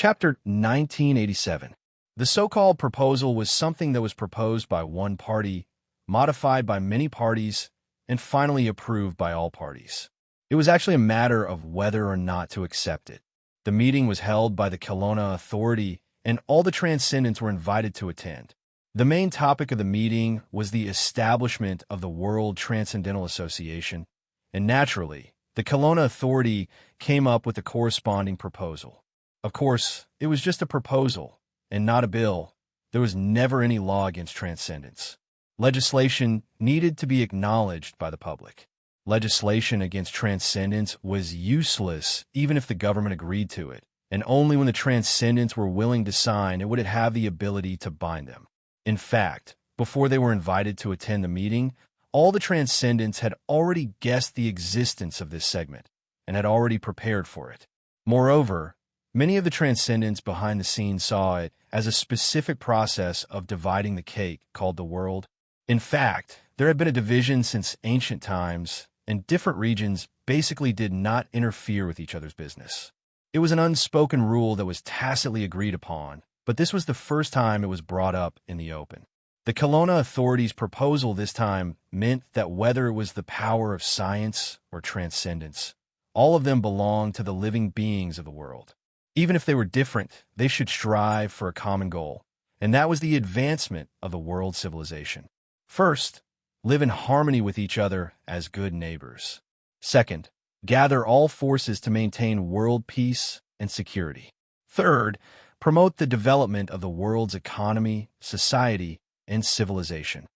Chapter 1987. The so-called proposal was something that was proposed by one party, modified by many parties, and finally approved by all parties. It was actually a matter of whether or not to accept it. The meeting was held by the Kelowna Authority, and all the Transcendents were invited to attend. The main topic of the meeting was the establishment of the World Transcendental Association, and naturally, the Kelowna Authority came up with a corresponding proposal. Of course, it was just a proposal, and not a bill. There was never any law against transcendence. Legislation needed to be acknowledged by the public. Legislation against transcendence was useless even if the government agreed to it, and only when the transcendents were willing to sign it would it have the ability to bind them. In fact, before they were invited to attend the meeting, all the transcendents had already guessed the existence of this segment and had already prepared for it. Moreover, many of the transcendents behind the scenes saw it as a specific process of dividing the cake called the world. In fact, there had been a division since ancient times, and different regions basically did not interfere with each other's business. It was an unspoken rule that was tacitly agreed upon, but this was the first time it was brought up in the open. The Kelowna Authority's proposal this time meant that whether it was the power of science or transcendence, all of them belonged to the living beings of the world. Even if they were different, they should strive for a common goal, and that was the advancement of the world civilization. First, live in harmony with each other as good neighbors. Second, gather all forces to maintain world peace and security. Third, promote the development of the world's economy, society, and civilization.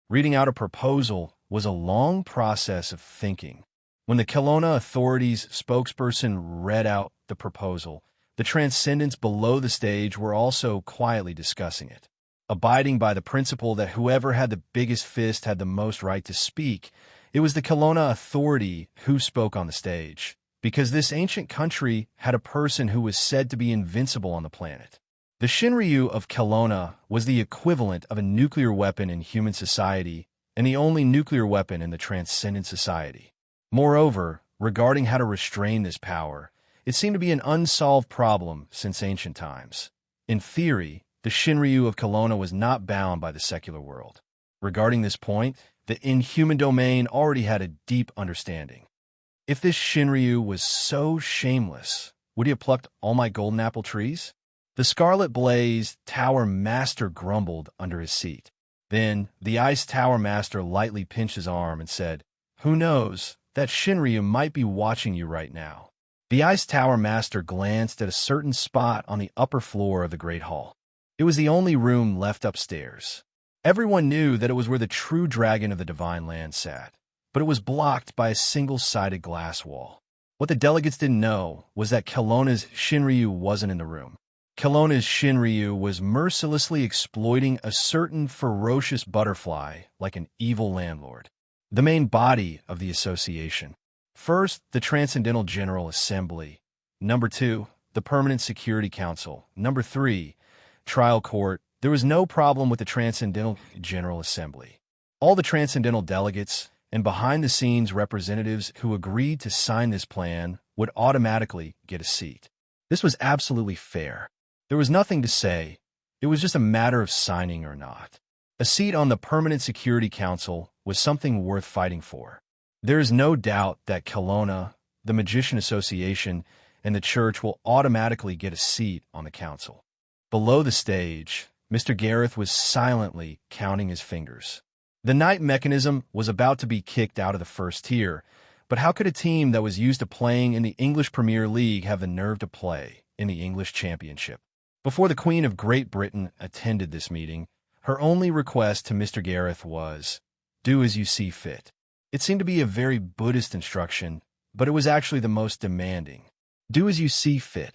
Reading out a proposal was a long process of thinking. When the Kelowna Authority's spokesperson read out the proposal, the transcendents below the stage were also quietly discussing it. Abiding by the principle that whoever had the biggest fist had the most right to speak, it was the Kelowna Authority who spoke on the stage, because this ancient country had a person who was said to be invincible on the planet. The Shinryu of Kelowna was the equivalent of a nuclear weapon in human society and the only nuclear weapon in the Transcendent Society. Moreover, regarding how to restrain this power, it seemed to be an unsolved problem since ancient times. In theory, the Shinryu of Kelowna was not bound by the secular world. Regarding this point, the inhuman domain already had a deep understanding. If this Shinryu was so shameless, would he have plucked all my golden apple trees? The Scarlet Blaze Tower Master grumbled under his seat. Then the Ice Tower Master lightly pinched his arm and said, "Who knows, that Shinryu might be watching you right now." The Ice Tower Master glanced at a certain spot on the upper floor of the Great Hall. It was the only room left upstairs. Everyone knew that it was where the true dragon of the Divine Land sat, but it was blocked by a single-sided glass wall. What the delegates didn't know was that Kelowna's Shinryu wasn't in the room. Kelowna's Shinryu was mercilessly exploiting a certain ferocious butterfly like an evil landlord. The main body of the association. First, the Transcendental General Assembly. Number 2, the Permanent Security Council. Number 3, Trial Court. There was no problem with the Transcendental General Assembly. All the Transcendental delegates and behind-the-scenes representatives who agreed to sign this plan would automatically get a seat. This was absolutely fair. There was nothing to say. It was just a matter of signing or not. A seat on the Permanent Security Council was something worth fighting for. There is no doubt that Kelowna, the Magician Association, and the Church will automatically get a seat on the council. Below the stage, Mr. Gareth was silently counting his fingers. The Knight mechanism was about to be kicked out of the first tier, but how could a team that was used to playing in the English Premier League have the nerve to play in the English Championship? Before the Queen of Great Britain attended this meeting, her only request to Mr. Gareth was, "Do as you see fit." It seemed to be a very Buddhist instruction, but it was actually the most demanding. Do as you see fit.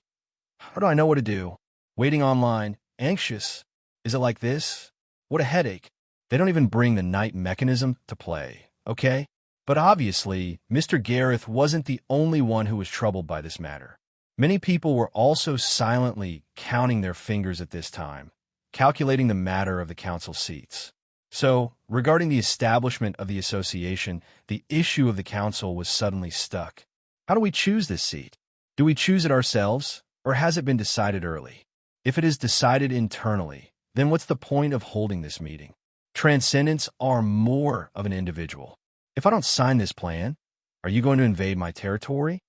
How do I know what to do? Waiting online, anxious. Is it like this? What a headache. They don't even bring the Knight mechanism to play, okay? But obviously, Mr. Gareth wasn't the only one who was troubled by this matter. Many people were also silently counting their fingers at this time, calculating the matter of the council seats. So, regarding the establishment of the association, the issue of the council was suddenly stuck. How do we choose this seat? Do we choose it ourselves? Or has it been decided early? If it is decided internally, then what's the point of holding this meeting? Transcendents are more of an individual. If I don't sign this plan, are you going to invade my territory?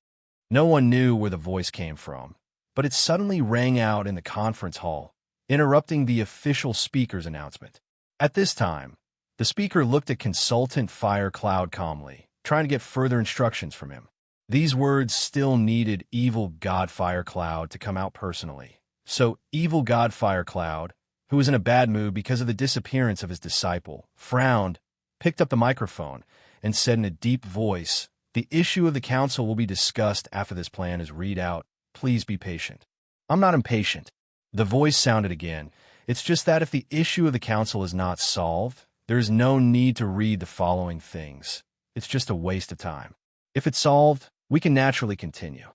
No one knew where the voice came from, but it suddenly rang out in the conference hall, interrupting the official speaker's announcement. At this time, the speaker looked at consultant Fire Cloud calmly, trying to get further instructions from him. These words still needed evil God Fire Cloud to come out personally. So evil God Fire Cloud, who was in a bad mood because of the disappearance of his disciple, frowned, picked up the microphone, and said in a deep voice, "The issue of the council will be discussed after this plan is read out. Please be patient." "I'm not impatient." The voice sounded again. "It's just that if the issue of the council is not solved, there is no need to read the following things. It's just a waste of time. If it's solved, we can naturally continue.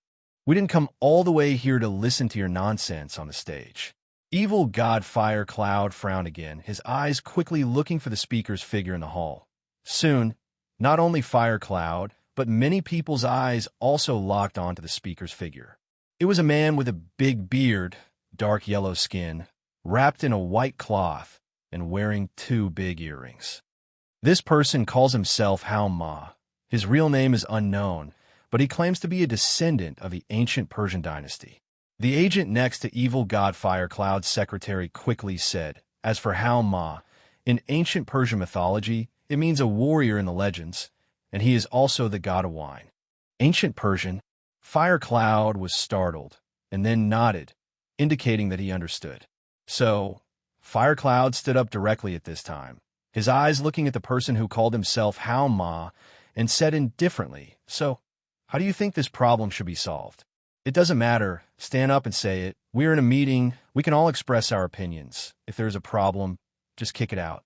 We didn't come all the way here to listen to your nonsense on the stage." Evil God Fire Cloud frowned again, his eyes quickly looking for the speaker's figure in the hall. Soon, not only Fire Cloud, but many people's eyes also locked onto the speaker's figure. It was a man with a big beard, dark yellow skin, wrapped in a white cloth, and wearing 2 big earrings. This person calls himself Ma. His real name is unknown, but he claims to be a descendant of the ancient Persian dynasty. The agent next to evil God Fire Cloud's secretary quickly said, "As for Ma, in ancient Persian mythology, it means a warrior in the legends, and he is also the god of wine." Ancient Persian? Fire Cloud was startled, and then nodded, indicating that he understood. So, Fire Cloud stood up directly at this time, his eyes looking at the person who called himself Ma, and said indifferently, "So, how do you think this problem should be solved?" "It doesn't matter. Stand up and say it. We're in a meeting. We can all express our opinions. If there's a problem, just kick it out."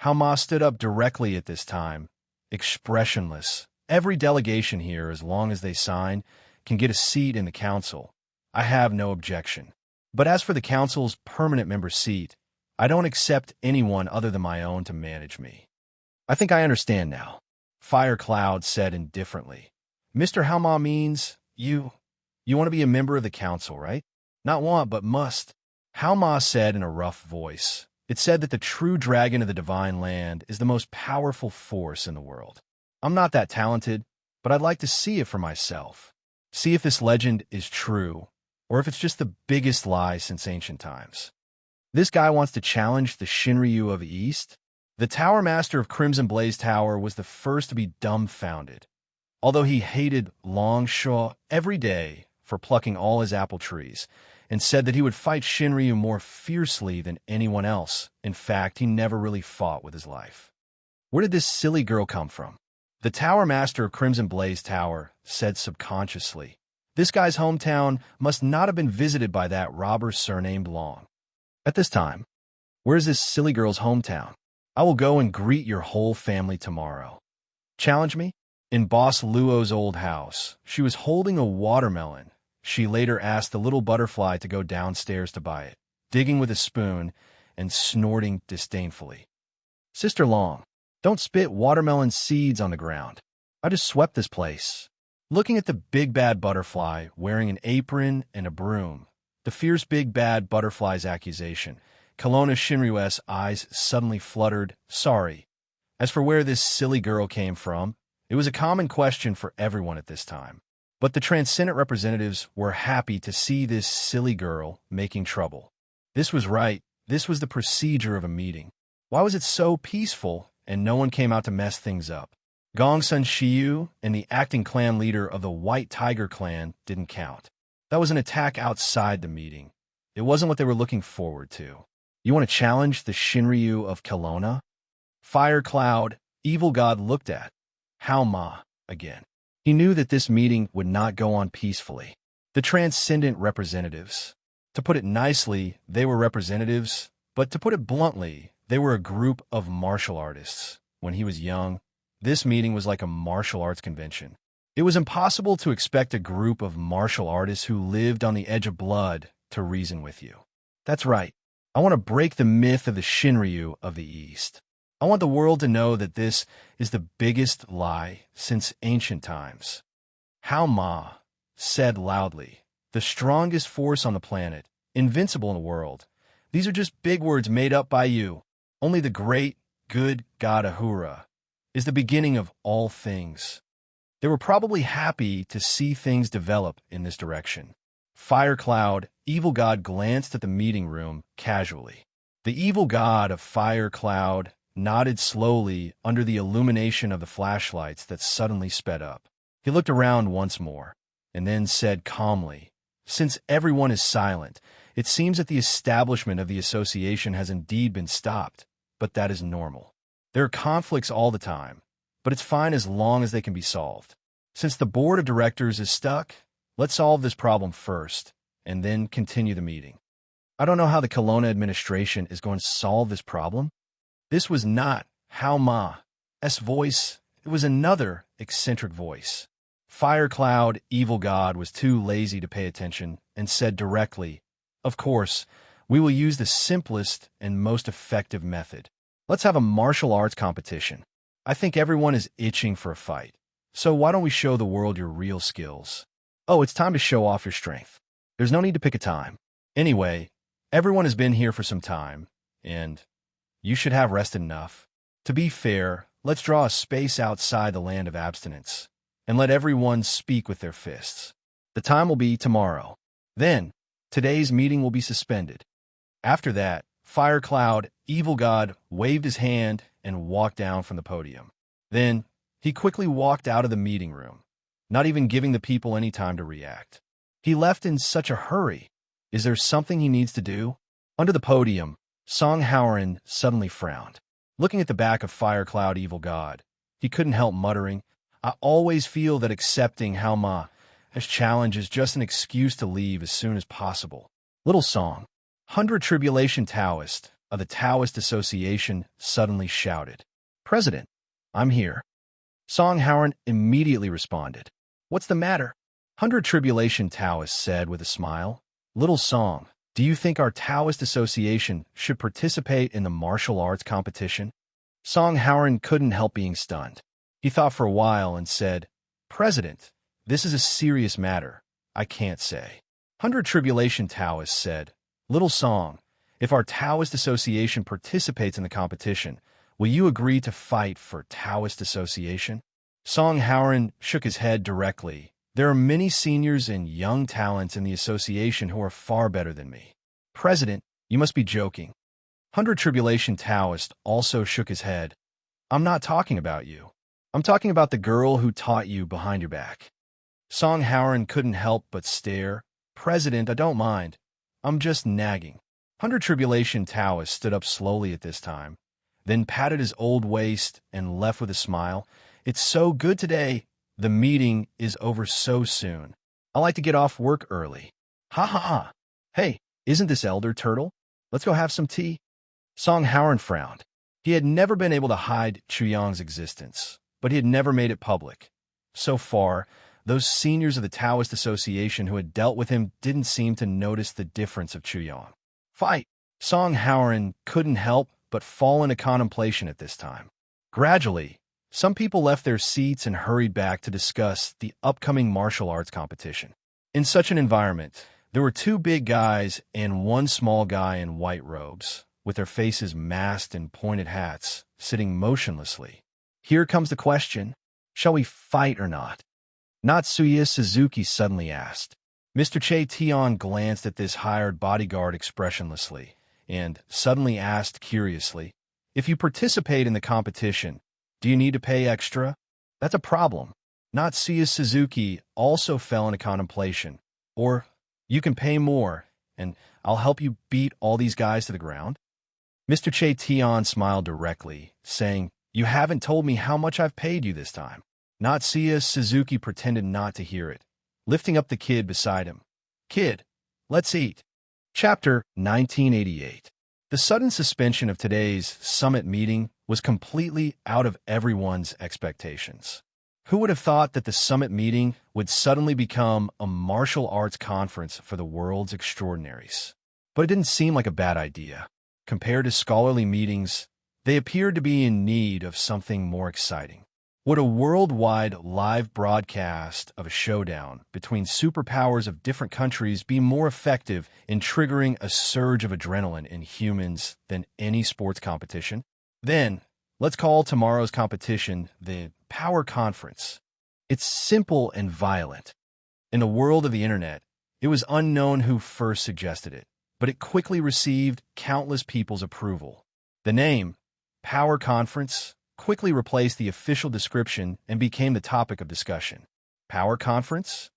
Ma stood up directly at this time, expressionless. "Every delegation here, as long as they sign, can get a seat in the council. I have no objection. But as for the council's permanent member seat, I don't accept anyone other than my own to manage me." "I think I understand now," Fire Cloud said indifferently. "Mr. Halma means you want to be a member of the council, right?" "Not want, but must," Halma said in a rough voice. "It said that the true dragon of the divine land is the most powerful force in the world. I'm not that talented, but I'd like to see it for myself. See if this legend is true, or if it's just the biggest lie since ancient times." This guy wants to challenge the Shinryu of the East? The Tower Master of Crimson Blaze Tower was the first to be dumbfounded. Although he hated Long Shaw every day for plucking all his apple trees, and said that he would fight Shinryu more fiercely than anyone else. In fact, he never really fought with his life. Where did this silly girl come from? The Tower Master of Crimson Blaze Tower said subconsciously. This guy's hometown must not have been visited by that robber surnamed Long. At this time, where's this silly girl's hometown? I will go and greet your whole family tomorrow. Challenge me? In Boss Luo's old house, she was holding a watermelon. She later asked the little butterfly to go downstairs to buy it, digging with a spoon and snorting disdainfully. "Sister Long, don't spit watermelon seeds on the ground. I just swept this place." Looking at the big bad butterfly wearing an apron and a broom, the fierce big bad butterfly's accusation, Kelowna Shinryu's eyes suddenly fluttered. "Sorry. As for where this silly girl came from, it was a common question for everyone at this time. But the Transcendent representatives were happy to see this silly girl making trouble. This was right. This was the procedure of a meeting. Why was it so peaceful and no one came out to mess things up? Gong Sun Shiyu and the acting clan leader of the White Tiger clan didn't count. That was an attack outside the meeting. It wasn't what they were looking forward to. "You want to challenge the Shinryu of Kelowna?" Fire Cloud, evil god, looked at Ma again. He knew that this meeting would not go on peacefully. The Transcendent representatives. To put it nicely, they were representatives, but to put it bluntly, they were a group of martial artists. When he was young, this meeting was like a martial arts convention. It was impossible to expect a group of martial artists who lived on the edge of blood to reason with you. That's right. I want to break the myth of the Shinryu of the East. I want the world to know that this is the biggest lie since ancient times. Ma said loudly, the strongest force on the planet, invincible in the world. These are just big words made up by you. Only the great, good God Ahura is the beginning of all things. They were probably happy to see things develop in this direction. Fire Cloud, evil god, glanced at the meeting room casually. The evil god of Fire Cloud nodded slowly under the illumination of the flashlights that suddenly sped up. He looked around once more, and then said calmly, "Since everyone is silent, it seems that the establishment of the association has indeed been stopped, but that is normal. There are conflicts all the time, but it's fine as long as they can be solved. Since the board of directors is stuck, let's solve this problem first, and then continue the meeting." I don't know how the Kelowna administration is going to solve this problem. This was not How Ma's voice. It was another eccentric voice. Fire Cloud, evil god, was too lazy to pay attention and said directly, "Of course, we will use the simplest and most effective method. Let's have a martial arts competition. I think everyone is itching for a fight. So why don't we show the world your real skills? Oh, it's time to show off your strength. There's no need to pick a time. Anyway, everyone has been here for some time, and you should have rested enough. To be fair, let's draw a space outside the land of abstinence, and let everyone speak with their fists. The time will be tomorrow. Then, today's meeting will be suspended." After that, Fire Cloud, evil god, waved his hand and walked down from the podium. Then, he quickly walked out of the meeting room, not even giving the people any time to react. He left in such a hurry. Is there something he needs to do? Under the podium, Song Howren suddenly frowned. Looking at the back of Fire Cloud, evil god, he couldn't help muttering, "I always feel that accepting How Ma's challenge is just an excuse to leave as soon as possible." Little Song, 100 Tribulation Taoist of the Taoist Association, suddenly shouted, "President, I'm here." Song Howren immediately responded, "What's the matter?" 100 Tribulation Taoist said with a smile, "Little Song, do you think our Taoist Association should participate in the martial arts competition?" Song Howren couldn't help being stunned. He thought for a while and said, "President, this is a serious matter. I can't say." 100 Tribulation Taoist said, "Little Song, if our Taoist Association participates in the competition, will you agree to fight for Taoist Association?" Song Howren shook his head directly. "There are many seniors and young talents in the association who are far better than me." "President, you must be joking." 100 Tribulation Taoist also shook his head. "I'm not talking about you. I'm talking about the girl who taught you behind your back." Song Howren couldn't help but stare. "President, I don't mind. I'm just nagging." 100 Tribulation Taoist stood up slowly at this time, then patted his old waist and left with a smile. "It's so good today. The meeting is over so soon. I like to get off work early." "Ha ha ha. Hey, isn't this Elder Turtle? Let's go have some tea." Song Howren frowned. He had never been able to hide Chuyang's existence, but he had never made it public. So far, those seniors of the Taoist Association who had dealt with him didn't seem to notice the difference of Chuyang. "Fight!" Song Howren couldn't help but fall into contemplation at this time. Gradually, some people left their seats and hurried back to discuss the upcoming martial arts competition. In such an environment, there were two big guys and one small guy in white robes, with their faces masked and pointed hats, sitting motionlessly. Here comes the question, shall we fight or not? Natsuya Suzuki suddenly asked. Mr. Che Tion glanced at this hired bodyguard expressionlessly, and suddenly asked curiously, "If you participate in the competition, do you need to pay extra?" "That's a problem." Natsuya Suzuki also fell into contemplation. "Or, you can pay more, and I'll help you beat all these guys to the ground?" Mr. Che Tion smiled directly, saying, "You haven't told me how much I've paid you this time." Natsuya Suzuki pretended not to hear it, lifting up the kid beside him. "Kid, let's eat." Chapter 1988. The sudden suspension of today's summit meeting was completely out of everyone's expectations. Who would have thought that the summit meeting would suddenly become a martial arts conference for the world's extraordinaries? But it didn't seem like a bad idea. Compared to scholarly meetings, they appeared to be in need of something more exciting. Would a worldwide live broadcast of a showdown between superpowers of different countries be more effective in triggering a surge of adrenaline in humans than any sports competition? Then, let's call tomorrow's competition the Power Conference. It's simple and violent. In the world of the internet, it was unknown who first suggested it, but it quickly received countless people's approval. The name, Power Conference, quickly replaced the official description and became the topic of discussion. Power Conference?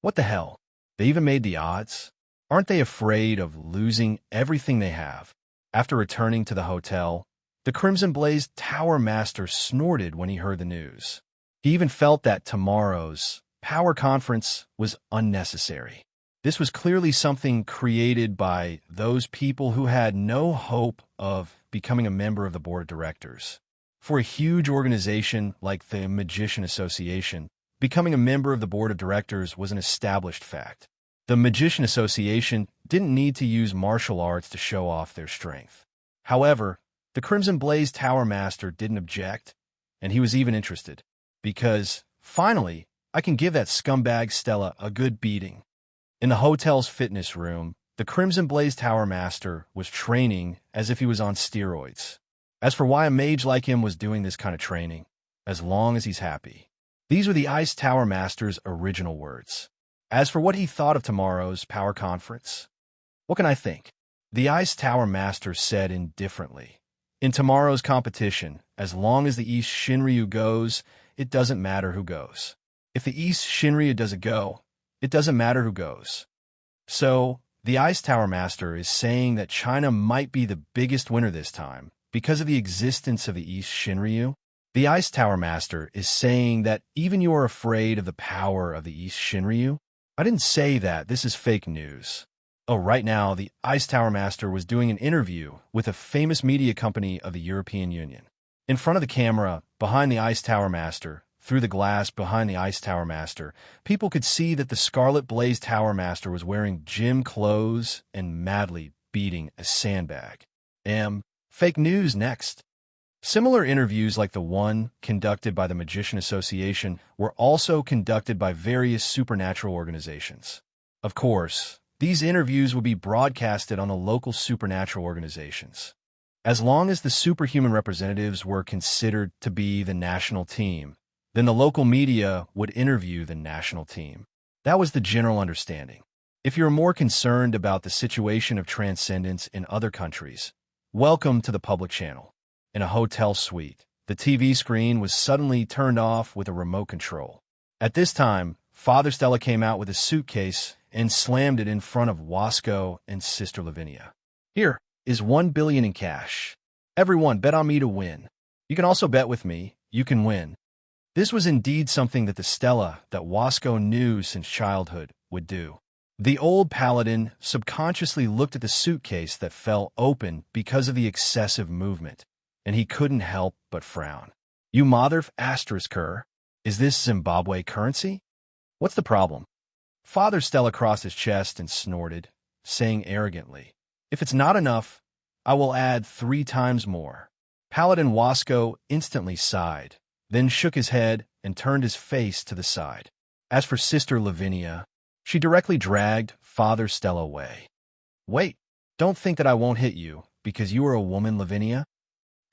What the hell? They even made the odds? Aren't they afraid of losing everything they have? After returning to the hotel, the Crimson Blaze Tower Master snorted when he heard the news. He even felt that tomorrow's Power Conference was unnecessary. This was clearly something created by those people who had no hope of becoming a member of the board of directors. For a huge organization like the Magician Association, becoming a member of the board of directors was an established fact. The Magician Association didn't need to use martial arts to show off their strength. However, the Crimson Blaze Tower Master didn't object, and he was even interested, because, finally, I can give that scumbag Stella a good beating. In the hotel's fitness room, the Crimson Blaze Tower Master was training as if he was on steroids. As for why a mage like him was doing this kind of training, as long as he's happy. These were the Ice Tower Master's original words. As for what he thought of tomorrow's Power Conference, what can I think? The Ice Tower Master said indifferently, in tomorrow's competition, as long as the East Shinryu goes, it doesn't matter who goes. If the East Shinryu doesn't go, it doesn't matter who goes. So, the Ice Tower Master is saying that China might be the biggest winner this time, because of the existence of the East Shinryu. The Ice Tower Master is saying that even you are afraid of the power of the East Shinryu. I didn't say that. This is fake news. Oh, right now, the Ice Tower Master was doing an interview with a famous media company of the European Union. In front of the camera, behind the Ice Tower Master, through the glass behind the Ice Tower Master, people could see that the Scarlet Blaze Tower Master was wearing gym clothes and madly beating a sandbag. Fake news next. Similar interviews like the one conducted by the Magician Association were also conducted by various supernatural organizations. Of course, these interviews would be broadcasted on the local supernatural organizations. As long as the superhuman representatives were considered to be the national team, then the local media would interview the national team. That was the general understanding. If you're more concerned about the situation of transcendence in other countries, welcome to the public channel. In a hotel suite, the TV screen was suddenly turned off with a remote control. At this time, Father Stella came out with a suitcase and slammed it in front of Wasco and Sister Lavinia. Here is $1 billion in cash. Everyone bet on me to win. You can also bet with me. You can win. This was indeed something that the Stella that Wasco knew since childhood would do. The old paladin subconsciously looked at the suitcase that fell open because of the excessive movement, and he couldn't help but frown. You mother****, is this Zimbabwe currency? What's the problem? Father Stella crossed his chest and snorted, saying arrogantly, if it's not enough, I will add 3 times more. Paladin Wasco instantly sighed, then shook his head and turned his face to the side. As for Sister Lavinia, she directly dragged Father Stella away. Wait, don't think that I won't hit you because you are a woman, Lavinia.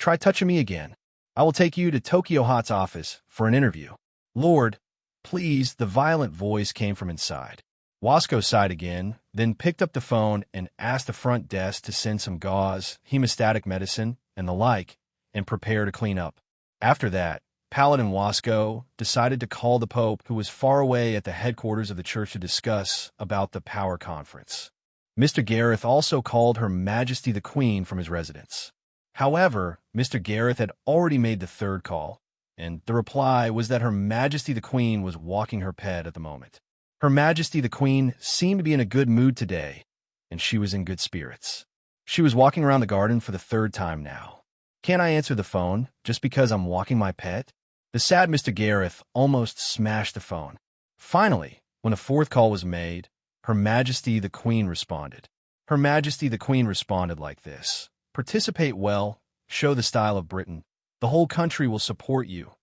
Try touching me again. I will take you to Tokyo Hot's office for an interview. Lord, please, the violent voice came from inside. Wasco sighed again, then picked up the phone and asked the front desk to send some gauze, hemostatic medicine, and the like, and prepare to clean up. After that, Paladin Wasco decided to call the Pope, who was far away at the headquarters of the church, to discuss about the Power Conference. Mr. Gareth also called Her Majesty the Queen from his residence. However, Mr. Gareth had already made the 3rd call, and the reply was that Her Majesty the Queen was walking her pet at the moment. Her Majesty the Queen seemed to be in a good mood today, and she was in good spirits. She was walking around the garden for the 3rd time now. Can't I answer the phone just because I'm walking my pet? The sad Mr. Gareth almost smashed the phone. Finally, when the 4th call was made, Her Majesty the Queen responded. Her Majesty the Queen responded like this. Participate well, show the style of Britain. The whole country will support you.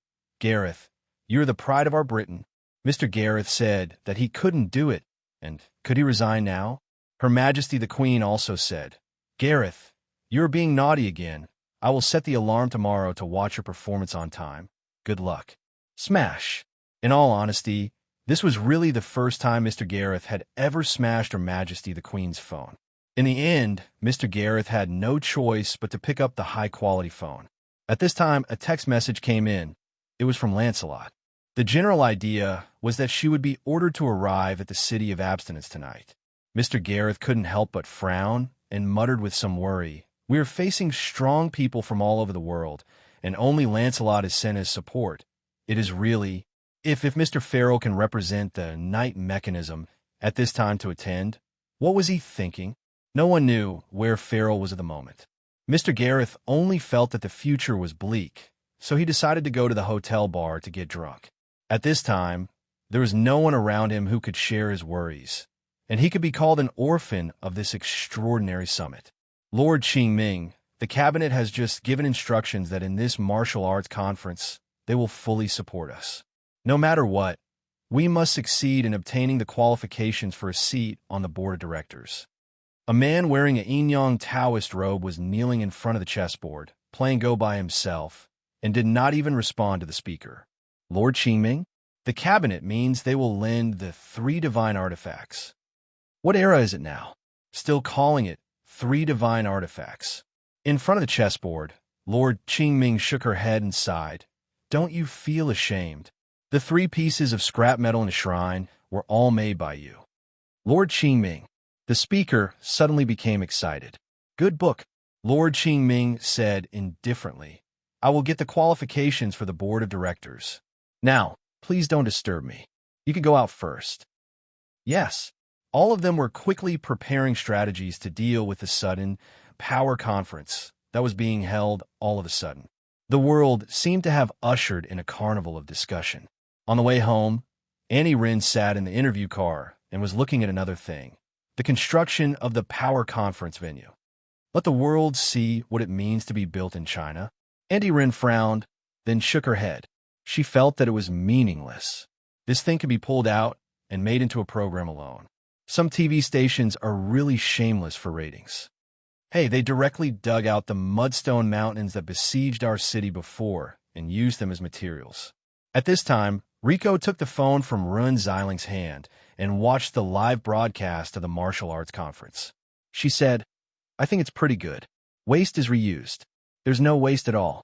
Gareth, you're the pride of our Britain. Mr. Gareth said that he couldn't do it, and could he resign now? Her Majesty the Queen also said, Gareth, you're being naughty again. I will set the alarm tomorrow to watch your performance on time. Good luck. Smash. In all honesty, this was really the first time Mr. Gareth had ever smashed Her Majesty the Queen's phone. In the end, Mr. Gareth had no choice but to pick up the high-quality phone. At this time, a text message came in. It was from Lancelot. The general idea was that she would be ordered to arrive at the city of abstinence tonight. Mr. Gareth couldn't help but frown and muttered with some worry, We are facing strong people from all over the world, and only Lancelot is sent as support. It is really, if Mr. Farrell can represent the night mechanism at this time to attend, what was he thinking? No one knew where Farrell was at the moment. Mr. Gareth only felt that the future was bleak, so he decided to go to the hotel bar to get drunk. At this time, there was no one around him who could share his worries, and he could be called an orphan of this extraordinary summit. Lord Qingming, the cabinet has just given instructions that in this martial arts conference, they will fully support us. No matter what, we must succeed in obtaining the qualifications for a seat on the board of directors. A man wearing a yin-yang Taoist robe was kneeling in front of the chessboard, playing Go by himself, and did not even respond to the speaker. Lord Qingming, the cabinet means they will lend the 3 divine artifacts. What era is it now? Still calling it 3 divine artifacts. In front of the chessboard, Lord Qingming shook her head and sighed. Don't you feel ashamed? The 3 pieces of scrap metal in the shrine were all made by you. Lord Qingming, the speaker suddenly became excited. Good book, Lord Qingming said indifferently. I will get the qualifications for the board of directors. Now, please don't disturb me. You can go out first. Yes. All of them were quickly preparing strategies to deal with the sudden power conference that was being held all of a sudden. The world seemed to have ushered in a carnival of discussion. On the way home, Annie Rin sat in the interview car and was looking at another thing, the construction of the power conference venue. Let the world see what it means to be built in China. Annie Rin frowned, then shook her head. She felt that it was meaningless. This thing could be pulled out and made into a program alone. Some TV stations are really shameless for ratings. Hey, they directly dug out the mudstone mountains that besieged our city before and used them as materials. At this time, Rico took the phone from Ruin Xiling's hand and watched the live broadcast of the martial arts conference. She said, I think it's pretty good. Waste is reused. There's no waste at all.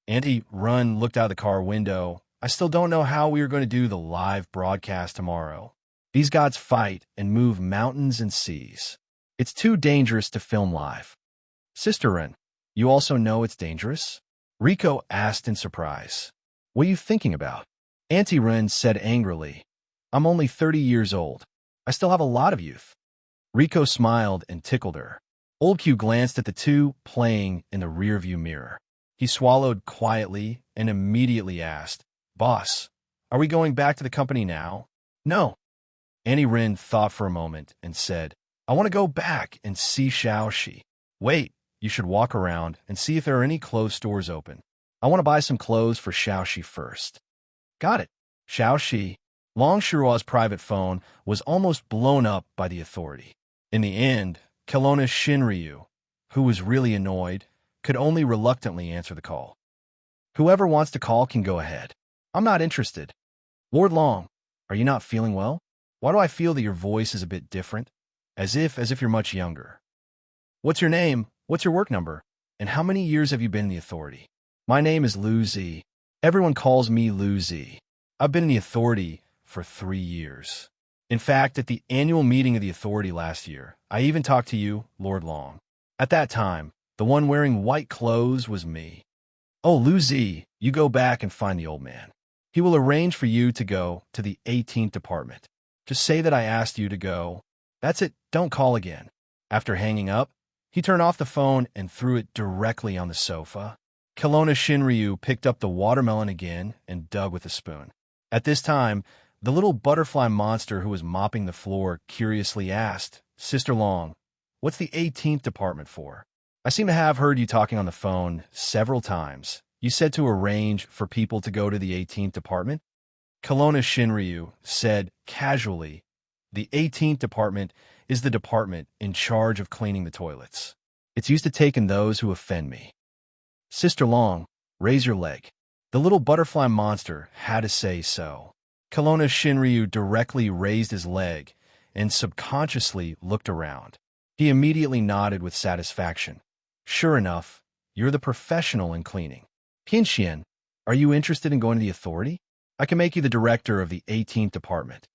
Auntie Run looked out the car window. I still don't know how we are going to do the live broadcast tomorrow. These gods fight and move mountains and seas. It's too dangerous to film live. Sister Run, you also know it's dangerous? Rico asked in surprise. What are you thinking about? Auntie Run said angrily. I'm only 30 years old. I still have a lot of youth. Rico smiled and tickled her. Old Q glanced at the two playing in the rearview mirror. He swallowed quietly and immediately asked, Boss, are we going back to the company now? No. Annie Rin thought for a moment and said, I want to go back and see Xiaoxi. Wait, you should walk around and see if there are any clothes stores open. I want to buy some clothes for Xiaoxi first. Got it. Xiaoxi, Long Shirua's private phone was almost blown up by the authority. In the end, Kelowna Shinryu, who was really annoyed, could only reluctantly answer the call. Whoever wants to call can go ahead. I'm not interested. Lord Long, are you not feeling well? Why do I feel that your voice is a bit different? As if you're much younger. What's your name? What's your work number? And how many years have you been in the authority? My name is Lu Zi. Everyone calls me Lu Zi. I've been in the authority for 3 years. In fact, at the annual meeting of the authority last year, I even talked to you, Lord Long. At that time, the one wearing white clothes was me. Oh, Lu Zi, you go back and find the old man. He will arrange for you to go to the 18th department. Just say that I asked you to go. That's it, don't call again. After hanging up, he turned off the phone and threw it directly on the sofa. Kelowna Shinryu picked up the watermelon again and dug with a spoon. At this time, the little butterfly monster who was mopping the floor curiously asked, Sister Long, what's the 18th department for? I seem to have heard you talking on the phone several times, You said to arrange for people to go to the 18th department? Kelowna Shinryu said casually, the 18th department is the department in charge of cleaning the toilets. It's used to taking those who offend me. Sister Long, raise your leg. The little butterfly monster had to say so. Kelowna Shinryu directly raised his leg and subconsciously looked around. He immediately nodded with satisfaction. Sure enough, you're the professional in cleaning. Pinshian, are you interested in going to the authority? I can make you the director of the 18th department.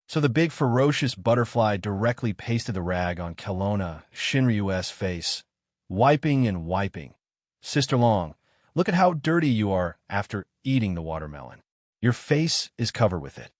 So the big ferocious butterfly directly pasted the rag on Kelowna Shinryu's face, wiping and wiping. Sister Long, look at how dirty you are after eating the watermelon. Your face is covered with it.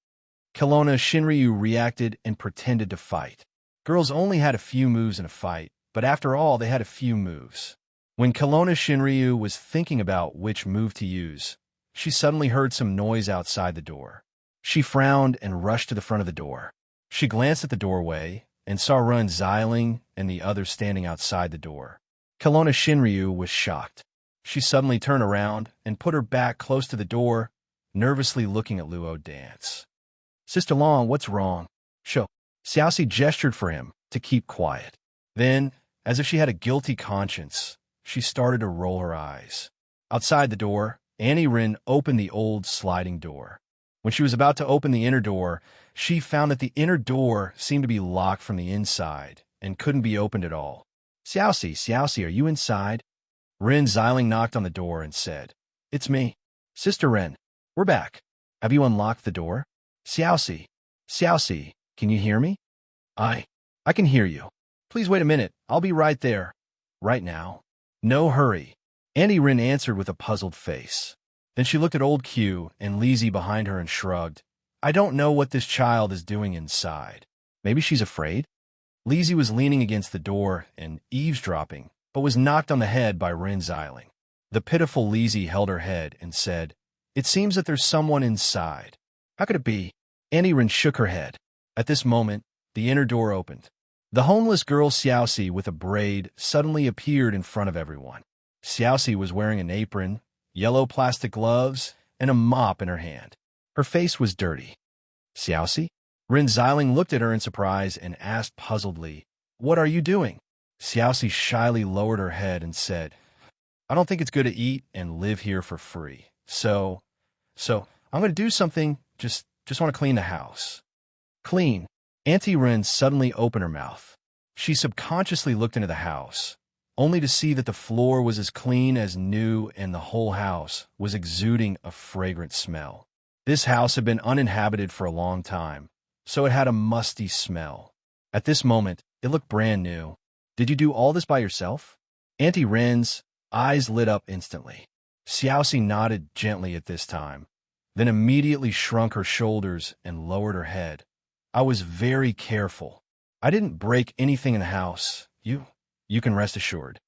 Kelowna Shinryu reacted and pretended to fight. Girls only had a few moves in a fight, but after all, they had a few moves. When Kelowna Shinryu was thinking about which move to use, she suddenly heard some noise outside the door. She frowned and rushed to the front of the door. She glanced at the doorway and saw Run Xiling and the others standing outside the door. Kelowna Shinryu was shocked. She suddenly turned around and put her back close to the door, nervously looking at Luo dance. Sister Long, what's wrong? Sho. Xiaoxi gestured for him to keep quiet. Then, as if she had a guilty conscience, she started to roll her eyes. Outside the door, Annie Rin opened the old sliding door. When she was about to open the inner door, she found that the inner door seemed to be locked from the inside and couldn't be opened at all. Xiaoxi, are you inside? Rin Xiling knocked on the door and said, It's me. Sister Ren, we're back. Have you unlocked the door? Xiaoxi, can you hear me? I can hear you. Please wait a minute. I'll be right there. Right now. No hurry. Annie Rin answered with a puzzled face. Then she looked at old Q and Lizzie behind her and shrugged. I don't know what this child is doing inside. Maybe she's afraid? Lizzie was leaning against the door and eavesdropping, but was knocked on the head by Rin Xiling. The pitiful Lizzie held her head and said, It seems that there's someone inside. How could it be? Annie Rin shook her head. At this moment, the inner door opened. The homeless girl Xiaoxi with a braid suddenly appeared in front of everyone. Xiaoxi was wearing an apron, yellow plastic gloves, and a mop in her hand. Her face was dirty. Xiaoxi? Rin Xiling looked at her in surprise and asked puzzledly, What are you doing? Xiaoxi shyly lowered her head and said, I don't think it's good to eat and live here for free. So I'm going to do something, just want to clean the house. Clean. Auntie Rin suddenly opened her mouth. She subconsciously looked into the house, only to see that the floor was as clean as new and the whole house was exuding a fragrant smell. This house had been uninhabited for a long time, so it had a musty smell. At this moment, it looked brand new. Did you do all this by yourself? Auntie Rin's eyes lit up instantly. Xiaoxi nodded gently at this time, then immediately shrunk her shoulders and lowered her head. I was very careful. I didn't break anything in the house. You can rest assured.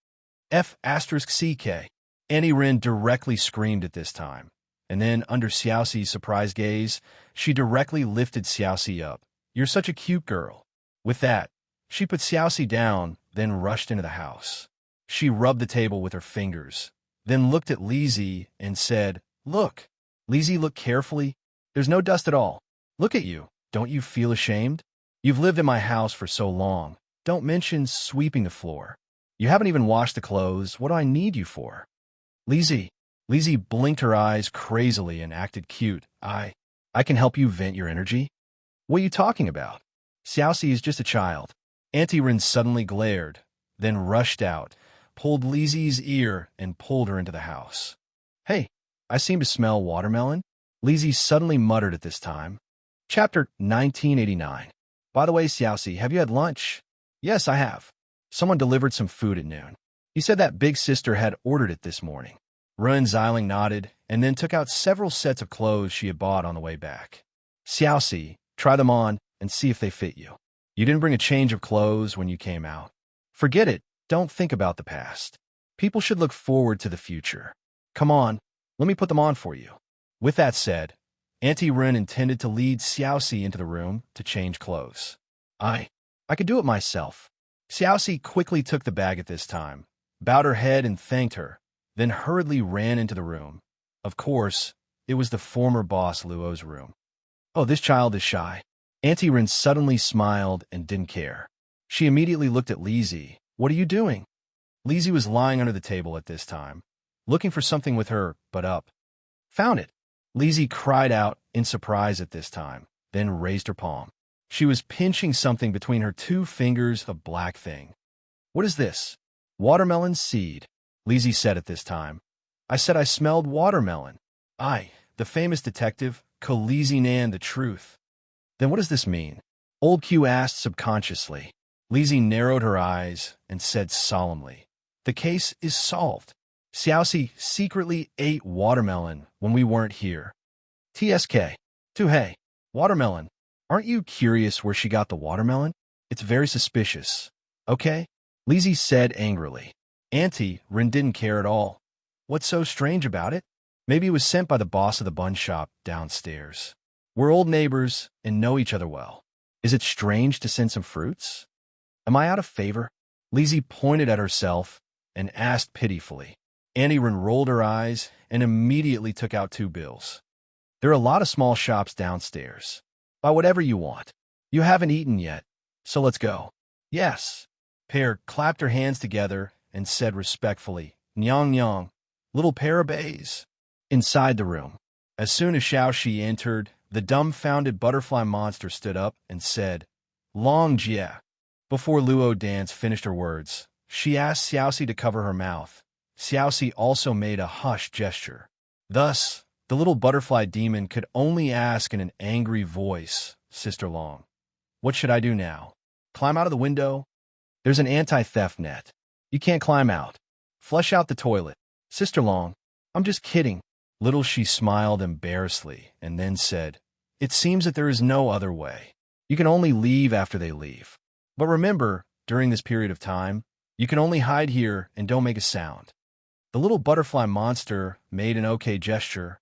F*CK. Annie Rin directly screamed at this time, and then under Xiaoxi's surprised gaze, she directly lifted Xiaoxi up. You're such a cute girl. With that, she put Xiaoxi down, then rushed into the house. She rubbed the table with her fingers, then looked at Lizzie and said, Look. Lizzie looked carefully. There's no dust at all. Look at you. Don't you feel ashamed? You've lived in my house for so long. Don't mention sweeping the floor. You haven't even washed the clothes. What do I need you for? Lizzie blinked her eyes crazily and acted cute. I can help you vent your energy? What are you talking about? Xiaoxi is just a child. Auntie Rin suddenly glared, then rushed out, pulled Lizzie's ear, and pulled her into the house. Hey, I seem to smell watermelon. Lizzie suddenly muttered at this time. Chapter 1989. By the way, Xiaoxi, have you had lunch? Yes, I have. Someone delivered some food at noon. He said that big sister had ordered it this morning. Ren Xiling nodded and then took out several sets of clothes she had bought on the way back. Xiaoxi, try them on and see if they fit you. You didn't bring a change of clothes when you came out. Forget it. Don't think about the past. People should look forward to the future. Come on, let me put them on for you. With that said, Auntie Rin intended to lead Xiaoxi into the room to change clothes. I could do it myself. Xiaoxi quickly took the bag at this time, bowed her head and thanked her, then hurriedly ran into the room. Of course, it was the former boss Luo's room. Oh, this child is shy. Auntie Rin suddenly smiled and didn't care. She immediately looked at Lizzie. What are you doing? Lizzie was lying under the table at this time, looking for something with her butt up. Found it. Lizzie cried out in surprise at this time, then raised her palm. She was pinching something between her two fingers, a black thing. What is this? Watermelon seed, Lizzie said at this time. I said I smelled watermelon. I, the famous detective, Lizzie Nan the truth. Then what does this mean? Old Q asked subconsciously. Lizzie narrowed her eyes and said solemnly, the case is solved. Xiaoxi secretly ate watermelon when we weren't here. TSK. Hey, watermelon. Aren't you curious where she got the watermelon? It's very suspicious. Okay? Lizzie said angrily. Auntie Rin didn't care at all. What's so strange about it? Maybe it was sent by the boss of the bun shop downstairs. We're old neighbors and know each other well. Is it strange to send some fruits? Am I out of favor? Lizzie pointed at herself and asked pitifully. Auntie Rin rolled her eyes and immediately took out 2 bills. There are a lot of small shops downstairs. Buy whatever you want. You haven't eaten yet, so let's go. Yes. Pear clapped her hands together and said respectfully, Nyong Nyong, little pair of bays. Inside the room, as soon as Xiaoxi entered, the dumbfounded butterfly monster stood up and said, Long Jie. Before Luo Dance finished her words, she asked Xiaoxi to cover her mouth. Xiaoxi also made a hush gesture. Thus, the little butterfly demon could only ask in an angry voice, Sister Long, what should I do now? Climb out of the window? There's an anti-theft net. You can't climb out. Flush out the toilet. Sister Long, I'm just kidding. Little she smiled embarrassedly and then said, It seems that there is no other way. You can only leave after they leave. But remember, during this period of time, you can only hide here and don't make a sound. The little butterfly monster made an okay gesture.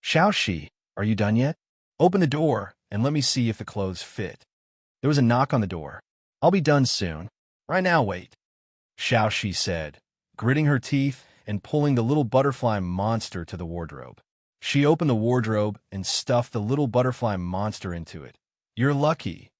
Xiaoxi, are you done yet? Open the door and let me see if the clothes fit. There was a knock on the door. I'll be done soon. Right now, wait. Xiaoxi said, gritting her teeth and pulling the little butterfly monster to the wardrobe. She opened the wardrobe and stuffed the little butterfly monster into it. You're lucky.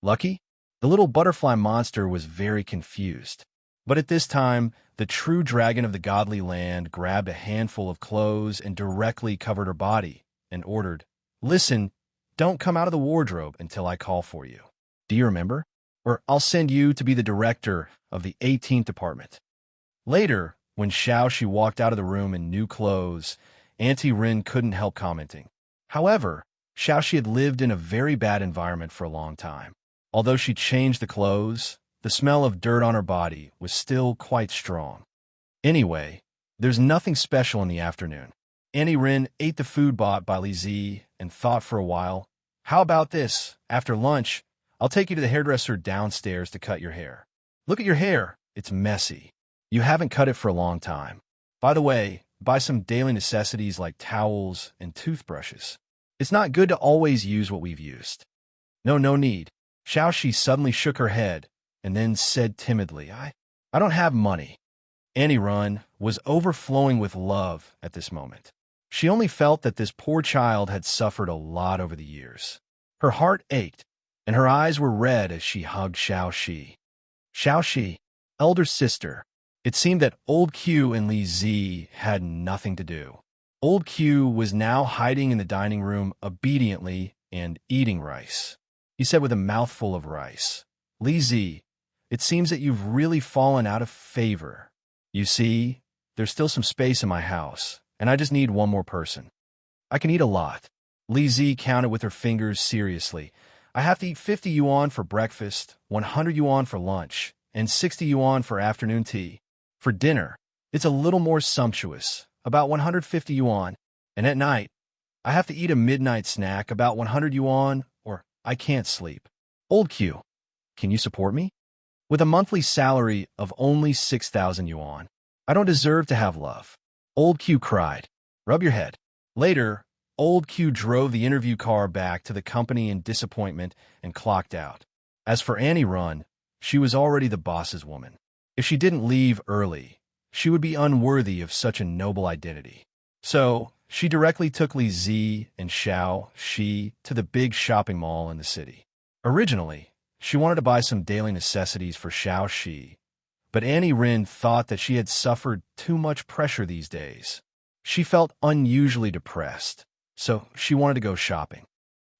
Lucky? The little butterfly monster was very confused. But at this time, the true dragon of the godly land grabbed a handful of clothes and directly covered her body and ordered, Listen, don't come out of the wardrobe until I call for you. Do you remember? Or I'll send you to be the director of the 18th department. Later, when Xiaoxi walked out of the room in new clothes, Auntie Rin couldn't help commenting. However, Xiaoxi had lived in a very bad environment for a long time. Although she changed the clothes, the smell of dirt on her body was still quite strong. Anyway, there's nothing special in the afternoon. Auntie Rin ate the food bought by Lizzie and thought for a while. How about this? After lunch, I'll take you to the hairdresser downstairs to cut your hair. Look at your hair. It's messy. You haven't cut it for a long time. By the way, buy some daily necessities like towels and toothbrushes. It's not good to always use what we've used. No need. Xiaoxi suddenly shook her head and then said timidly, I don't have money. Auntie Rin was overflowing with love at this moment. She only felt that this poor child had suffered a lot over the years. Her heart ached, and her eyes were red as she hugged Xiaoxi. Xiaoxi, elder sister. It seemed that Old Q and Li Zi had nothing to do. Old Q was now hiding in the dining room obediently and eating rice. He said with a mouthful of rice, Li Zi, it seems that you've really fallen out of favor. You see, there's still some space in my house, and I just need one more person. I can eat a lot. Li Zi counted with her fingers seriously. I have to eat 50 yuan for breakfast, 100 yuan for lunch, and 60 yuan for afternoon tea. For dinner, it's a little more sumptuous, about 150 yuan, and at night, I have to eat a midnight snack, about 100 yuan, or I can't sleep. Old Q, can you support me? With a monthly salary of only 6,000 yuan, I don't deserve to have love. Old Q cried. Rub your head. Later, Old Q drove the interview car back to the company in disappointment and clocked out. As for Auntie Rin, she was already the boss's woman. If she didn't leave early, she would be unworthy of such a noble identity. So, she directly took Li Zi and Xiao Shi to the big shopping mall in the city. Originally, she wanted to buy some daily necessities for Xiao Shi, but Annie Rin thought that she had suffered too much pressure these days. She felt unusually depressed, so she wanted to go shopping.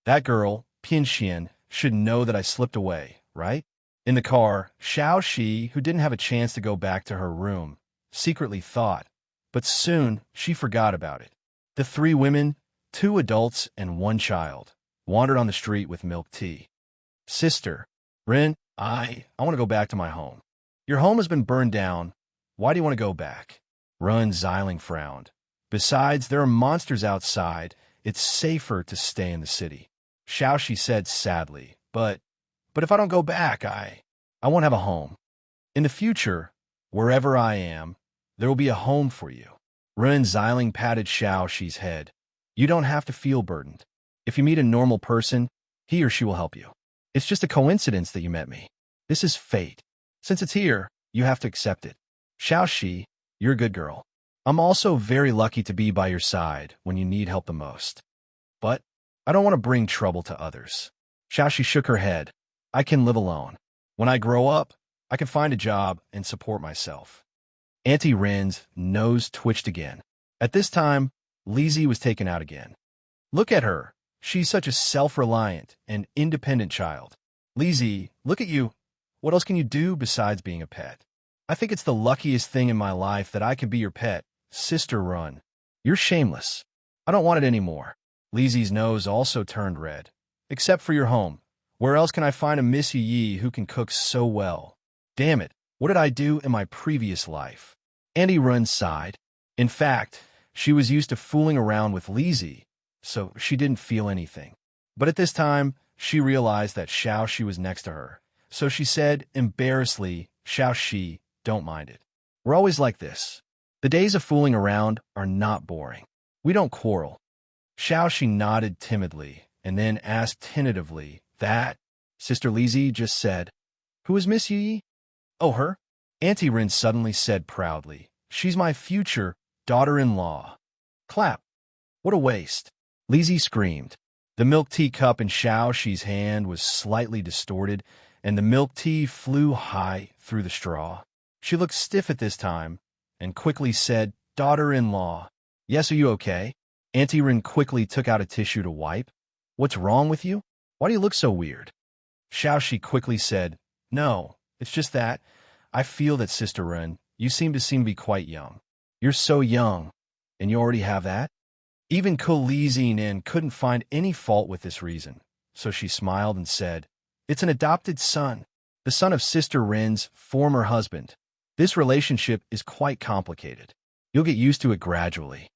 That girl, Pian Xian, should know that I slipped away, right? In the car, Xiao Shi, who didn't have a chance to go back to her room, secretly thought, but soon she forgot about it. The three women, 2 adults and 1 child, wandered on the street with milk tea. Sister, Rin, I want to go back to my home. Your home has been burned down. Why do you want to go back? Run Xiling frowned. Besides, there are monsters outside. It's safer to stay in the city. Xiaoxi said sadly, but if I don't go back, I won't have a home. In the future, wherever I am, there will be a home for you. Ren Xiling patted Xiaoxi's head. You don't have to feel burdened. If you meet a normal person, he or she will help you. It's just a coincidence that you met me. This is fate. Since it's here, you have to accept it. Xiaoxi, you're a good girl. I'm also very lucky to be by your side when you need help the most. But I don't want to bring trouble to others. Xiaoxi shook her head. I can live alone. When I grow up, I can find a job and support myself. Auntie Rin's nose twitched again. At this time, Lizzie was taken out again. Look at her. She's such a self-reliant and independent child. Lizzie, look at you. What else can you do besides being a pet? I think it's the luckiest thing in my life that I can be your pet. Sister Run. You're shameless. I don't want it anymore. Lizzie's nose also turned red. Except for your home. Where else can I find a Miss Yi who can cook so well? Damn it, what did I do in my previous life? Auntie Run sighed. In fact, she was used to fooling around with Lizzie, so she didn't feel anything. But at this time, she realized that Xiaoxi was next to her. So she said, embarrassedly, Xiaoxi, don't mind it. We're always like this. The days of fooling around are not boring. We don't quarrel. Xiaoxi nodded timidly and then asked tentatively, that, Sister Lizzie just said, who is Miss Yi? Oh, her? Auntie Rin suddenly said proudly, she's my future daughter-in-law. Clap. What a waste. Lizzie screamed. The milk tea cup in Xiaoxi's hand was slightly distorted, and the milk tea flew high through the straw. She looked stiff at this time and quickly said, daughter-in-law. Yes, are you okay? Auntie Rin quickly took out a tissue to wipe. What's wrong with you? Why do you look so weird? Xiaoxi quickly said, no, it's just that. I feel that, Sister Ren, you seem to be quite young. You're so young, and you already have that? Even Li Zi couldn't find any fault with this reason, so she smiled and said, it's an adopted son, the son of Sister Ren's former husband. This relationship is quite complicated. You'll get used to it gradually.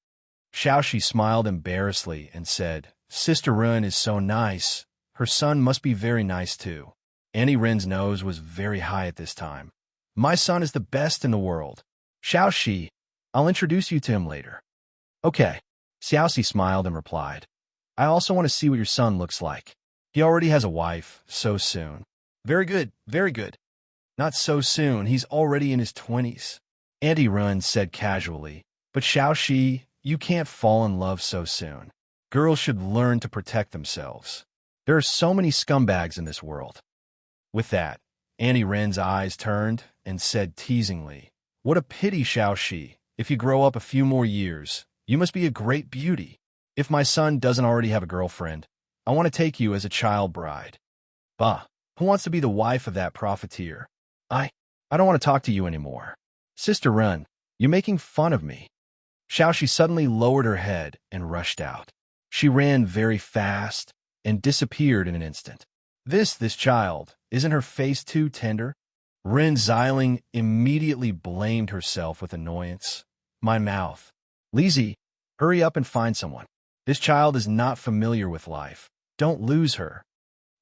Xiaoxi smiled embarrassedly and said, Sister Ren is so nice. Her son must be very nice too. Auntie Ren's nose was very high at this time. My son is the best in the world. Xiaoxi, I'll introduce you to him later. Okay. Xiaoxi smiled and replied, I also want to see what your son looks like. He already has a wife, so soon. Very good, very good. Not so soon, he's already in his 20s. Auntie Ren said casually, but Xiaoxi, you can't fall in love so soon. Girls should learn to protect themselves. There are so many scumbags in this world. With that, Auntie Ren's eyes turned and said teasingly, what a pity, Xiaoxi. If you grow up a few more years, you must be a great beauty. If my son doesn't already have a girlfriend, I want to take you as a child bride. Bah, who wants to be the wife of that profiteer? I don't want to talk to you anymore. Sister Ren, you're making fun of me. Xiaoxi suddenly lowered her head and rushed out. She ran very fast and disappeared in an instant. This child, isn't her face too tender? Ren Xiling immediately blamed herself with annoyance. My mouth. Lizzie, hurry up and find someone. This child is not familiar with life. Don't lose her.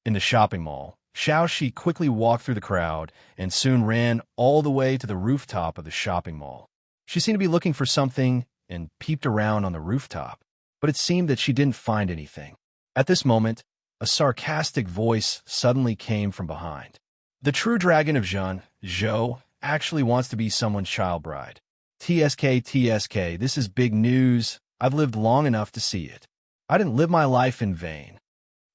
In the shopping mall, Xiaoxi quickly walked through the crowd and soon ran all the way to the rooftop of the shopping mall. She seemed to be looking for something and peeped around on the rooftop, but it seemed that she didn't find anything. At this moment, a sarcastic voice suddenly came from behind. The true dragon of Zhou actually wants to be someone's child bride. TSK, this is big news. I've lived long enough to see it. I didn't live my life in vain.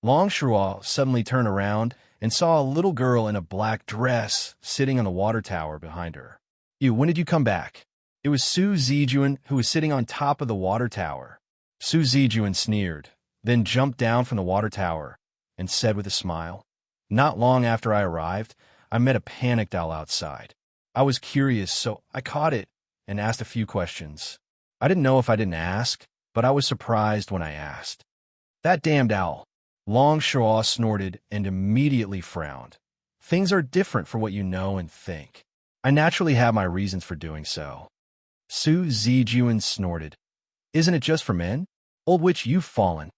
Long Shuo suddenly turned around and saw a little girl in a black dress sitting on the water tower behind her. When did you come back? It was Su Zijuan who was sitting on top of the water tower. Su Zijuan sneered, then jumped down from the water tower and said with a smile, "Not long after I arrived, I met a panicked owl outside. I was curious, so I caught it and asked a few questions. I didn't know if I didn't ask, but I was surprised when I asked." "That damned owl." Long Shuo snorted and immediately frowned. "Things are different for what you know and think. I naturally have my reasons for doing so." Su Zijuan snorted. "Isn't it just for men? Old witch, you've fallen.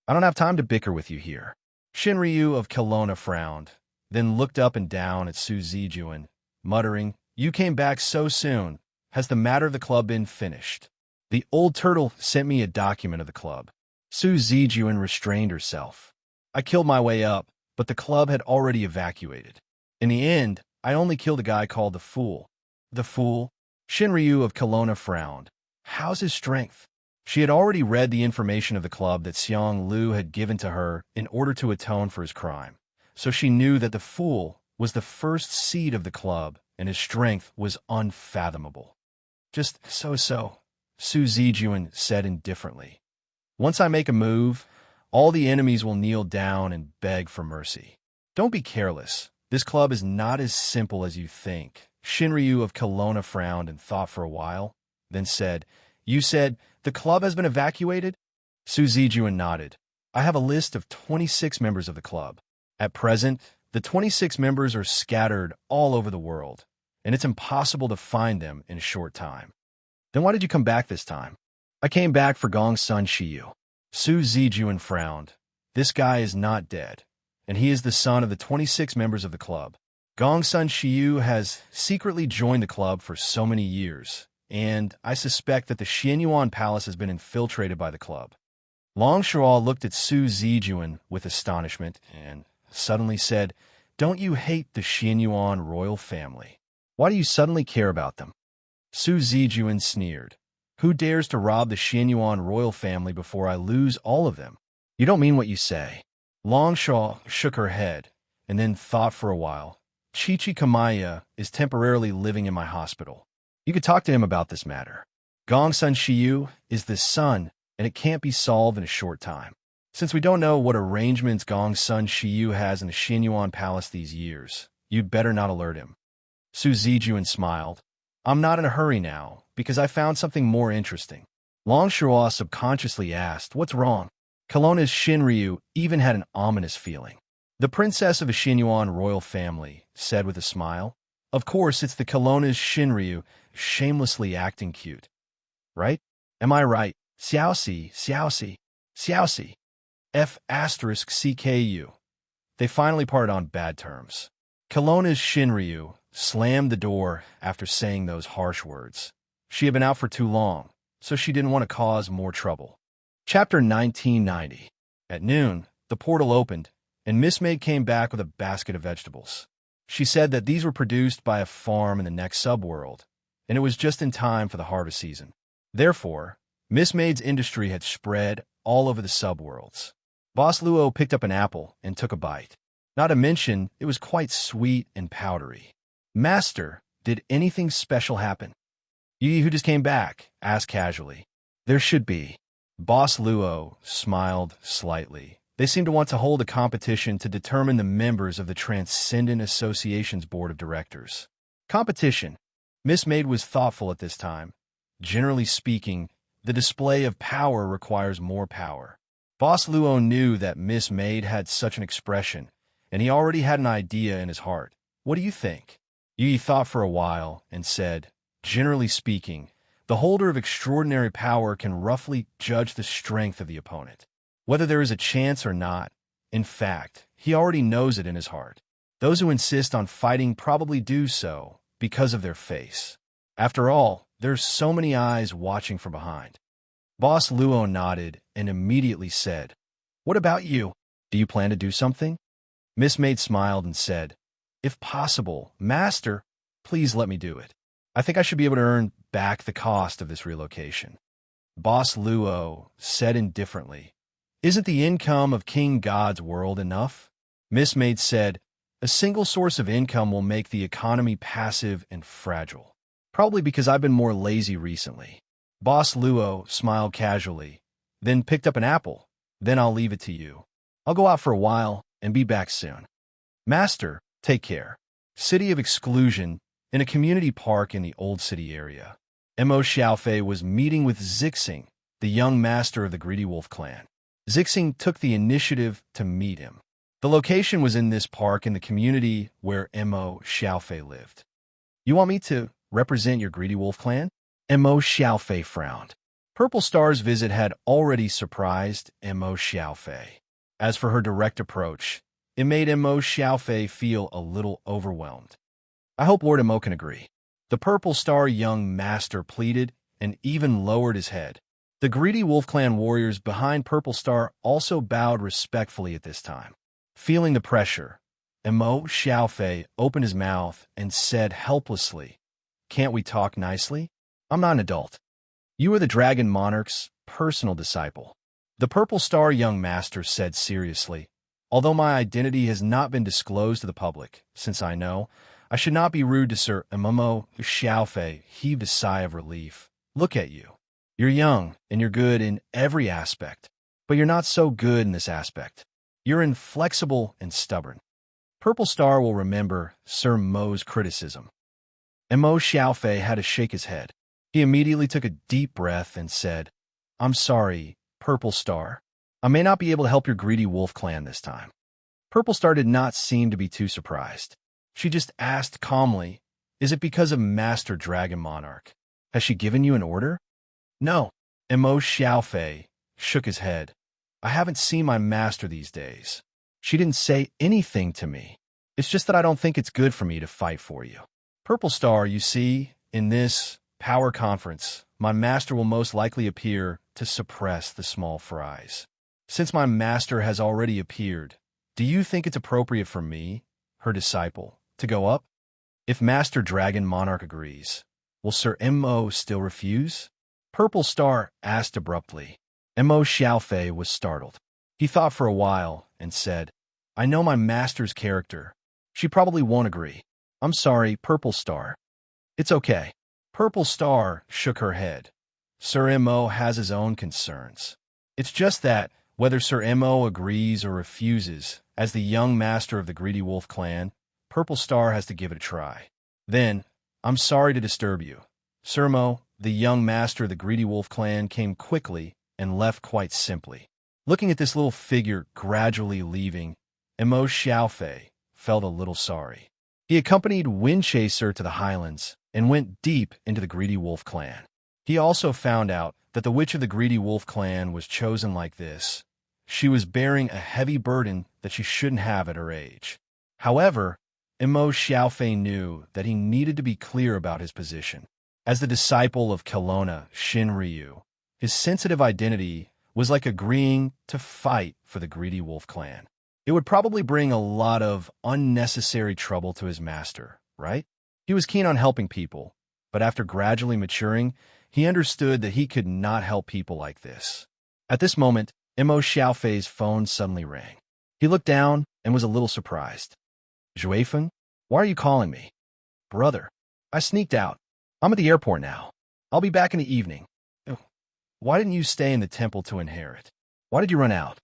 I don't have time to bicker with you here." Shinryu of Kelowna frowned, then looked up and down at Su Zijuan, muttering, "You came back so soon. Has the matter of the club been finished?" "The old turtle sent me a document of the club." Su Zijuan restrained herself. "I killed my way up, but the club had already evacuated. In the end, I only killed a guy called the Fool." "The Fool?" Shinryu of Kelowna frowned. "How's his strength?" She had already read the information of the club that Xiang Lu had given to her in order to atone for his crime, so she knew that the Fool was the first seed of the club and his strength was unfathomable. "Just so," Su Zijuan said indifferently. "Once I make a move, all the enemies will kneel down and beg for mercy. Don't be careless. This club is not as simple as you think." Shinryu of Kelowna frowned and thought for a while, then said, "You said the club has been evacuated?" Su Zijuan nodded. "I have a list of 26 members of the club. At present, the 26 members are scattered all over the world, and it's impossible to find them in a short time." "Then why did you come back this time?" "I came back for Gong's son Shiyu." Su Zijuan frowned. "This guy is not dead, and he is the son of the 26 members of the club. Gong's son Shiyu has secretly joined the club for so many years, and I suspect that the Xianyuan Palace has been infiltrated by the club." Long Shuo looked at Su Zijuan with astonishment and suddenly said, "Don't you hate the Xianyuan royal family? Why do you suddenly care about them?" Su Zijuan sneered. "Who dares to rob the Xianyuan royal family before I lose all of them?" "You don't mean what you say." Long Shuo shook her head and then thought for a while. "Chichi Kamaya is temporarily living in my hospital. You could talk to him about this matter. Gong's son Shiyu is the son, and it can't be solved in a short time. Since we don't know what arrangements Gong's son Shiyu has in the Xianyuan Palace these years, you'd better not alert him." Su Zijuan smiled. "I'm not in a hurry now, because I found something more interesting." Long Shuo subconsciously asked, "What's wrong?" Kelowna's Shinryu even had an ominous feeling. "The princess of a Xianyuan royal family," said with a smile. "Of course, it's the Kelowna's Shinryu, shamelessly acting cute. Right? Am I right? Xiaoxi. F***CKU. They finally parted on bad terms. Kelowna's Shinryu slammed the door after saying those harsh words. She had been out for too long, so she didn't want to cause more trouble. Chapter 1990. At noon, the portal opened, and Miss Maid came back with a basket of vegetables. She said that these were produced by a farm in the next subworld, and it was just in time for the harvest season. Therefore, Miss Maid's industry had spread all over the subworlds. Boss Luo picked up an apple and took a bite. Not to mention, it was quite sweet and powdery. "Master, did anything special happen?" "You who just came back?" asked casually. "There should be." Boss Luo smiled slightly. "They seem to want to hold a competition to determine the members of the Transcendent Association's board of directors." Competition. Miss Maid was thoughtful at this time. Generally speaking, the display of power requires more power. Boss Luo knew that Miss Maid had such an expression, and he already had an idea in his heart. "What do you think?" Yi thought for a while and said, "Generally speaking, the holder of extraordinary power can roughly judge the strength of the opponent, whether there is a chance or not. In fact, he already knows it in his heart. Those who insist on fighting probably do so because of their face. After all, there's so many eyes watching from behind." Boss Luo nodded and immediately said, "What about you? Do you plan to do something?" Miss Maid smiled and said, "If possible, Master, please let me do it." I think I should be able to earn back the cost of this relocation. Boss Luo said indifferently, "Isn't the income of King God's world enough?" Miss Maid said, "A single source of income will make the economy passive and fragile. Probably because I've been more lazy recently." Boss Luo smiled casually, then picked up an apple. "Then I'll leave it to you. I'll go out for a while and be back soon." "Master, take care." City of Exclusion, in a community park in the Old City area. Mo Xiaofei was meeting with Zixing, the young master of the Greedy Wolf clan. Zixing took the initiative to meet him. The location was in this park in the community where Mo Xiaofei lived. "You want me to represent your Greedy Wolf clan?" Mo Xiaofei frowned. Purple Star's visit had already surprised Mo Xiaofei. As for her direct approach, it made Mo Xiaofei feel a little overwhelmed. "I hope Lord Mo can agree." The Purple Star young master pleaded and even lowered his head. The Greedy Wolf Clan warriors behind Purple Star also bowed respectfully at this time. Feeling the pressure, Mo Xiaofei opened his mouth and said helplessly, "Can't we talk nicely? I'm not an adult. You are the Dragon Monarch's personal disciple." The Purple Star young master said seriously, "Although my identity has not been disclosed to the public, since I know I should not be rude to Sir Mo Xiaofei heaved a sigh of relief. "Look at you. You're young and you're good in every aspect, but you're not so good in this aspect. You're inflexible and stubborn." Purple Star will remember Sir Mo's criticism. And Mo Xiaofei had to shake his head. He immediately took a deep breath and said, "I'm sorry, Purple Star. I may not be able to help your Greedy Wolf clan this time." Purple Star did not seem to be too surprised. She just asked calmly, "Is it because of Master Dragon Monarch? Has she given you an order?" "No." And Mo Xiaofei shook his head. "I haven't seen my master these days. She didn't say anything to me. It's just that I don't think it's good for me to fight for you." Purple Star, you see, in this power conference, my master will most likely appear to suppress the small fries. Since my master has already appeared, do you think it's appropriate for me, her disciple, to go up? If Master Dragon Monarch agrees, will Sir Mo still refuse?" Purple Star asked abruptly. Mo Xiaofei was startled. He thought for a while and said, "I know my master's character. She probably won't agree. I'm sorry, Purple Star." "It's okay." Purple Star shook her head. "Sir Mo has his own concerns. It's just that, whether Sir Mo agrees or refuses, as the young master of the Greedy Wolf clan, Purple Star has to give it a try. Then, I'm sorry to disturb you. Sir Mo, the young master of the Greedy Wolf clan, came quickly and left quite simply." Looking at this little figure gradually leaving, Mo Xiaofei felt a little sorry. He accompanied Windchaser to the Highlands and went deep into the Greedy Wolf clan. He also found out that the witch of the Greedy Wolf clan was chosen like this. She was bearing a heavy burden that she shouldn't have at her age. However, Mo Xiaofei knew that he needed to be clear about his position. As the disciple of Kelowna Shinryu, his sensitive identity was like agreeing to fight for the Greedy Wolf clan. It would probably bring a lot of unnecessary trouble to his master, right? He was keen on helping people, but after gradually maturing, he understood that he could not help people like this. At this moment, Mo Xiaofei's phone suddenly rang. He looked down and was a little surprised. "Juefeng, why are you calling me?" "Brother, I sneaked out. I'm at the airport now. I'll be back in the evening." "Why didn't you stay in the temple to inherit? Why did you run out?"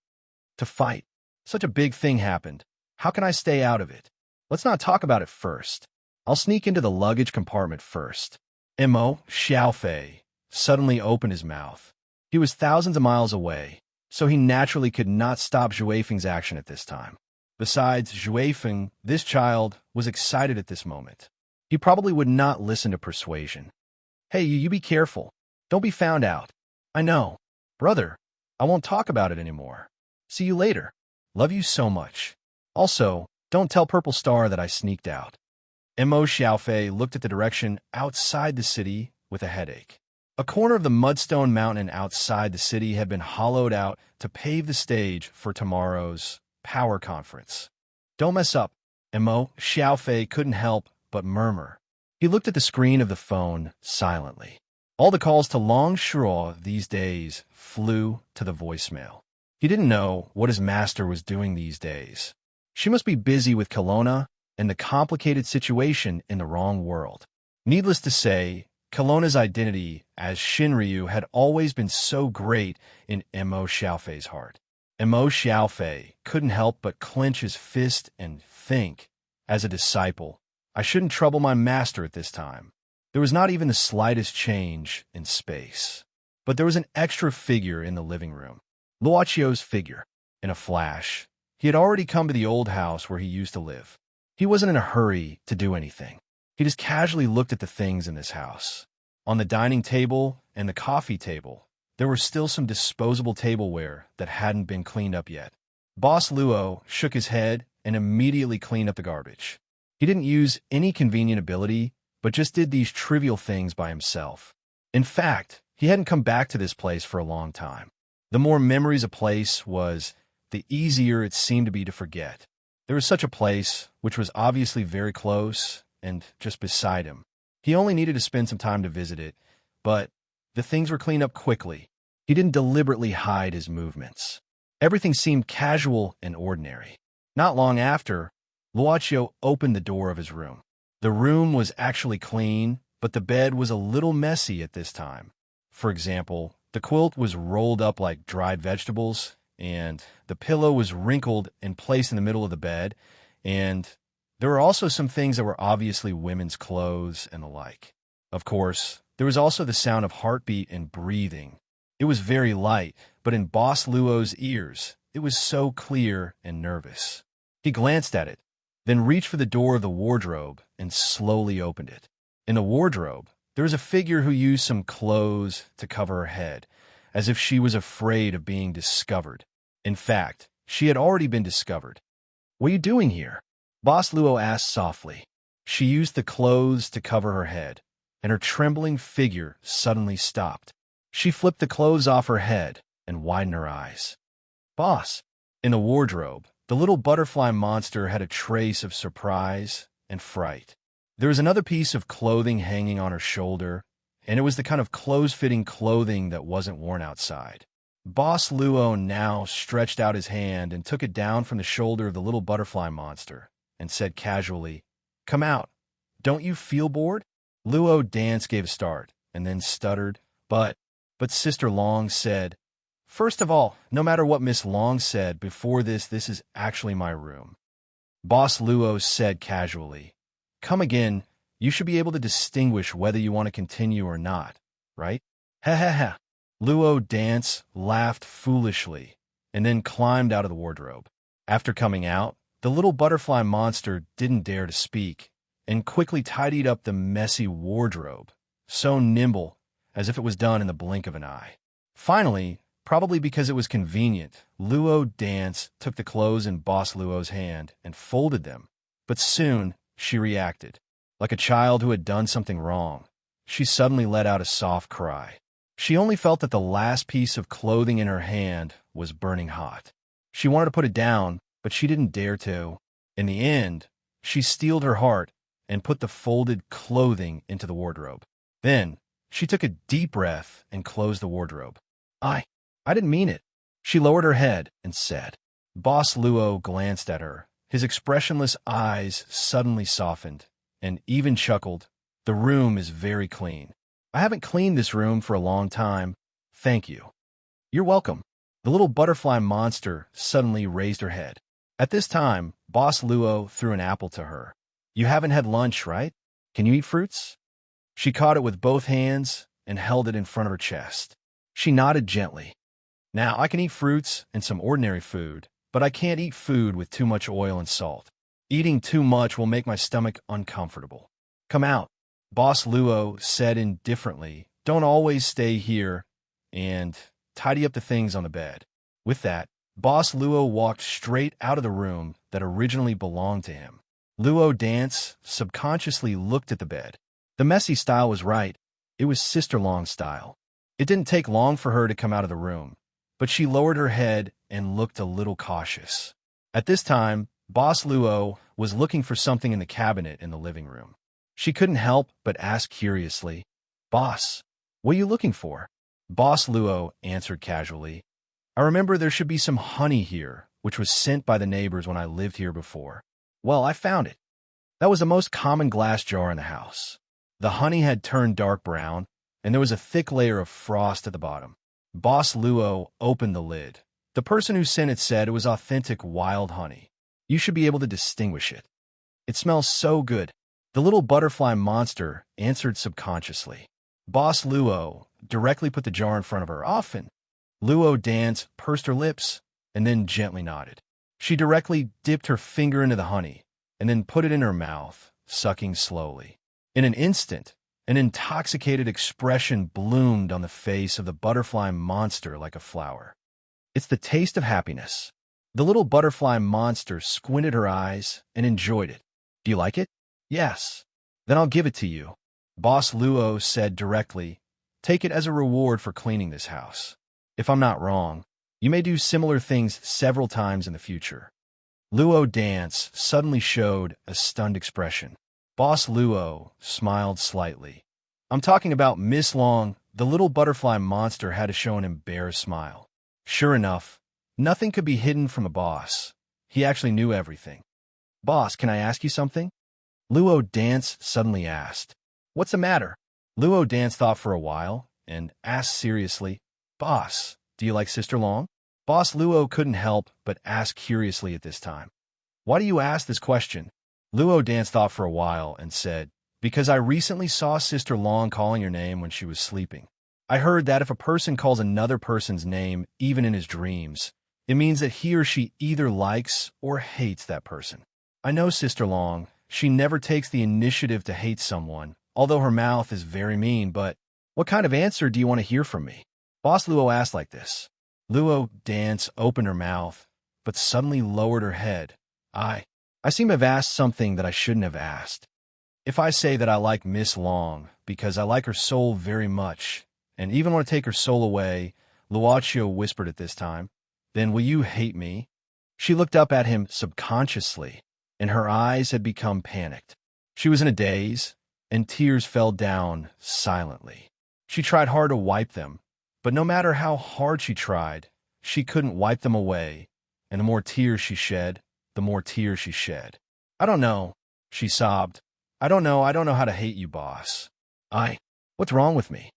"To fight. Such a big thing happened. How can I stay out of it?" "Let's not talk about it first. I'll sneak into the luggage compartment first." Mo Xiaofei suddenly opened his mouth. He was thousands of miles away, so he naturally could not stop Juefeng's action at this time. Besides, Juefeng, this child, was excited at this moment. He probably would not listen to persuasion. "Hey, you be careful. Don't be found out." "I know. Brother, I won't talk about it anymore. See you later. Love you so much. Also, don't tell Purple Star that I sneaked out." Mo Xiaofei looked at the direction outside the city with a headache. A corner of the mudstone mountain outside the city had been hollowed out to pave the stage for tomorrow's power conference. "Don't mess up." Mo Xiaofei couldn't help but murmur. He looked at the screen of the phone silently. All the calls to Long Shura these days flew to the voicemail. He didn't know what his master was doing these days. She must be busy with Kelowna and the complicated situation in the wrong world. Needless to say, Kelowna's identity as Shinryu had always been so great in Mo Xiaofei's heart. Mo Xiaofei couldn't help but clench his fist and think, as a disciple, I shouldn't trouble my master at this time. There was not even the slightest change in space. But there was an extra figure in the living room. Luocchio's figure. In a flash, he had already come to the old house where he used to live. He wasn't in a hurry to do anything. He just casually looked at the things in this house. On the dining table and the coffee table, there were still some disposable tableware that hadn't been cleaned up yet. Boss Luo shook his head and immediately cleaned up the garbage. He didn't use any convenient ability, but just did these trivial things by himself. In fact, he hadn't come back to this place for a long time. The more memories a place was, the easier it seemed to be to forget. There was such a place, which was obviously very close and just beside him. He only needed to spend some time to visit it, but the things were cleaned up quickly. He didn't deliberately hide his movements. Everything seemed casual and ordinary. Not long after, Luocchio opened the door of his room. The room was actually clean, but the bed was a little messy at this time. For example, the quilt was rolled up like dried vegetables, and the pillow was wrinkled and placed in the middle of the bed, and there were also some things that were obviously women's clothes and the like. Of course, there was also the sound of heartbeat and breathing. It was very light, but in Boss Luo's ears, it was so clear and nervous. He glanced at it, then reached for the door of the wardrobe and slowly opened it. In the wardrobe, there was a figure who used some clothes to cover her head, as if she was afraid of being discovered. In fact, she had already been discovered. "What are you doing here?" Boss Luo asked softly. She used the clothes to cover her head, and her trembling figure suddenly stopped. She flipped the clothes off her head and widened her eyes. "Boss." In the wardrobe, the little butterfly monster had a trace of surprise and fright. There was another piece of clothing hanging on her shoulder, and it was the kind of close-fitting clothing that wasn't worn outside. Boss Luo now stretched out his hand and took it down from the shoulder of the little butterfly monster and said casually, "Come out. Don't you feel bored?" Luo Dance gave a start and then stuttered, but Sister Long said, "First of all, no matter what Miss Long said before this is actually my room." Boss Luo said casually, "Come again, you should be able to distinguish whether you want to continue or not, right?" "Ha ha ha." Luo Dance laughed foolishly and then climbed out of the wardrobe. After coming out, the little butterfly monster didn't dare to speak and quickly tidied up the messy wardrobe, so nimble as if it was done in the blink of an eye. Finally, probably because it was convenient, Luo Dance took the clothes in Boss Luo's hand and folded them, but soon she reacted. Like a child who had done something wrong, she suddenly let out a soft cry. She only felt that the last piece of clothing in her hand was burning hot. She wanted to put it down, but she didn't dare to. In the end, she steeled her heart and put the folded clothing into the wardrobe. Then, she took a deep breath and closed the wardrobe. I didn't mean it." She lowered her head and said. Boss Luo glanced at her. His expressionless eyes suddenly softened and even chuckled. "The room is very clean. I haven't cleaned this room for a long time. Thank you." "You're welcome." The little butterfly monster suddenly raised her head. At this time, Boss Luo threw an apple to her. "You haven't had lunch, right? Can you eat fruits?" She caught it with both hands and held it in front of her chest. She nodded gently. "Now, I can eat fruits and some ordinary food, but I can't eat food with too much oil and salt. Eating too much will make my stomach uncomfortable. Come out." Boss Luo said indifferently, "Don't always stay here," and tidy up the things on the bed. With that, Boss Luo walked straight out of the room that originally belonged to him. Luo Dance subconsciously looked at the bed. The messy style was right. It was Sister Long's style. It didn't take long for her to come out of the room, but she lowered her head and looked a little cautious. At this time, Boss Luo was looking for something in the cabinet in the living room. She couldn't help but ask curiously, "Boss, what are you looking for?" Boss Luo answered casually, "I remember there should be some honey here, which was sent by the neighbors when I lived here before. Well, I found it. That was the most common glass jar in the house. The honey had turned dark brown, and there was a thick layer of frost at the bottom." Boss Luo opened the lid. The person who sent it said it was authentic wild honey. "You should be able to distinguish it. It smells so good." The little butterfly monster answered subconsciously. Boss Luo directly put the jar in front of her. Often, Luo danced, pursed her lips, and then gently nodded. She directly dipped her finger into the honey, and then put it in her mouth, sucking slowly. In an instant, an intoxicated expression bloomed on the face of the butterfly monster like a flower. "It's the taste of happiness." The little butterfly monster squinted her eyes and enjoyed it. "Do you like it?" "Yes." "Then I'll give it to you." Boss Luo said directly, "Take it as a reward for cleaning this house. If I'm not wrong, you may do similar things several times in the future." Luo Dance suddenly showed a stunned expression. Boss Luo smiled slightly. "I'm talking about Miss Long." The little butterfly monster had to show an embarrassed smile. Sure enough, nothing could be hidden from the boss. He actually knew everything. "Boss, can I ask you something?" Luo Dance suddenly asked. "What's the matter?" Luo Dance thought for a while and asked seriously, "Boss, do you like Sister Long?" Boss Luo couldn't help but ask curiously at this time. "Why do you ask this question?" Luo Dance thought for a while and said, "Because I recently saw Sister Long calling your name when she was sleeping. I heard that if a person calls another person's name, even in his dreams, it means that he or she either likes or hates that person. I know Sister Long. She never takes the initiative to hate someone, although her mouth is very mean, but what kind of answer do you want to hear from me?" Boss Luo asked like this. Luo Dance opened her mouth, but suddenly lowered her head. I seem to have asked something that I shouldn't have asked. If I say that I like Miss Long because I like her soul very much, and even want to take her soul away," Luochio whispered at this time, "then will you hate me?" She looked up at him subconsciously, and her eyes had become panicked. She was in a daze, and tears fell down silently. She tried hard to wipe them, but no matter how hard she tried, she couldn't wipe them away, and the more tears she shed, the more tears she shed. "I don't know," she sobbed. I don't know how to hate you, boss. What's wrong with me?"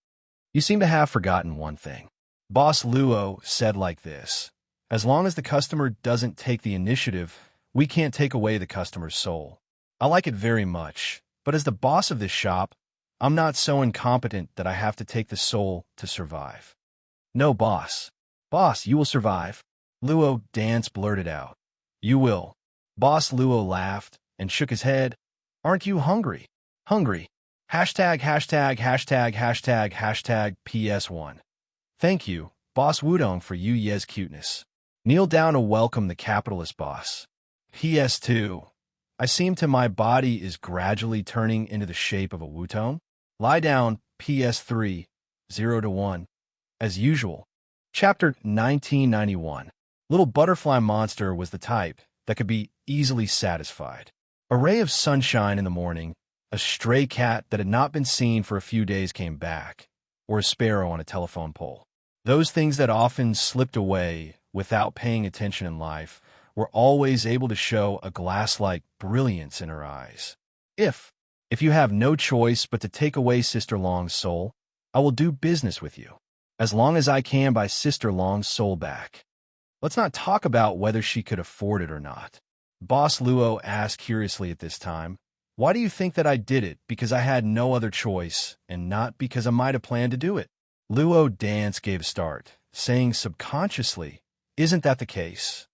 "You seem to have forgotten one thing." Boss Luo said like this. "As long as the customer doesn't take the initiative, we can't take away the customer's soul. I like it very much, but as the boss of this shop, I'm not so incompetent that I have to take the soul to survive." "No, boss. Boss, you will survive." Luo Dance blurted out. "You will." Boss Luo laughed and shook his head. "Aren't you hungry?" "Hungry. ######### PS1. Thank you, Boss Wudong, for you yes cuteness. Kneel down to welcome the capitalist boss. PS2. I seem to my body is gradually turning into the shape of a Wutong. Lie down, PS3, 0 to 1. As usual. Chapter 1991. Little butterfly monster was the type that could be easily satisfied. A ray of sunshine in the morning, a stray cat that had not been seen for a few days came back, or a sparrow on a telephone pole. Those things that often slipped away without paying attention in life were always able to show a glass-like brilliance in her eyes. If you have no choice but to take away Sister Long's soul, I will do business with you, as long as I can buy Sister Long's soul back. Let's not talk about whether she could afford it or not." Boss Luo asked curiously at this time, "Why do you think that I did it because I had no other choice, and not because I might have planned to do it?" Luo Dance gave a start, saying subconsciously, "Isn't that the case?"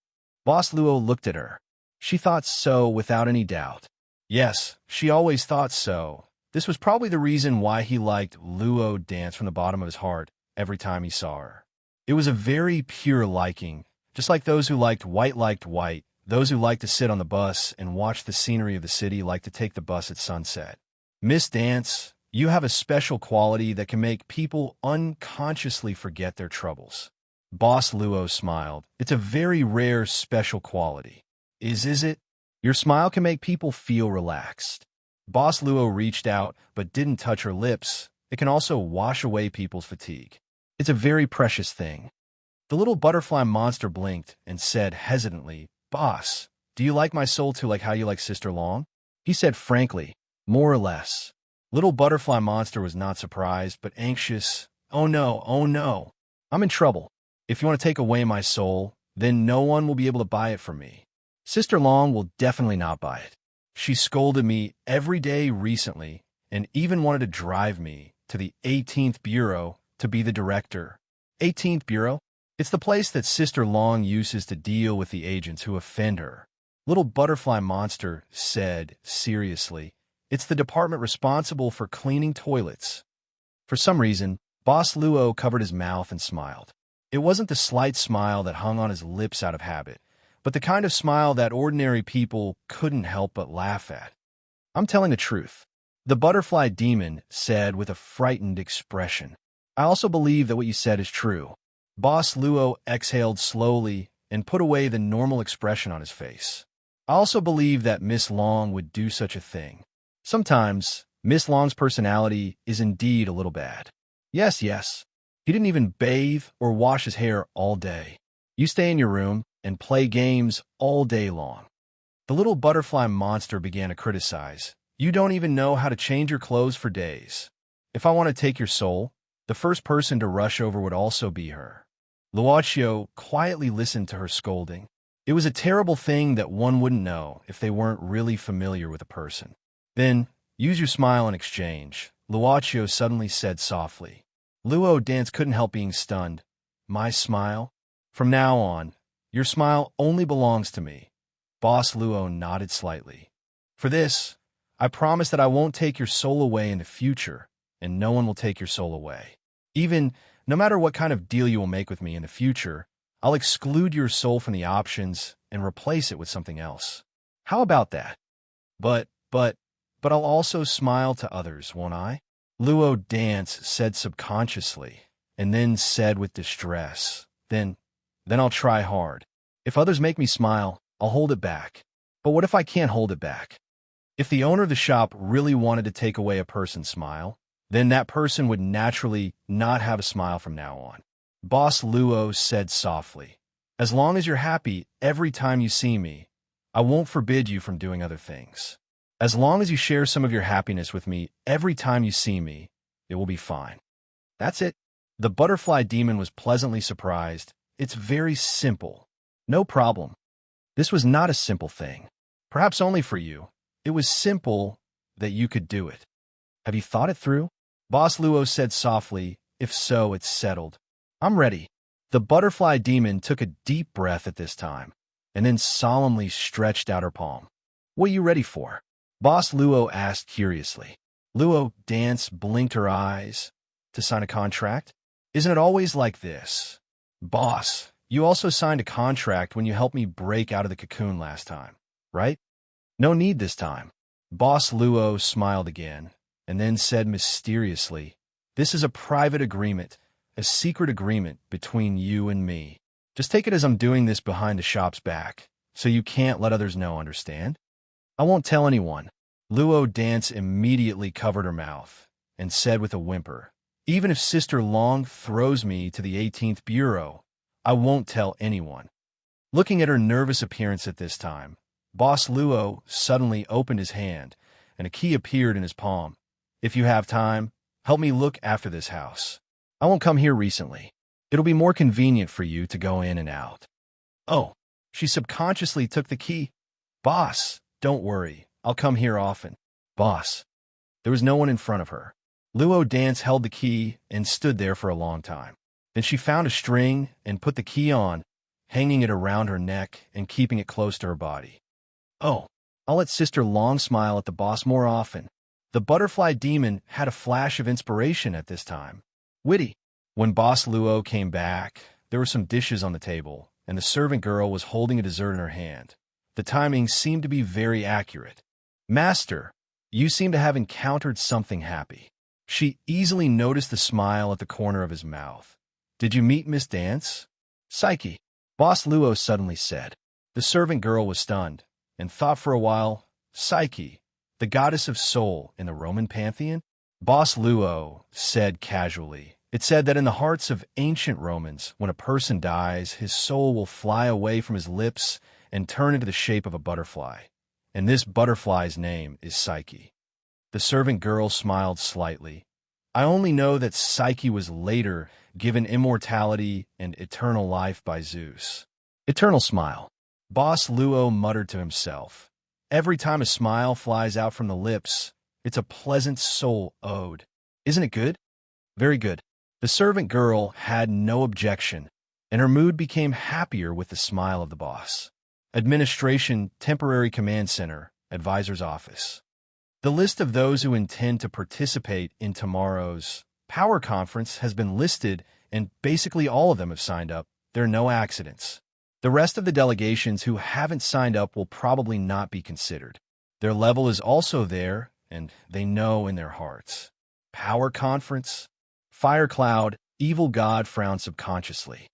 Boss Luo looked at her. She thought so without any doubt. Yes, she always thought so. This was probably the reason why he liked Luo Dance from the bottom of his heart every time he saw her. It was a very pure liking, just like those who liked white. Those who like to sit on the bus and watch the scenery of the city like to take the bus at sunset. "Miss Dance, you have a special quality that can make people unconsciously forget their troubles." Boss Luo smiled. "It's a very rare special quality." Is it? Your smile can make people feel relaxed." Boss Luo reached out but didn't touch her lips. It can also wash away people's fatigue. It's a very precious thing. The little butterfly monster blinked and said hesitantly, "Boss, do you like my soul too, like how you like Sister Long?" He said frankly, "More or less." Little butterfly monster was not surprised, but anxious. "Oh no, oh no. I'm in trouble. If you want to take away my soul, then no one will be able to buy it from me. Sister Long will definitely not buy it. She scolded me every day recently and even wanted to drive me to the 18th Bureau to be the director." 18th Bureau? It's the place that Sister Long uses to deal with the agents who offend her. Little butterfly monster said seriously, "It's the department responsible for cleaning toilets." For some reason, Boss Luo covered his mouth and smiled. It wasn't the slight smile that hung on his lips out of habit, but the kind of smile that ordinary people couldn't help but laugh at. "I'm telling the truth," the butterfly demon said with a frightened expression. "I also believe that what you said is true." Boss Luo exhaled slowly and put away the normal expression on his face. "I also believe that Miss Long would do such a thing. Sometimes, Miss Long's personality is indeed a little bad. Yes, yes. He didn't even bathe or wash his hair all day. You stay in your room and play games all day long." The little butterfly monster began to criticize. "You don't even know how to change your clothes for days. If I want to take your soul, the first person to rush over would also be her." Luochio quietly listened to her scolding. It was a terrible thing that one wouldn't know if they weren't really familiar with a person. "Then, use your smile in exchange," Luochio suddenly said softly. Luo Dance couldn't help being stunned. "My smile? From now on, your smile only belongs to me." Boss Luo nodded slightly. "For this, I promise that I won't take your soul away in the future, and no one will take your soul away. Even, no matter what kind of deal you will make with me in the future, I'll exclude your soul from the options and replace it with something else. How about that? But I'll also smile to others, won't I?" Luo Dance said subconsciously, and then said with distress, Then I'll try hard. If others make me smile, I'll hold it back. But what if I can't hold it back? If the owner of the shop really wanted to take away a person's smile, then that person would naturally not have a smile from now on." Boss Luo said softly, "As long as you're happy every time you see me, I won't forbid you from doing other things. As long as you share some of your happiness with me every time you see me, it will be fine." That's it. The butterfly demon was pleasantly surprised. "It's very simple. No problem." This was not a simple thing. Perhaps only for you. It was simple that you could do it. Have you thought it through? Boss Luo said softly, "If so, it's settled. I'm ready." The butterfly demon took a deep breath at this time, and then solemnly stretched out her palm. "What are you ready for?" Boss Luo asked curiously. Luo Dance blinked her eyes. "To sign a contract? Isn't it always like this?" "Boss, you also signed a contract when you helped me break out of the cocoon last time, right? No need this time." Boss Luo smiled again, and then said mysteriously, "This is a private agreement, a secret agreement between you and me. Just take it as I'm doing this behind the shop's back, so you can't let others know, understand? I won't tell anyone." Luo Dance immediately covered her mouth and said with a whimper, "Even if Sister Long throws me to the 18th Bureau, I won't tell anyone." Looking at her nervous appearance at this time, Boss Luo suddenly opened his hand, and a key appeared in his palm. "If you have time, help me look after this house. I won't come here recently. It'll be more convenient for you to go in and out." Oh, she subconsciously took the key. "Boss, don't worry. I'll come here often." "Boss." There was no one in front of her. Luo Dance held the key and stood there for a long time. Then she found a string and put the key on, hanging it around her neck and keeping it close to her body. "Oh, I'll let Sister Long smile at the boss more often." The butterfly demon had a flash of inspiration at this time. Witty. When Boss Luo came back, there were some dishes on the table, and the servant girl was holding a dessert in her hand. The timing seemed to be very accurate. "Master, you seem to have encountered something happy." She easily noticed the smile at the corner of his mouth. "Did you meet Miss Dance?" "Psyche," Boss Luo suddenly said. The servant girl was stunned, and thought for a while. "Psyche, the goddess of soul in the Roman pantheon? Boss Luo said casually. It said that in the hearts of ancient Romans, when a person dies, his soul will fly away from his lips and turn into the shape of a butterfly. And this butterfly's name is Psyche. The servant girl smiled slightly. I only know that Psyche was later given immortality and eternal life by Zeus. Eternal smile. Boss Luo muttered to himself. Every time a smile flies out from the lips, it's a pleasant soul ode. Isn't it good? Very good. The servant girl had no objection, and her mood became happier with the smile of the boss. Administration, Temporary Command Center, Advisor's Office. The list of those who intend to participate in tomorrow's power conference has been listed, and basically all of them have signed up. There are no accidents. The rest of the delegations who haven't signed up will probably not be considered. Their level is also there, and they know in their hearts. Power conference? Fire cloud, evil god frowned subconsciously.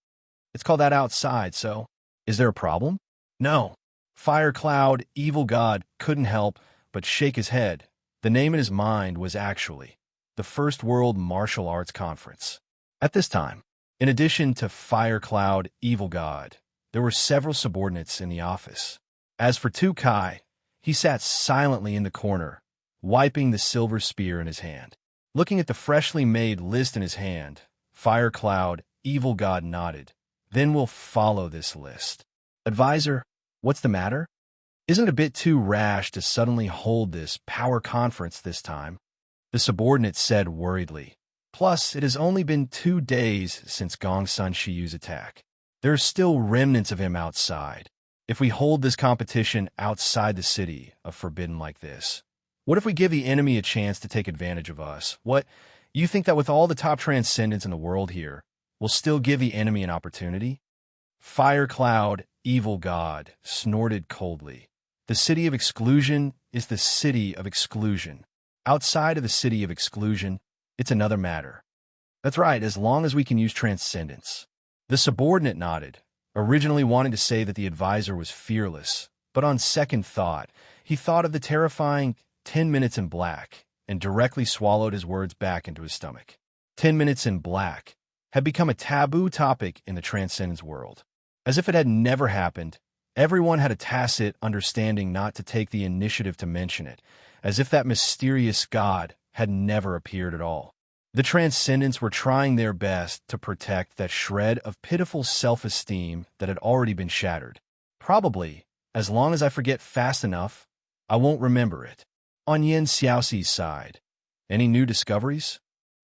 It's called that outside, so is there a problem? No. Fire cloud, evil god, couldn't help but shake his head. The name in his mind was actually the First World Martial Arts Conference. At this time, in addition to Fire Cloud, Evil God, there were several subordinates in the office. As for Tu Kai, he sat silently in the corner, wiping the silver spear in his hand. Looking at the freshly made list in his hand, Fire Cloud, Evil God nodded. Then we'll follow this list. Advisor, what's the matter? Isn't it a bit too rash to suddenly hold this power conference this time? The subordinate said worriedly. Plus, it has only been 2 days since Gongsun Shiyu's attack. There are still remnants of him outside. If we hold this competition outside the city of Forbidden like this, what if we give the enemy a chance to take advantage of us? What, you think that with all the top transcendents in the world here, we'll still give the enemy an opportunity? Fire Cloud, Evil God, snorted coldly. The city of exclusion is the city of exclusion. Outside of the city of exclusion, it's another matter. That's right, as long as we can use transcendence. The subordinate nodded, originally wanting to say that the advisor was fearless, but on second thought, he thought of the terrifying 10 minutes in black and directly swallowed his words back into his stomach. 10 minutes in black had become a taboo topic in the transcendence world. As if it had never happened, everyone had a tacit understanding not to take the initiative to mention it, as if that mysterious god had never appeared at all. The transcendents were trying their best to protect that shred of pitiful self-esteem that had already been shattered. Probably, as long as I forget fast enough, I won't remember it. On Yin Xiaoxi's side, any new discoveries?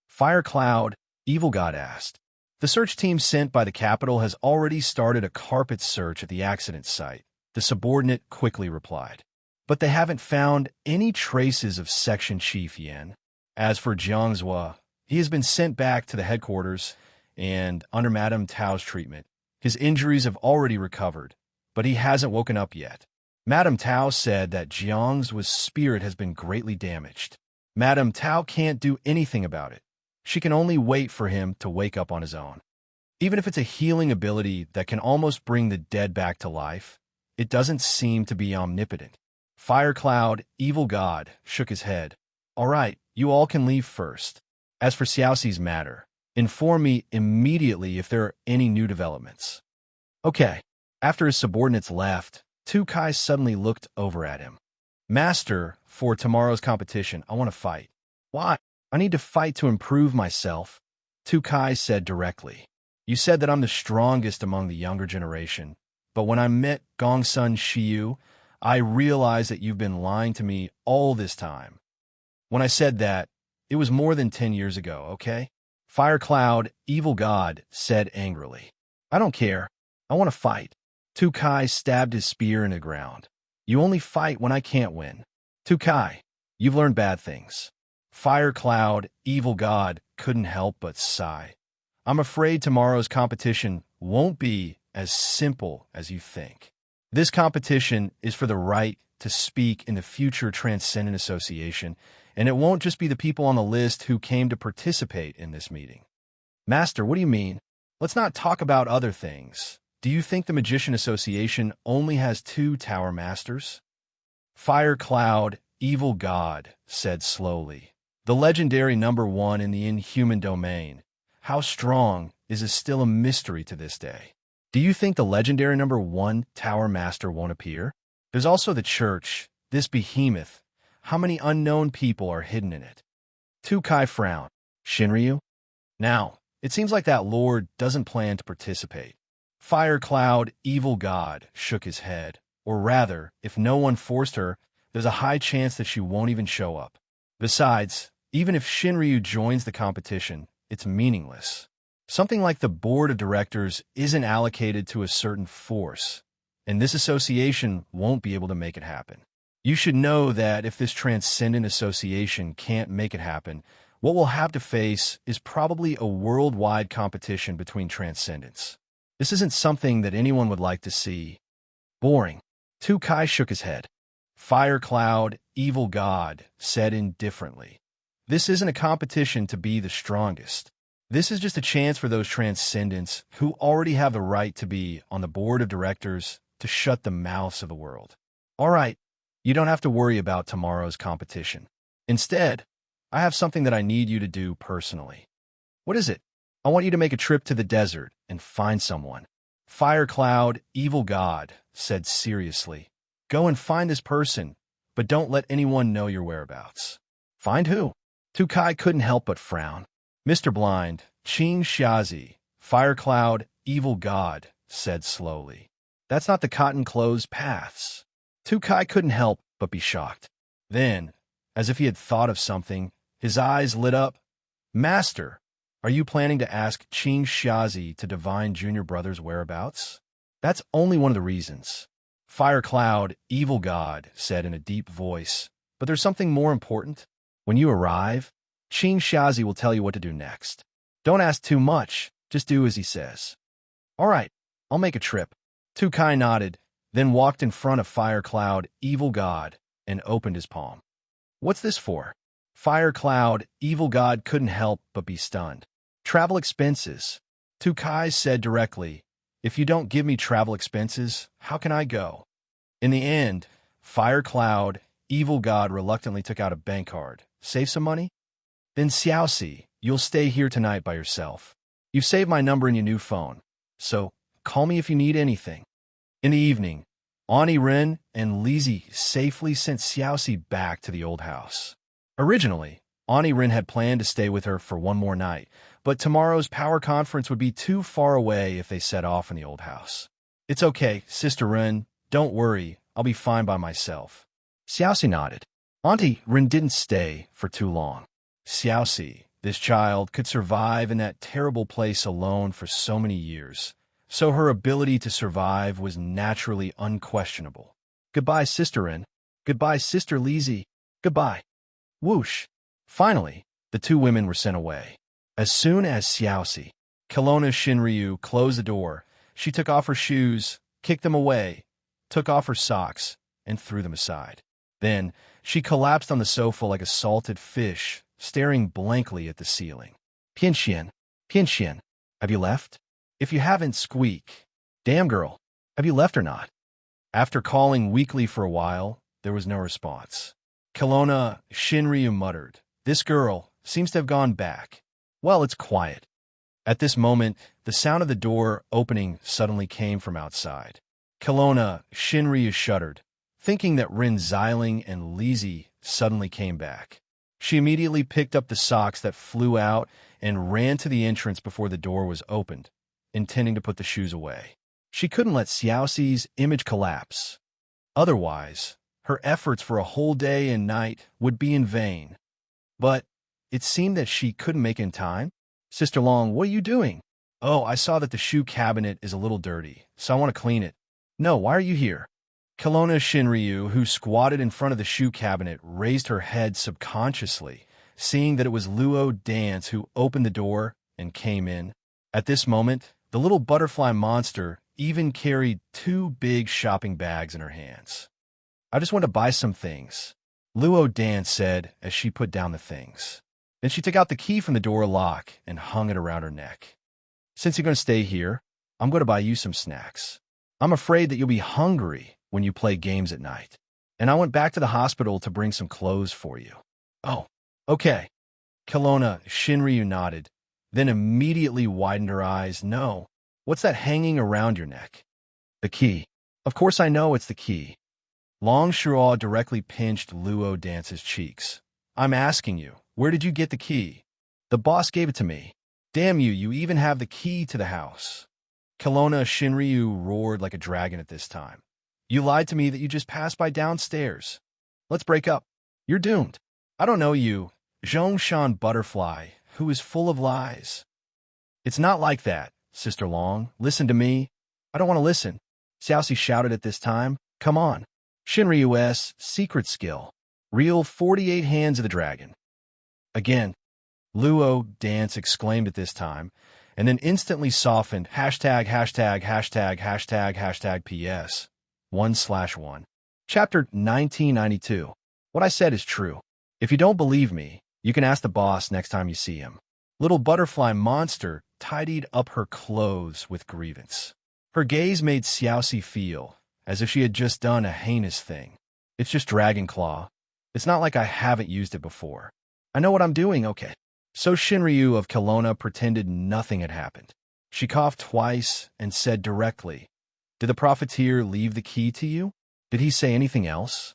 Fire Cloud, Evil God asked. The search team sent by the capital has already started a carpet search at the accident site, the subordinate quickly replied. But they haven't found any traces of Section Chief Yin. As for Jiangzhua, he has been sent back to the headquarters and under Madame Tao's treatment. His injuries have already recovered, but he hasn't woken up yet. Madame Tao said that Jiang's spirit has been greatly damaged. Madame Tao can't do anything about it. She can only wait for him to wake up on his own. Even if it's a healing ability that can almost bring the dead back to life, it doesn't seem to be omnipotent. Fire Cloud, Evil God, shook his head. All right, you all can leave first. As for Xiaoxi's matter, inform me immediately if there are any new developments. Okay. After his subordinates left, Tu Kai suddenly looked over at him. Master, for tomorrow's competition, I want to fight. Why? I need to fight to improve myself, Tu Kai said directly. You said that I'm the strongest among the younger generation, but when I met Gongsun Shiyu, I realized that you've been lying to me all this time. When I said that, it was more than 10 years ago, okay? Fire Cloud, Evil God, said angrily. I don't care. I want to fight. Tu Kai stabbed his spear in the ground. You only fight when I can't win. Tu Kai, you've learned bad things. Fire Cloud, Evil God, couldn't help but sigh. I'm afraid tomorrow's competition won't be as simple as you think. This competition is for the right to speak in the future Transcendent Association, and it won't just be the people on the list who came to participate in this meeting. Master, what do you mean? Let's not talk about other things. Do you think the Magician Association only has 2 Tower Masters? Fire Cloud, evil god, said slowly. The legendary number 1 in the inhuman domain. How strong is still a mystery to this day. Do you think the legendary number 1 Tower Master won't appear? There's also the church, this behemoth. How many unknown people are hidden in it? Tukai frowned. Shinryu? Now, it seems like that lord doesn't plan to participate. Fire Cloud, evil god, shook his head. Or rather, if no one forced her, there's a high chance that she won't even show up. Besides, even if Shinryu joins the competition, it's meaningless. Something like the board of directors isn't allocated to a certain force, and this association won't be able to make it happen. You should know that if this transcendent association can't make it happen, what we'll have to face is probably a worldwide competition between transcendents. This isn't something that anyone would like to see. Boring. Tukai shook his head. Fire Cloud, evil god, said indifferently. This isn't a competition to be the strongest. This is just a chance for those transcendents who already have the right to be on the board of directors to shut the mouths of the world. All right, you don't have to worry about tomorrow's competition. Instead, I have something that I need you to do personally. What is it? I want you to make a trip to the desert and find someone. Fire Cloud, evil god, said seriously. Go and find this person, but don't let anyone know your whereabouts. Find who? Tukai couldn't help but frown. Mr. Blind, Qing Xiazi, Fire Cloud, evil god, said slowly. That's not the cotton-closed paths. Tukai couldn't help but be shocked. Then, as if he had thought of something, his eyes lit up. Master, are you planning to ask Qing Xiazi to divine Junior Brother's whereabouts? That's only one of the reasons. Fire Cloud, evil god, said in a deep voice. But there's something more important. When you arrive, Qing Xiazi will tell you what to do next. Don't ask too much, just do as he says. All right, I'll make a trip. Tukai nodded, then walked in front of Fire Cloud, evil god, and opened his palm. What's this for? Fire Cloud, evil god couldn't help but be stunned. Travel expenses. Tukai said directly, if you don't give me travel expenses, how can I go? In the end, Fire Cloud, evil god reluctantly took out a bank card. Save some money? Then Xiaoxi, you'll stay here tonight by yourself. You've saved my number in your new phone, so call me if you need anything. In the evening, Ani Ren and Lizzie safely sent Xiaoxi back to the old house. Originally, Ani Ren had planned to stay with her for one more night, but tomorrow's power conference would be too far away if they set off in the old house. It's okay, Sister Ren, don't worry, I'll be fine by myself. Xiaoxi nodded. Auntie Ren didn't stay for too long. Xiaoxi, this child, could survive in that terrible place alone for so many years, so her ability to survive was naturally unquestionable. Goodbye, Sister Ren. Goodbye, Sister Lizzie. Goodbye. Whoosh. Finally, the two women were sent away. As soon as Xiaoxi, Kelowna Shinryu, closed the door, she took off her shoes, kicked them away, took off her socks, and threw them aside. Then, she collapsed on the sofa like a salted fish, staring blankly at the ceiling. Pianxian, Pianxian, have you left? If you haven't, squeak. Damn girl, have you left or not? After calling weakly for a while, there was no response. Kelowna Shinryu muttered, this girl seems to have gone back. Well, it's quiet. At this moment, the sound of the door opening suddenly came from outside. Kelowna Shinryu shuddered, thinking that Rin Xiling and Lizzie suddenly came back. She immediately picked up the socks that flew out and ran to the entrance before the door was opened, intending to put the shoes away. She couldn't let Xiaoxi's image collapse. Otherwise, her efforts for a whole day and night would be in vain. But it seemed that she couldn't make it in time. Sister Long, what are you doing? Oh, I saw that the shoe cabinet is a little dirty, so I want to clean it. No, why are you here? Kelowna Shinryu, who squatted in front of the shoe cabinet, raised her head subconsciously, seeing that it was Luo Dance who opened the door and came in. At this moment, the little butterfly monster even carried two big shopping bags in her hands. I just want to buy some things, Luo Dance said as she put down the things. Then she took out the key from the door lock and hung it around her neck. Since you're going to stay here, I'm going to buy you some snacks. I'm afraid that you'll be hungry when you play games at night. and I went back to the hospital to bring some clothes for you. Oh, okay. Kelowna, Shinryu nodded, then immediately widened her eyes. No. What's that hanging around your neck? The key. Of course I know it's the key. Long Shiraw directly pinched Luo Dance's cheeks. I'm asking you, where did you get the key? The boss gave it to me. Damn you, you even have the key to the house. Kelowna Shinryu roared like a dragon at this time. You lied to me that you just passed by downstairs. Let's break up. You're doomed. I don't know you, Zhongshan Butterfly, who is full of lies. It's not like that, Sister Long. Listen to me. I don't want to listen. Xiaoxi shouted at this time. Come on. Shinryu's secret skill. Real 48 hands of the dragon. Again. Luo Dance exclaimed at this time, and then instantly softened hashtag PS 1/1. Chapter 1992. What I said is true. If you don't believe me, you can ask the boss next time you see him. Little butterfly monster tidied up her clothes with grievance. Her gaze made Xiaoxi feel as if she had just done a heinous thing. It's just Dragon Claw. It's not like I haven't used it before. I know what I'm doing, okay. So Shinryu of Kelowna pretended nothing had happened. She coughed twice and said directly, Did the profiteer leave the key to you? Did he say anything else?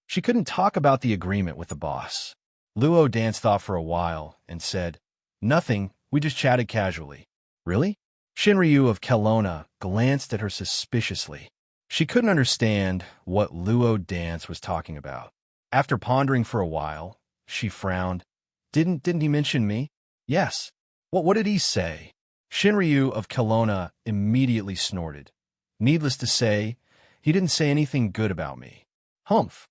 She couldn't talk about the agreement with the boss. Luo Dance thought for a while and said, Nothing, we just chatted casually. Really? Shinryu of Kelowna glanced at her suspiciously. She couldn't understand what Luo Dance was talking about. After pondering for a while, she frowned. Didn't he mention me? Yes. What did he say? Shinryu of Kelowna immediately snorted. Needless to say, he didn't say anything good about me. Humph.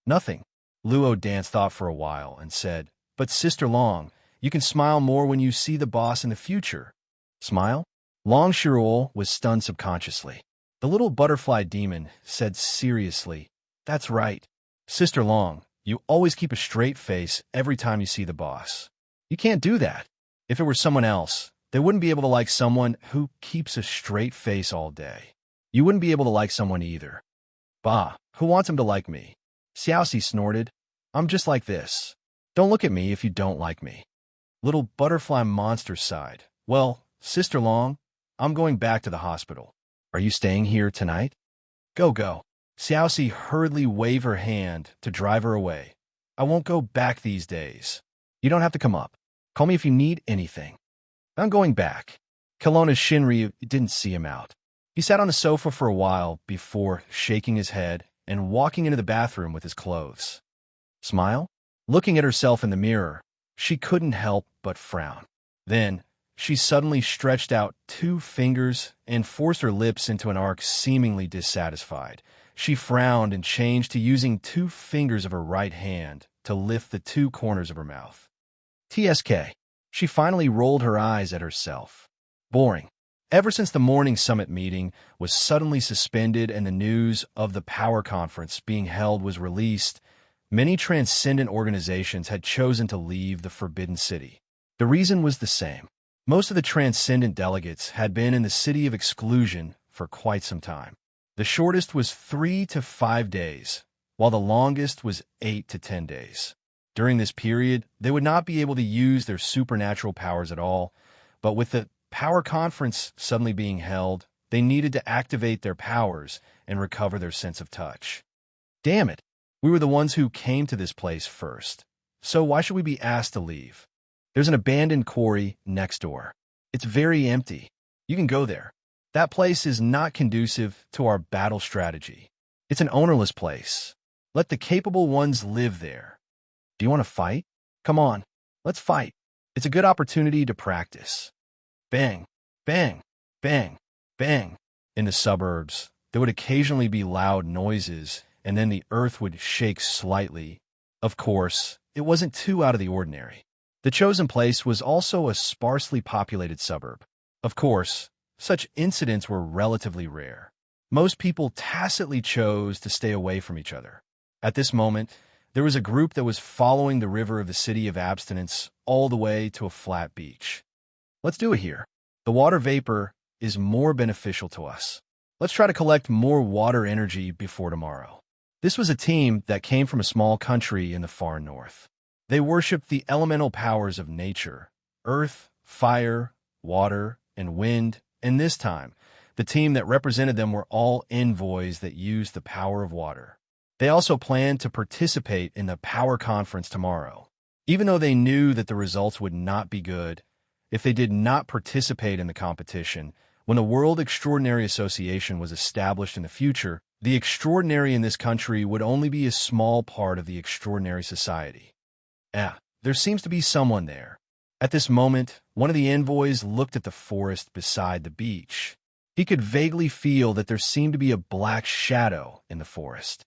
Nothing. Luo Dance thought for a while and said, But Sister Long, you can smile more when you see the boss in the future. Smile? Long Shirol was stunned subconsciously. The little butterfly demon said seriously, That's right. Sister Long, you always keep a straight face every time you see the boss. You can't do that. If it were someone else, they wouldn't be able to like someone who keeps a straight face all day. You wouldn't be able to like someone either. Bah, who wants him to like me? Xiaoxi snorted. I'm just like this. Don't look at me if you don't like me. Little butterfly monster sighed. Well, Sister Long, I'm going back to the hospital. Are you staying here tonight? Go. Xiaoxi hurriedly waved her hand to drive her away. I won't go back these days. You don't have to come up. Call me if you need anything. I'm going back. Kelowna's Shinryu didn't see him out. He sat on the sofa for a while before shaking his head and walking into the bathroom with his clothes. Smile? Looking at herself in the mirror, she couldn't help but frown. Then, she suddenly stretched out 2 fingers and forced her lips into an arc, seemingly dissatisfied. She frowned and changed to using 2 fingers of her right hand to lift the 2 corners of her mouth. TSK. She finally rolled her eyes at herself. Boring. Ever since the morning summit meeting was suddenly suspended and the news of the power conference being held was released, many transcendent organizations had chosen to leave the Forbidden City. The reason was the same. Most of the transcendent delegates had been in the City of Exclusion for quite some time. The shortest was 3 to 5 days, while the longest was 8 to 10 days. During this period, they would not be able to use their supernatural powers at all, but with the power conference suddenly being held, they needed to activate their powers and recover their sense of touch. Damn it, we were the ones who came to this place first, so why should we be asked to leave? There's an abandoned quarry next door. It's very empty. You can go there. That place is not conducive to our battle strategy. It's an ownerless place. Let the capable ones live there. Do you want to fight? Come on, let's fight. It's a good opportunity to practice. Bang, bang, bang, bang. In the suburbs, there would occasionally be loud noises, and then the earth would shake slightly. Of course, it wasn't too out of the ordinary. The chosen place was also a sparsely populated suburb. Of course, such incidents were relatively rare. Most people tacitly chose to stay away from each other. At this moment, there was a group that was following the river of the City of Abstinence all the way to a flat beach. Let's do it here. The water vapor is more beneficial to us. Let's try to collect more water energy before tomorrow. This was a team that came from a small country in the far north. They worshipped the elemental powers of nature, earth, fire, water, and wind, and this time, the team that represented them were all envoys that used the power of water. They also planned to participate in the power conference tomorrow. Even though they knew that the results would not be good, if they did not participate in the competition, when the World Extraordinary Association was established in the future, the extraordinary in this country would only be a small part of the extraordinary society. There seems to be someone there. At this moment, one of the envoys looked at the forest beside the beach. He could vaguely feel that there seemed to be a black shadow in the forest.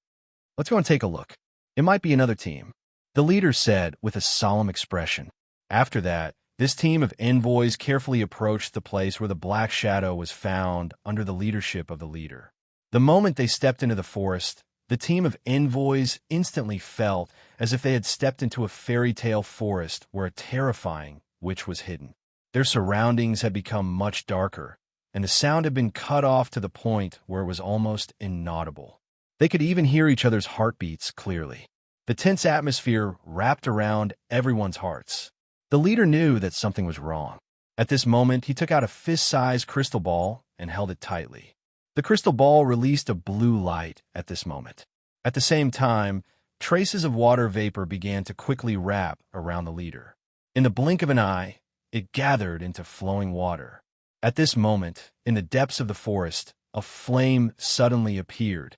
Let's go and take a look. It might be another team, the leader said with a solemn expression. After that, this team of envoys carefully approached the place where the black shadow was found under the leadership of the leader. The moment they stepped into the forest, the team of envoys instantly felt as if they had stepped into a fairy tale forest where a terrifying witch was hidden. Their surroundings had become much darker, and the sound had been cut off to the point where it was almost inaudible. They could even hear each other's heartbeats clearly. The tense atmosphere wrapped around everyone's hearts. The leader knew that something was wrong. At this moment, he took out a fist-sized crystal ball and held it tightly. The crystal ball released a blue light at this moment. At the same time, traces of water vapor began to quickly wrap around the leader. In the blink of an eye, it gathered into flowing water. At this moment, in the depths of the forest, a flame suddenly appeared,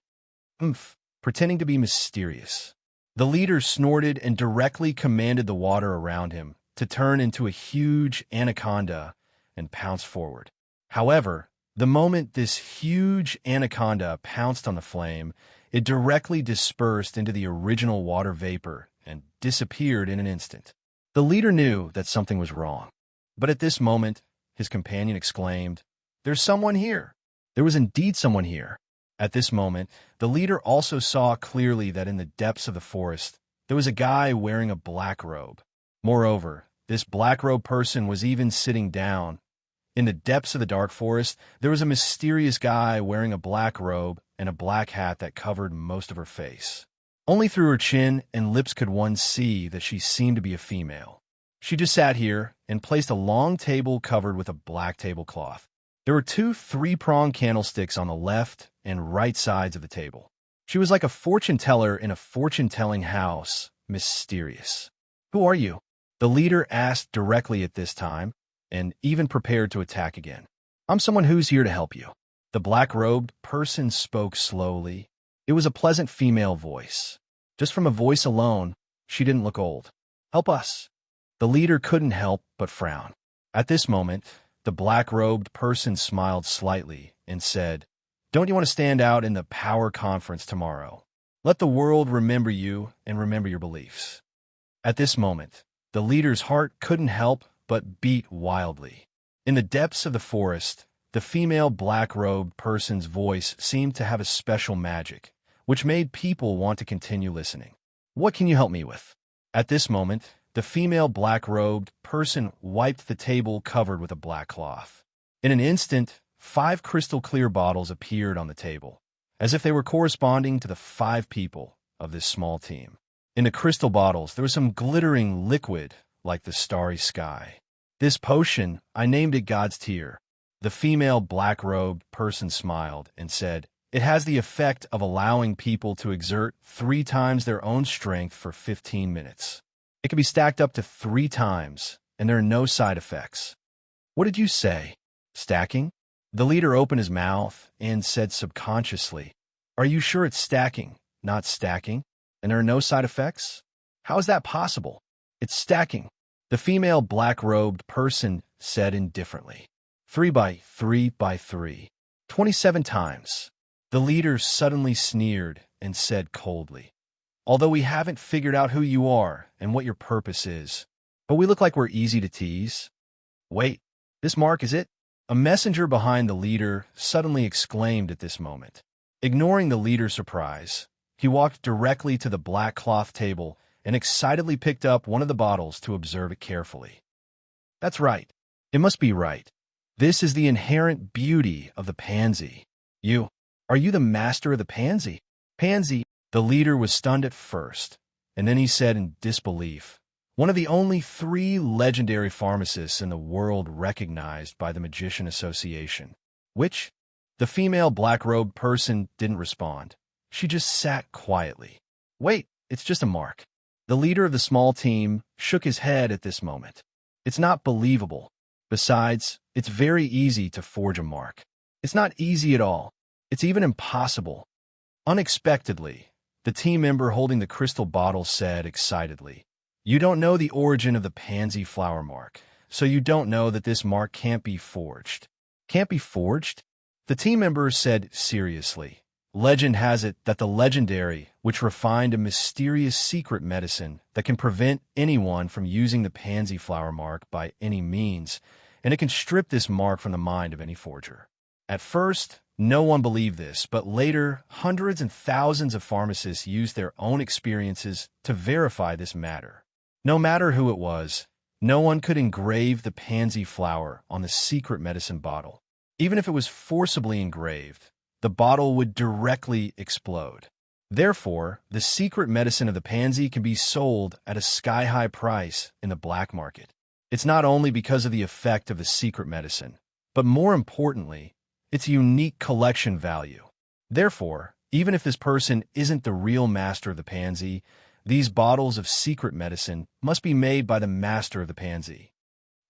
pretending to be mysterious. The leader snorted and directly commanded the water around him to turn into a huge anaconda and pounce forward. However, the moment this huge anaconda pounced on the flame, it directly dispersed into the original water vapor and disappeared in an instant. The leader knew that something was wrong. But at this moment, his companion exclaimed, "There's someone here." There was indeed someone here. At this moment, the leader also saw clearly that in the depths of the forest, there was a guy wearing a black robe. Moreover, this black-robed person was even sitting down. In the depths of the dark forest, there was a mysterious guy wearing a black robe and a black hat that covered most of her face. Only through her chin and lips could one see that she seemed to be a female. She just sat here and placed a long table covered with a black tablecloth. There were 2 3-pronged candlesticks on the left and right sides of the table. She was like a fortune teller in a fortune-telling house, mysterious. "Who are you?" the leader asked directly at this time, and even prepared to attack again. "I'm someone who's here to help you." The black-robed person spoke slowly. It was a pleasant female voice. Just from a voice alone, she didn't look old. "Help us." The leader couldn't help but frown. At this moment, the black-robed person smiled slightly and said, "Don't you want to stand out in the power conference tomorrow? Let the world remember you and remember your beliefs." At this moment, the leader's heart couldn't help but beat wildly. In the depths of the forest, the female black-robed person's voice seemed to have a special magic, which made people want to continue listening. "What can you help me with?" At this moment, the female black-robed person wiped the table covered with a black cloth. In an instant, 5 crystal-clear bottles appeared on the table, as if they were corresponding to the 5 people of this small team. In the crystal bottles, there was some glittering liquid like the starry sky. "This potion, I named it God's Tear." The female black-robed person smiled and said, "It has the effect of allowing people to exert 3 times their own strength for 15 minutes. It can be stacked up to 3 times, and there are no side effects." "What did you say? Stacking?" The leader opened his mouth and said subconsciously, "Are you sure it's stacking, not stacking? And there are no side effects? How is that possible?" "It's stacking," the female black-robed person said indifferently. 3 by 3 by 3. 27 times. The leader suddenly sneered and said coldly, "Although we haven't figured out who you are and what your purpose is, but we look like we're easy to tease." "Wait, this mark is it?" A messenger behind the leader suddenly exclaimed at this moment. Ignoring the leader's surprise, he walked directly to the black cloth table and excitedly picked up one of the bottles to observe it carefully. "That's right. It must be right. This is the inherent beauty of the pansy. Are you the master of the pansy?" "Pansy," The leader was stunned at first, and then he said in disbelief, "One of the only 3 legendary pharmacists in the world recognized by the Magician Association." Which? The female black-robed person didn't respond. She just sat quietly. "Wait, it's just a mark." The leader of the small team shook his head at this moment. "It's not believable. Besides, it's very easy to forge a mark. It's not easy at all. It's even impossible." Unexpectedly, the team member holding the crystal bottle said excitedly, "You don't know the origin of the pansy flower mark, so you don't know that this mark can't be forged." "Can't be forged?" The team member said seriously. "Legend has it that the legendary, which refined a mysterious secret medicine that can prevent anyone from using the pansy flower mark by any means, and it can strip this mark from the mind of any forger." At first, no one believed this, but later, hundreds and thousands of pharmacists used their own experiences to verify this matter. No matter who it was, no one could engrave the pansy flower on the secret medicine bottle. Even if it was forcibly engraved, the bottle would directly explode. Therefore, the secret medicine of the pansy can be sold at a sky-high price in the black market. It's not only because of the effect of the secret medicine, but more importantly, its unique collection value. Therefore, even if this person isn't the real master of the pansy, these bottles of secret medicine must be made by the master of the pansy.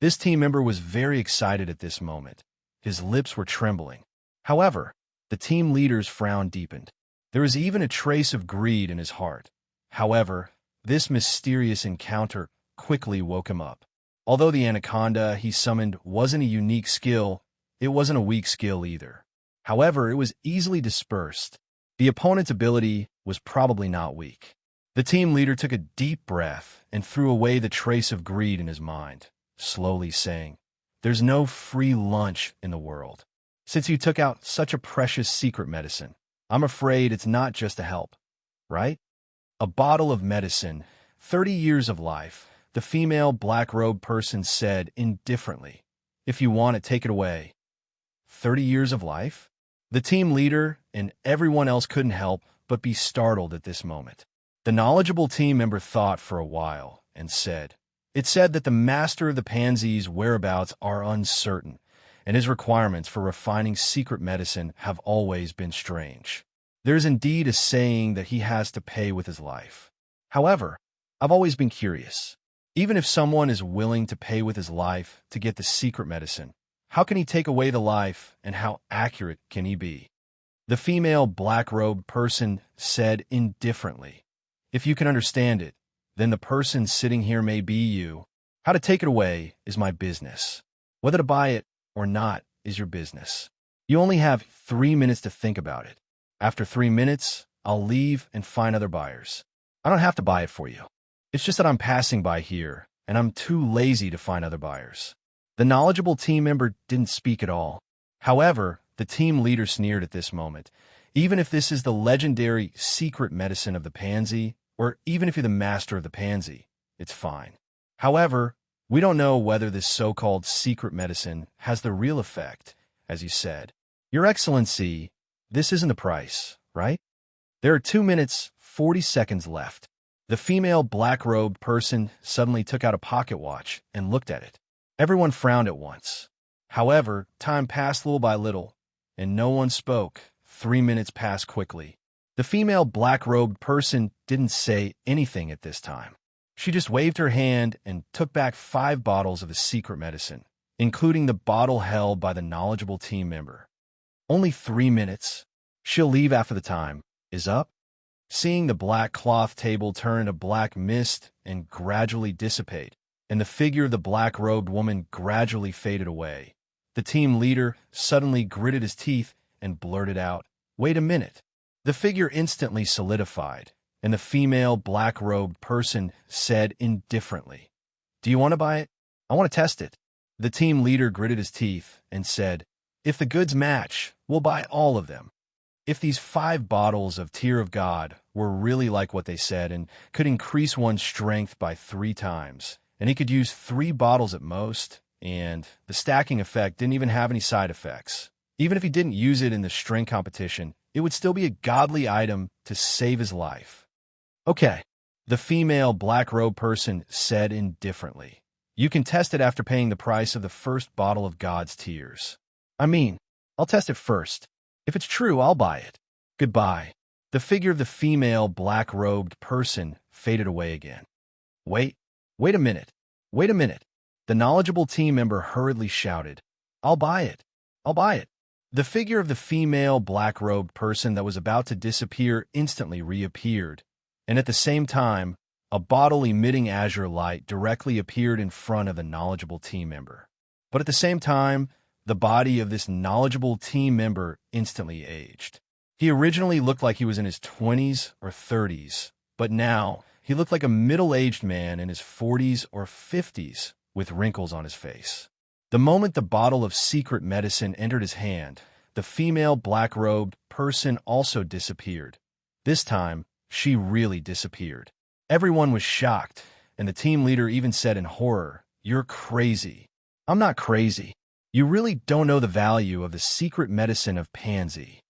This team member was very excited at this moment. His lips were trembling. However, the team leader's frown deepened. There was even a trace of greed in his heart. However, this mysterious encounter quickly woke him up. Although the anaconda he summoned wasn't a unique skill, it wasn't a weak skill either. However, it was easily dispersed. The opponent's ability was probably not weak. The team leader took a deep breath and threw away the trace of greed in his mind, slowly saying, "There's no free lunch in the world. Since you took out such a precious secret medicine, I'm afraid it's not just a help, right?" A bottle of medicine, 30 years of life, the female black-robed person said indifferently, "If you want it, take it away." 30 years of life? The team leader and everyone else couldn't help but be startled at this moment. The knowledgeable team member thought for a while and said, "It said that the master of the pansy's whereabouts are uncertain, and his requirements for refining secret medicine have always been strange. There's indeed a saying that he has to pay with his life. However, I've always been curious. Even if someone is willing to pay with his life to get the secret medicine, how can he take away the life, and how accurate can he be?" The female black-robed person said indifferently, "If you can understand it, then the person sitting here may be you. How to take it away is my business. Whether to buy it or not is your business. You only have 3 minutes to think about it. After 3 minutes, I'll leave and find other buyers. I don't have to buy it for you. It's just that I'm passing by here, and I'm too lazy to find other buyers." The knowledgeable team member didn't speak at all. However, the team leader sneered at this moment. "Even if this is the legendary secret medicine of the pansy, or even if you're the master of the pansy, it's fine. However, we don't know whether this so-called secret medicine has the real effect, as you said. Your Excellency, this isn't the price, right? There are 2 minutes, 40 seconds left." The female black-robed person suddenly took out a pocket watch and looked at it. Everyone frowned at once. However, time passed little by little, and no one spoke. 3 minutes passed quickly. The female black-robed person didn't say anything at this time. She just waved her hand and took back 5 bottles of the secret medicine, including the bottle held by the knowledgeable team member. "Only 3 minutes. She'll leave after the time is up." Seeing the black cloth table turn into black mist and gradually dissipate, and the figure of the black-robed woman gradually faded away, the team leader suddenly gritted his teeth and blurted out, "Wait a minute." The figure instantly solidified, and the female black-robed person said indifferently, "Do you want to buy it? I want to test it." The team leader gritted his teeth and said, "If the goods match, we'll buy all of them." If these 5 bottles of Tear of God were really like what they said and could increase one's strength by 3 times, and he could use 3 bottles at most, and the stacking effect didn't even have any side effects. Even if he didn't use it in the strength competition, it would still be a godly item to save his life. Okay, the female black-robed person said indifferently. You can test it after paying the price of the first bottle of God's tears. I mean, I'll test it first. If it's true, I'll buy it. Goodbye. The figure of the female black-robed person faded away again. Wait a minute. Wait a minute. The knowledgeable team member hurriedly shouted, I'll buy it. I'll buy it. The figure of the female black-robed person that was about to disappear instantly reappeared, and at the same time, a bottle emitting azure light directly appeared in front of the knowledgeable team member. But at the same time, the body of this knowledgeable team member instantly aged. He originally looked like he was in his 20s or 30s, but now he looked like a middle-aged man in his 40s or 50s with wrinkles on his face. The moment the bottle of secret medicine entered his hand, the female black-robed person also disappeared. This time, she really disappeared. Everyone was shocked, and the team leader even said in horror, You're crazy. I'm not crazy. You really don't know the value of the secret medicine of Pansy.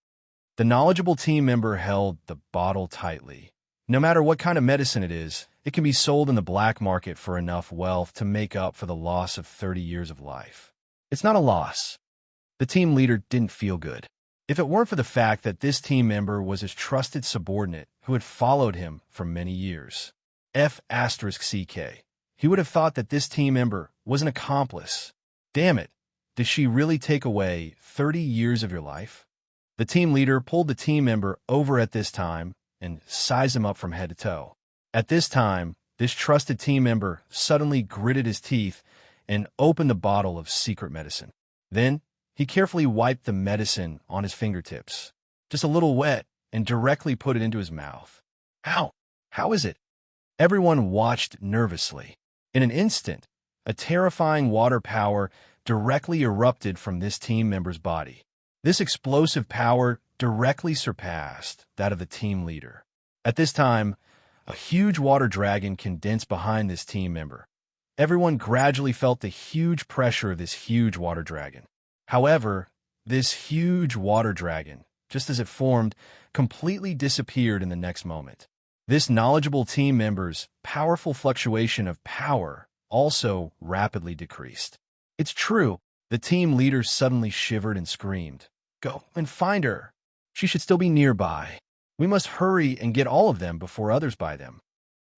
The knowledgeable team member held the bottle tightly. No matter what kind of medicine it is, it can be sold in the black market for enough wealth to make up for the loss of 30 years of life. It's not a loss. The team leader didn't feel good. If it weren't for the fact that this team member was his trusted subordinate who had followed him for many years. F***CK. He would have thought that this team member was an accomplice. Damn it. Did she really take away 30 years of your life? The team leader pulled the team member over at this time and sized him up from head to toe. At this time, this trusted team member suddenly gritted his teeth and opened the bottle of secret medicine. Then, he carefully wiped the medicine on his fingertips, just a little wet, and directly put it into his mouth. How? How is it? Everyone watched nervously. In an instant, a terrifying water power directly erupted from this team member's body. This explosive power directly surpassed that of the team leader. At this time, a huge water dragon condensed behind this team member. Everyone gradually felt the huge pressure of this huge water dragon. However, this huge water dragon, just as it formed, completely disappeared in the next moment. This knowledgeable team member's powerful fluctuation of power also rapidly decreased. It's true, the team leader suddenly shivered and screamed, Go and find her. She should still be nearby. We must hurry and get all of them before others buy them.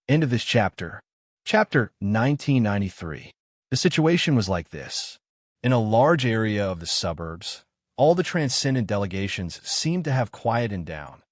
End of this chapter. Chapter 1993. The situation was like this. In a large area of the suburbs, all the transcendent delegations seemed to have quieted down.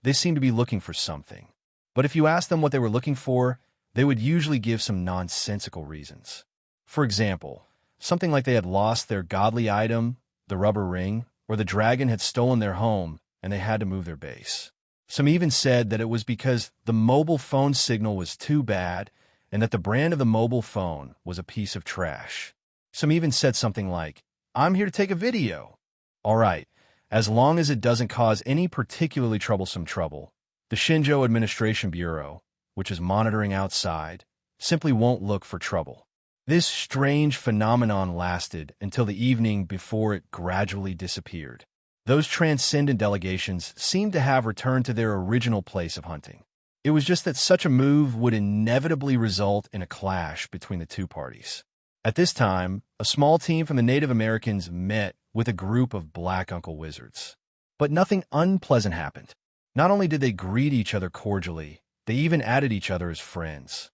They seemed to be looking for something. But if you asked them what they were looking for, they would usually give some nonsensical reasons. For example, something like they had lost their godly item, the rubber ring, or the dragon had stolen their home and they had to move their base. Some even said that it was because the mobile phone signal was too bad and that the brand of the mobile phone was a piece of trash. Some even said something like, I'm here to take a video. All right, as long as it doesn't cause any particularly troublesome trouble, the Shinjo Administration Bureau, which is monitoring outside, simply won't look for trouble. This strange phenomenon lasted until the evening before it gradually disappeared. Those transcendent delegations seemed to have returned to their original place of hunting. It was just that such a move would inevitably result in a clash between the two parties. At this time, a small team from the Native Americans met with a group of black uncle wizards. But nothing unpleasant happened. Not only did they greet each other cordially, they even added each other as friends.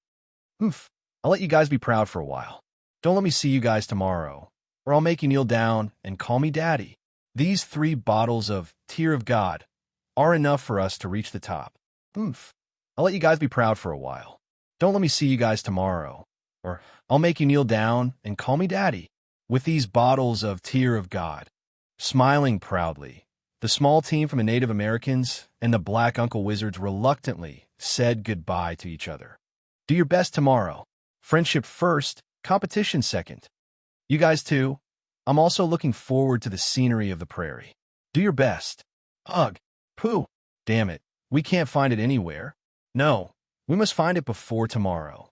I'll let you guys be proud for a while. Don't let me see you guys tomorrow, or I'll make you kneel down and call me daddy. These 3 bottles of Tear of God are enough for us to reach the top. I'll let you guys be proud for a while. Don't let me see you guys tomorrow, or I'll make you kneel down and call me daddy. With these bottles of Tear of God, smiling proudly, the small team from the Native Americans and the black uncle wizards reluctantly said goodbye to each other. Do your best tomorrow. Friendship first, competition second. You guys too. I'm also looking forward to the scenery of the prairie. Do your best. Ugh. Pooh. Damn it. We can't find it anywhere. No. We must find it before tomorrow.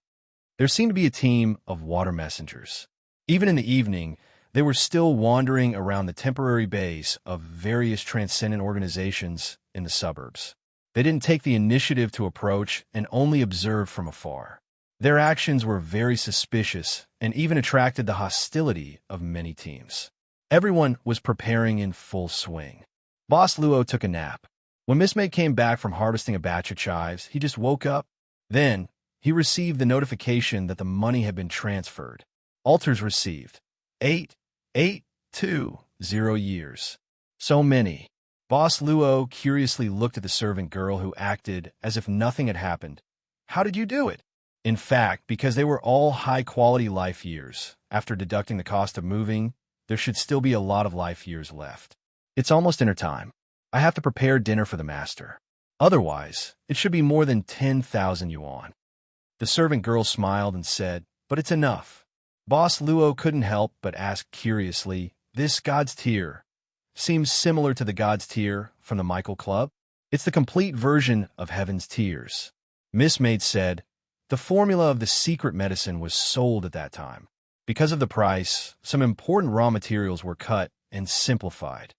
There seemed to be a team of water messengers. Even in the evening, they were still wandering around the temporary base of various transcendent organizations in the suburbs. They didn't take the initiative to approach and only observed from afar. Their actions were very suspicious and even attracted the hostility of many teams. Everyone was preparing in full swing. Boss Luo took a nap. When Miss May came back from harvesting a batch of chives, he just woke up. Then, he received the notification that the money had been transferred. Alters received 8,820 years. So many. Boss Luo curiously looked at the servant girl who acted as if nothing had happened. How did you do it? In fact, because they were all high-quality life years, after deducting the cost of moving, there should still be a lot of life years left. It's almost dinner time. I have to prepare dinner for the master. Otherwise, it should be more than 10,000 yuan. The servant girl smiled and said, but it's enough. Boss Luo couldn't help but ask curiously, this God's Tier seems similar to the God's Tier from the Michael Club? It's the complete version of Heaven's Tears. Miss Maid said, the formula of the secret medicine was sold at that time. Because of the price, some important raw materials were cut and simplified.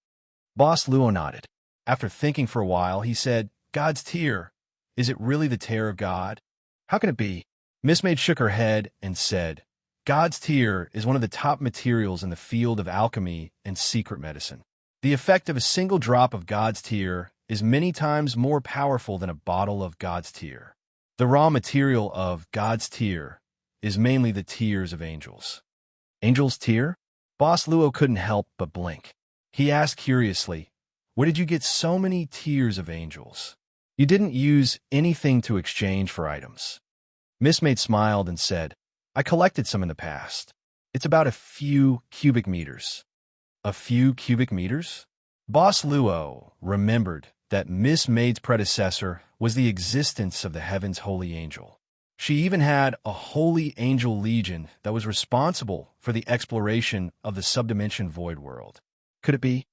Boss Luo nodded. After thinking for a while, he said, God's Tier. Is it really the tear of God? How can it be? Miss Maid shook her head and said, God's Tier is one of the top materials in the field of alchemy and secret medicine. The effect of a single drop of God's Tier is many times more powerful than a bottle of God's Tier. The raw material of God's Tier is mainly the tears of angels. Angels' tear? Boss Luo couldn't help but blink. He asked curiously, where did you get so many tears of angels? You didn't use anything to exchange for items. Miss Maid smiled and said, I collected some in the past. It's about a few cubic meters. A few cubic meters? Boss Luo remembered that Miss Maid's predecessor was the existence of the heaven's holy angel. She even had a holy angel legion that was responsible for the exploration of the subdimension void world. Could it be?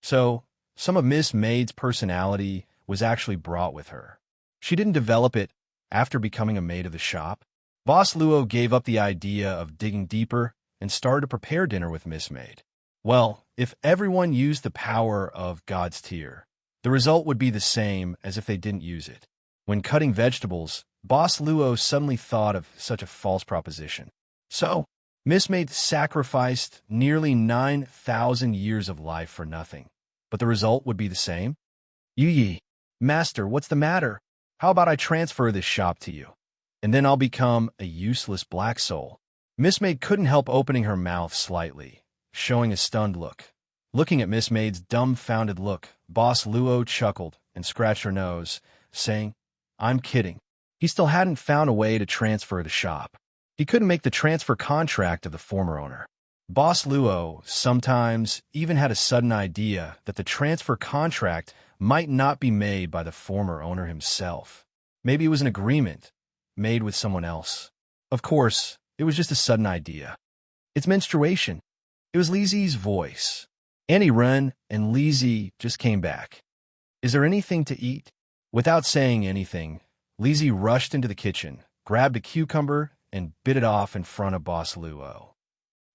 So, some of Miss Maid's personality was actually brought with her. She didn't develop it after becoming a maid of the shop. Boss Luo gave up the idea of digging deeper and started to prepare dinner with Miss Maid. Well, if everyone used the power of God's Tier, the result would be the same as if they didn't use it. When cutting vegetables, Boss Luo suddenly thought of such a false proposition. So, Miss Maid sacrificed nearly 9,000 years of life for nothing. But the result would be the same? Yi, Master, what's the matter? How about I transfer this shop to you? And then I'll become a useless black soul. Miss Maid couldn't help opening her mouth slightly, showing a stunned look. Looking at Miss Maid's dumbfounded look, Boss Luo chuckled and scratched her nose, saying, I'm kidding. He still hadn't found a way to transfer the shop. He couldn't make the transfer contract of the former owner. Boss Luo sometimes even had a sudden idea that the transfer contract might not be made by the former owner himself. Maybe it was an agreement made with someone else. Of course, it was just a sudden idea. It's menstruation. It was Lizzie's voice. Annie Ren and Lizzie just came back. Is there anything to eat? Without saying anything, Lizzie rushed into the kitchen, grabbed a cucumber, and bit it off in front of Boss Luo.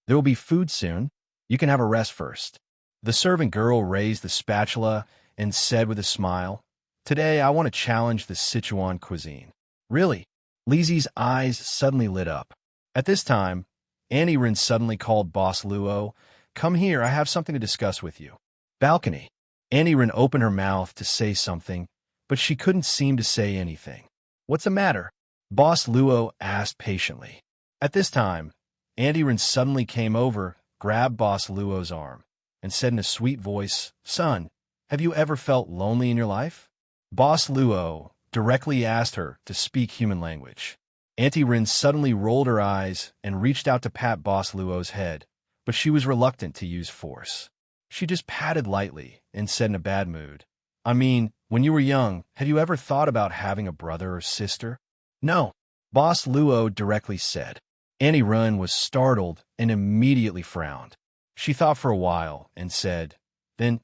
There will be food soon. You can have a rest first. The servant girl raised the spatula and said with a smile, Today I want to challenge the Sichuan cuisine. Really? Lizzie's eyes suddenly lit up. At this time, Annie Rin suddenly called Boss Luo, Come here, I have something to discuss with you. Balcony. Annie Rin opened her mouth to say something, but she couldn't seem to say anything. What's the matter? Boss Luo asked patiently. At this time, Annie Rin suddenly came over, grabbed Boss Luo's arm, and said in a sweet voice, Son, have you ever felt lonely in your life? Boss Luo directly asked her to speak human language. Auntie Rin suddenly rolled her eyes and reached out to pat Boss Luo's head, but she was reluctant to use force. She just patted lightly and said in a bad mood, I mean, when you were young, had you ever thought about having a brother or sister? No, Boss Luo directly said. Annie Rin was startled and immediately frowned. She thought for a while and said, Then,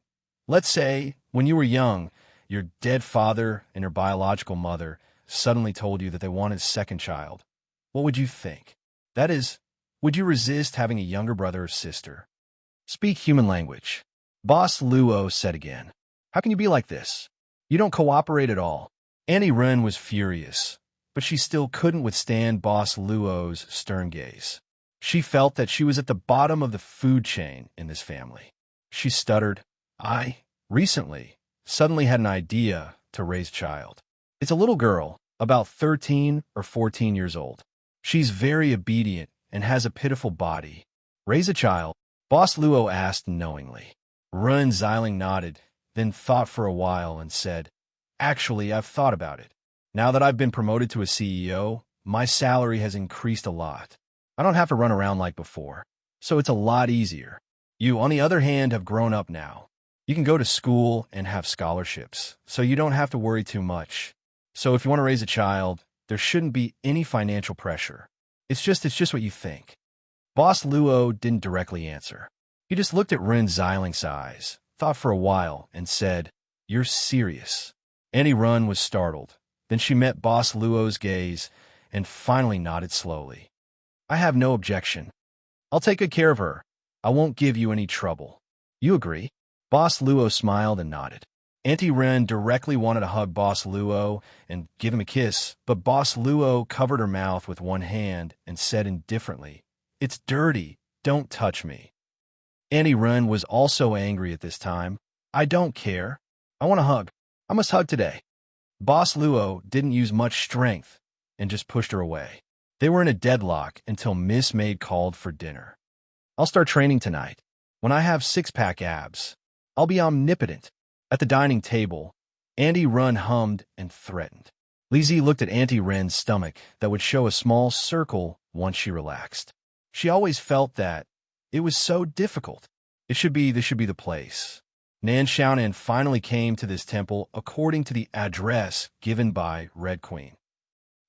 let's say, when you were young, your dead father and your biological mother suddenly told you that they wanted a second child. What would you think? That is, would you resist having a younger brother or sister? Speak human language. Boss Luo said again. How can you be like this? You don't cooperate at all. Auntie Ren was furious, but she still couldn't withstand Boss Luo's stern gaze. She felt that she was at the bottom of the food chain in this family. She stuttered, I, recently, suddenly had an idea to raise a child. It's a little girl, about 13 or 14 years old. She's very obedient and has a pitiful body. Raise a child? Boss Luo asked knowingly. Ren Xiling nodded, then thought for a while and said, Actually, I've thought about it. Now that I've been promoted to a CEO, my salary has increased a lot. I don't have to run around like before, so it's a lot easier. You, on the other hand, have grown up now. You can go to school and have scholarships, so you don't have to worry too much. So if you want to raise a child, there shouldn't be any financial pressure. It's just what you think. Boss Luo didn't directly answer. He just looked at Ren Xiling's eyes, thought for a while, and said, You're serious. Auntie Ren was startled. Then she met Boss Luo's gaze and finally nodded slowly. I have no objection. I'll take good care of her. I won't give you any trouble. You agree? Boss Luo smiled and nodded. Auntie Ren directly wanted to hug Boss Luo and give him a kiss, but Boss Luo covered her mouth with one hand and said indifferently, It's dirty. Don't touch me. Auntie Ren was also angry at this time. I don't care. I want a hug. I must hug today. Boss Luo didn't use much strength and just pushed her away. They were in a deadlock until Miss Maid called for dinner. I'll start training tonight. When I have six-pack abs, I'll be omnipotent. At the dining table, Auntie Ren hummed and threatened. Lizzie looked at Auntie Ren's stomach that would show a small circle once she relaxed. She always felt that it was so difficult. This should be the place. Nan Xiaonan finally came to this temple according to the address given by Red Queen.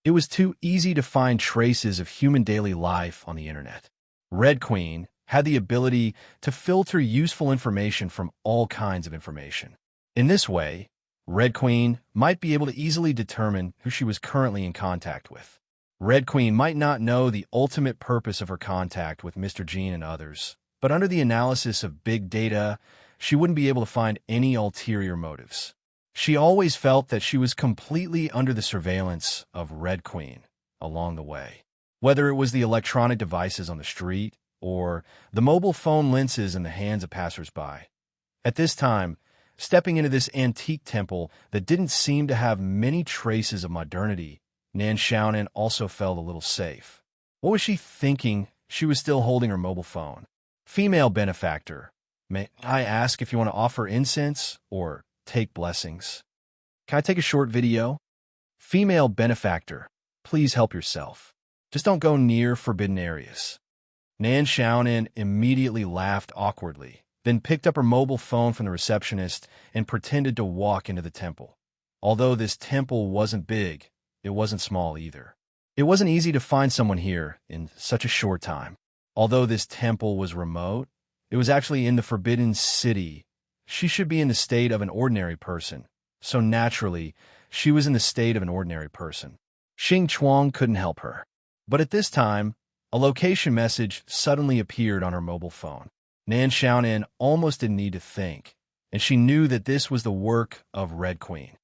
It was too easy to find traces of human daily life on the internet. Red Queen had the ability to filter useful information from all kinds of information. In this way, Red Queen might be able to easily determine who she was currently in contact with. Red Queen might not know the ultimate purpose of her contact with Mr. Jean and others, but under the analysis of big data, she wouldn't be able to find any ulterior motives. She always felt that she was completely under the surveillance of Red Queen along the way. Whether it was the electronic devices on the street or the mobile phone lenses in the hands of passers-by. At this time, stepping into this antique temple that didn't seem to have many traces of modernity, Nan Xiaonan also felt a little safe. What was she thinking? She was still holding her mobile phone. Female benefactor, may I ask if you want to offer incense or take blessings? Can I take a short video? Female benefactor, please help yourself. Just don't go near forbidden areas. Nan Xiaonan immediately laughed awkwardly, then picked up her mobile phone from the receptionist and pretended to walk into the temple. Although this temple wasn't big, it wasn't small either. It wasn't easy to find someone here in such a short time. Although this temple was remote, it was actually in the Forbidden City. She should be in the state of an ordinary person, so naturally, she was in the state of an ordinary person. Xing Chuang couldn't help her. But at this time, a location message suddenly appeared on her mobile phone. Nan Xiaonan almost didn't need to think, and she knew that this was the work of Red Queen.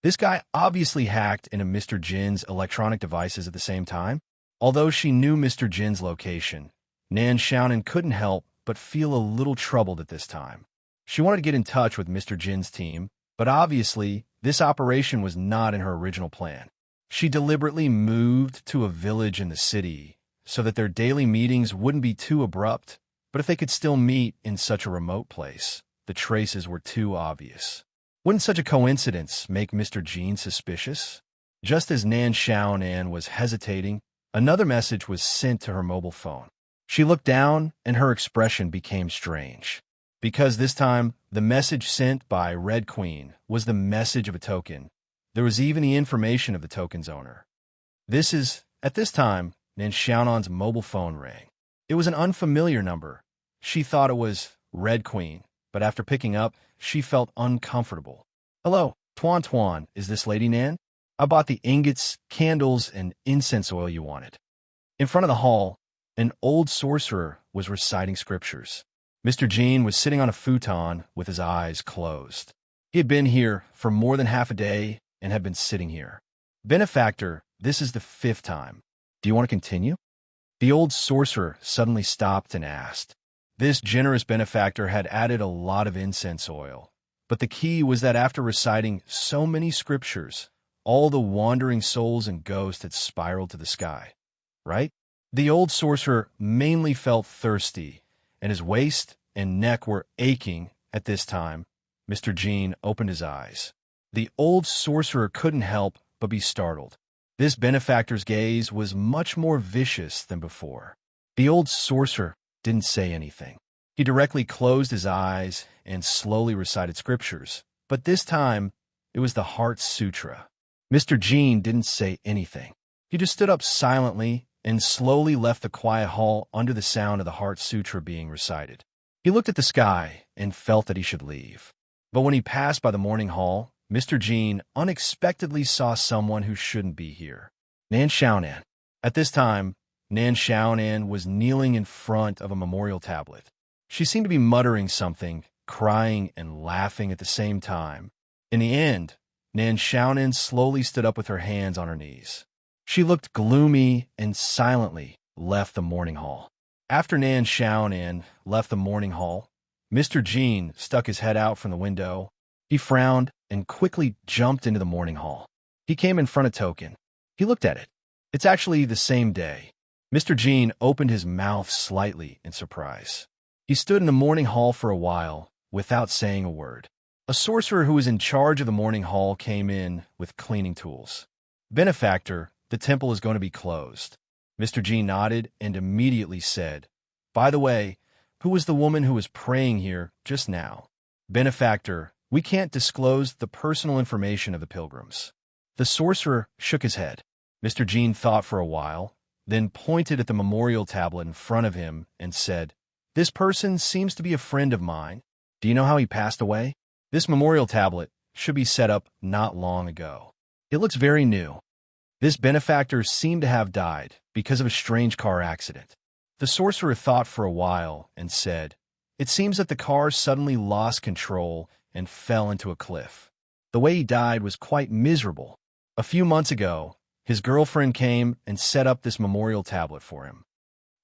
This guy obviously hacked into Mr. Jin's electronic devices at the same time. Although she knew Mr. Jin's location, Nan Xiaonan couldn't help but feel a little troubled at this time. She wanted to get in touch with Mr. Jin's team, but obviously, this operation was not in her original plan. She deliberately moved to a village in the city so that their daily meetings wouldn't be too abrupt, but if they could still meet in such a remote place, the traces were too obvious. Wouldn't such a coincidence make Mr. Jean suspicious? Just as Nan Xiaonan was hesitating, another message was sent to her mobile phone. She looked down, and her expression became strange. Because this time, the message sent by Red Queen was the message of a token. There was even the information of the token's owner. At this time, Nan Xiaonan's mobile phone rang. It was an unfamiliar number. She thought it was Red Queen, but after picking up, she felt uncomfortable. Hello, Tuan Tuan, is this Lady Nan? I bought the ingots, candles, and incense oil you wanted. In front of the hall, an old sorcerer was reciting scriptures. Mr. Jean was sitting on a futon with his eyes closed. He had been here for more than half a day and had been sitting here. Benefactor, this is the 5th time. Do you want to continue? The old sorcerer suddenly stopped and asked. This generous benefactor had added a lot of incense oil, but the key was that after reciting so many scriptures, all the wandering souls and ghosts had spiraled to the sky, right? The old sorcerer mainly felt thirsty, and his waist and neck were aching at this time. Mr. Jean opened his eyes. The old sorcerer couldn't help but be startled. This benefactor's gaze was much more vicious than before. The old sorcerer didn't say anything. He directly closed his eyes and slowly recited scriptures, but this time it was the Heart Sutra. Mr. Jean didn't say anything. He just stood up silently and slowly left the quiet hall under the sound of the Heart Sutra being recited. He looked at the sky and felt that he should leave. But when he passed by the morning hall, Mr. Jean unexpectedly saw someone who shouldn't be here. Nan Xiaonan. At this time, Nan Xiaonan was kneeling in front of a memorial tablet. She seemed to be muttering something, crying and laughing at the same time. In the end, Nan Xiaonan slowly stood up with her hands on her knees. She looked gloomy and silently left the morning hall. After Nan Xiaonan left the morning hall, Mr. Jean stuck his head out from the window. He frowned and quickly jumped into the morning hall. He came in front of Token. He looked at it. It's actually the same day. Mr. Jean opened his mouth slightly in surprise. He stood in the morning hall for a while without saying a word. A sorcerer who was in charge of the morning hall came in with cleaning tools. Benefactor, the temple is going to be closed. Mr. Jean nodded and immediately said, By the way, who was the woman who was praying here just now? Benefactor, we can't disclose the personal information of the pilgrims. The sorcerer shook his head. Mr. Jean thought for a while, then pointed at the memorial tablet in front of him and said, This person seems to be a friend of mine. Do you know how he passed away? This memorial tablet should be set up not long ago. It looks very new. This benefactor seemed to have died because of a strange car accident. The sorcerer thought for a while and said, It seems that the car suddenly lost control and fell into a cliff. The way he died was quite miserable. A few months ago, his girlfriend came and set up this memorial tablet for him.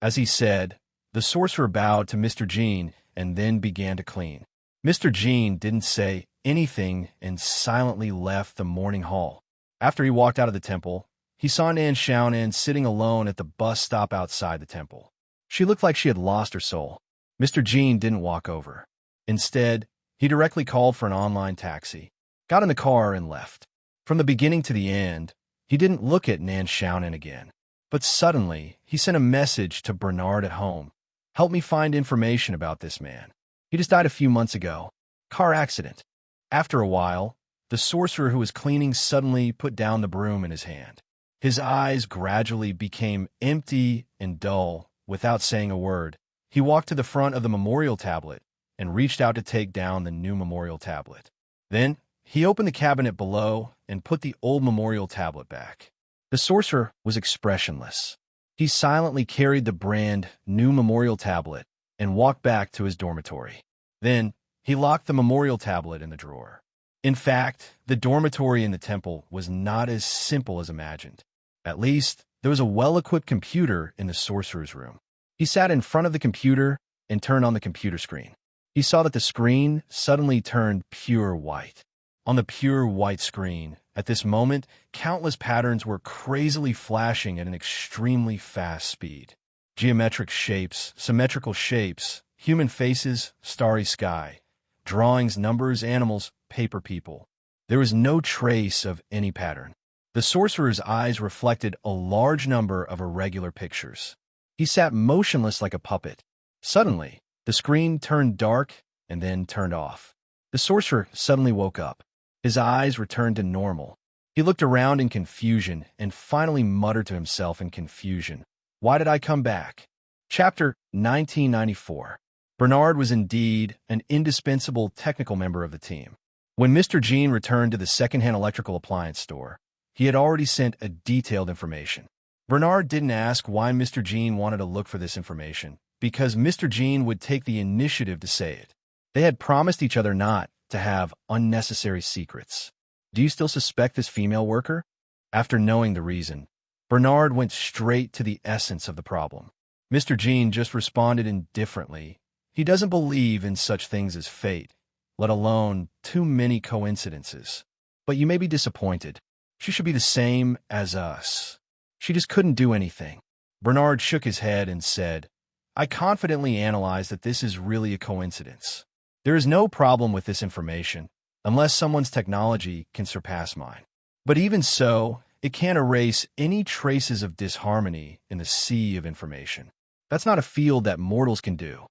As he said, the sorcerer bowed to Mr. Jean and then began to clean. Mr. Jean didn't say anything and silently left the morning hall. After he walked out of the temple, he saw Nan Xiaonan sitting alone at the bus stop outside the temple. She looked like she had lost her soul. Mr. Jean didn't walk over. Instead, he directly called for an online taxi, got in the car, and left. From the beginning to the end, he didn't look at Nan Xiaonan again. But suddenly, he sent a message to Bernard at home. Help me find information about this man. He just died a few months ago. Car accident. After a while, the sorcerer who was cleaning suddenly put down the broom in his hand. His eyes gradually became empty and dull. Without saying a word, he walked to the front of the memorial tablet and reached out to take down the new memorial tablet. Then, he opened the cabinet below and put the old memorial tablet back. The sorcerer was expressionless. He silently carried the brand new memorial tablet and walked back to his dormitory. Then, he locked the memorial tablet in the drawer. In fact, the dormitory in the temple was not as simple as imagined. At least, there was a well-equipped computer in the sorcerer's room. He sat in front of the computer and turned on the computer screen. He saw that the screen suddenly turned pure white. On the pure white screen, at this moment, countless patterns were crazily flashing at an extremely fast speed. Geometric shapes, symmetrical shapes, human faces, starry sky, drawings, numbers, animals, paper people. There was no trace of any pattern. The sorcerer's eyes reflected a large number of irregular pictures. He sat motionless like a puppet. Suddenly, the screen turned dark and then turned off. The sorcerer suddenly woke up. His eyes returned to normal. He looked around in confusion and finally muttered to himself in confusion, Why did I come back? Chapter 1994. Bernard was indeed an indispensable technical member of the team. When Mr. Jean returned to the second-hand electrical appliance store, he had already sent a detailed information. Bernard didn't ask why Mr. Jean wanted to look for this information, because Mr. Jean would take the initiative to say it. They had promised each other not to have unnecessary secrets. Do you still suspect this female worker? After knowing the reason, Bernard went straight to the essence of the problem. Mr. Jean just responded indifferently. He doesn't believe in such things as fate, let alone too many coincidences. But you may be disappointed. She should be the same as us. She just couldn't do anything. Bernard shook his head and said, I confidently analyze that this is really a coincidence. There is no problem with this information, unless someone's technology can surpass mine. But even so, it can't erase any traces of disharmony in the sea of information. That's not a field that mortals can do.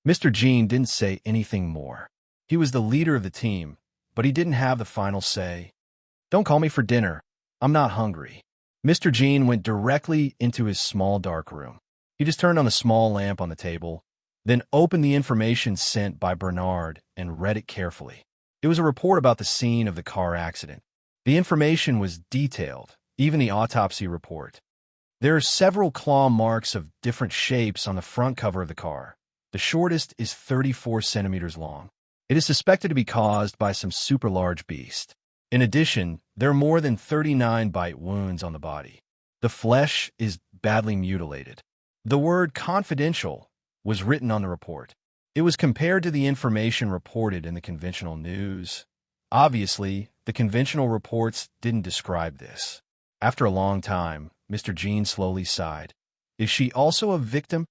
Mr. Jean didn't say anything more. He was the leader of the team, but he didn't have the final say. Don't call me for dinner. I'm not hungry. Mr. Jean went directly into his small dark room. He just turned on the small lamp on the table, then opened the information sent by Bernard and read it carefully. It was a report about the scene of the car accident. The information was detailed, even the autopsy report. There are several claw marks of different shapes on the front cover of the car. The shortest is 34 centimeters long. It is suspected to be caused by some super large beast. In addition, there are more than 39 bite wounds on the body. The flesh is badly mutilated. The word confidential was written on the report. It was compared to the information reported in the conventional news. Obviously, the conventional reports didn't describe this. After a long time, Mr. Jean slowly sighed. Is she also a victim?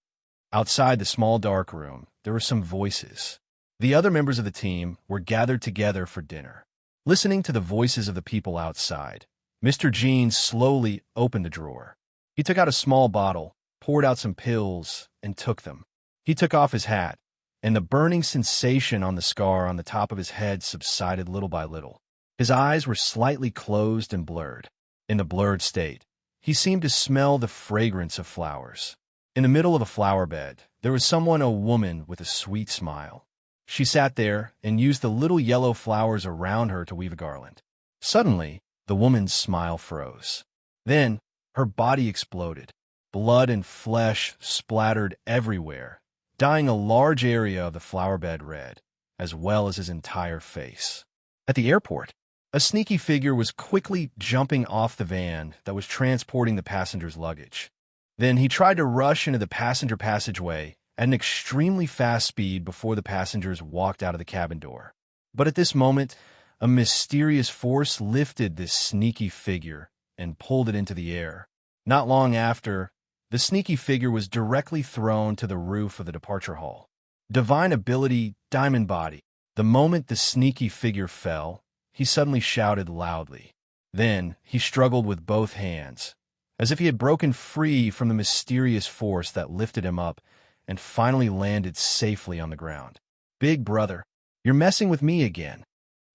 Outside the small dark room, there were some voices. The other members of the team were gathered together for dinner. Listening to the voices of the people outside, Mr. Jean slowly opened the drawer. He took out a small bottle, poured out some pills, and took them. He took off his hat, and the burning sensation on the scar on the top of his head subsided little by little. His eyes were slightly closed and blurred. In the blurred state, he seemed to smell the fragrance of flowers. In the middle of a flower bed, there was a woman with a sweet smile. She sat there and used the little yellow flowers around her to weave a garland. Suddenly, the woman's smile froze. Then, her body exploded. Blood and flesh splattered everywhere, dyeing a large area of the flower bed red, as well as his entire face. At the airport, a sneaky figure was quickly jumping off the van that was transporting the passengers' luggage. Then he tried to rush into the passenger passageway at an extremely fast speed before the passengers walked out of the cabin door. But at this moment, a mysterious force lifted this sneaky figure and pulled it into the air. Not long after, the sneaky figure was directly thrown to the roof of the departure hall. Divine ability, diamond body. The moment the sneaky figure fell, he suddenly shouted loudly. Then he struggled with both hands, as if he had broken free from the mysterious force that lifted him up and finally landed safely on the ground. Big brother, you're messing with me again.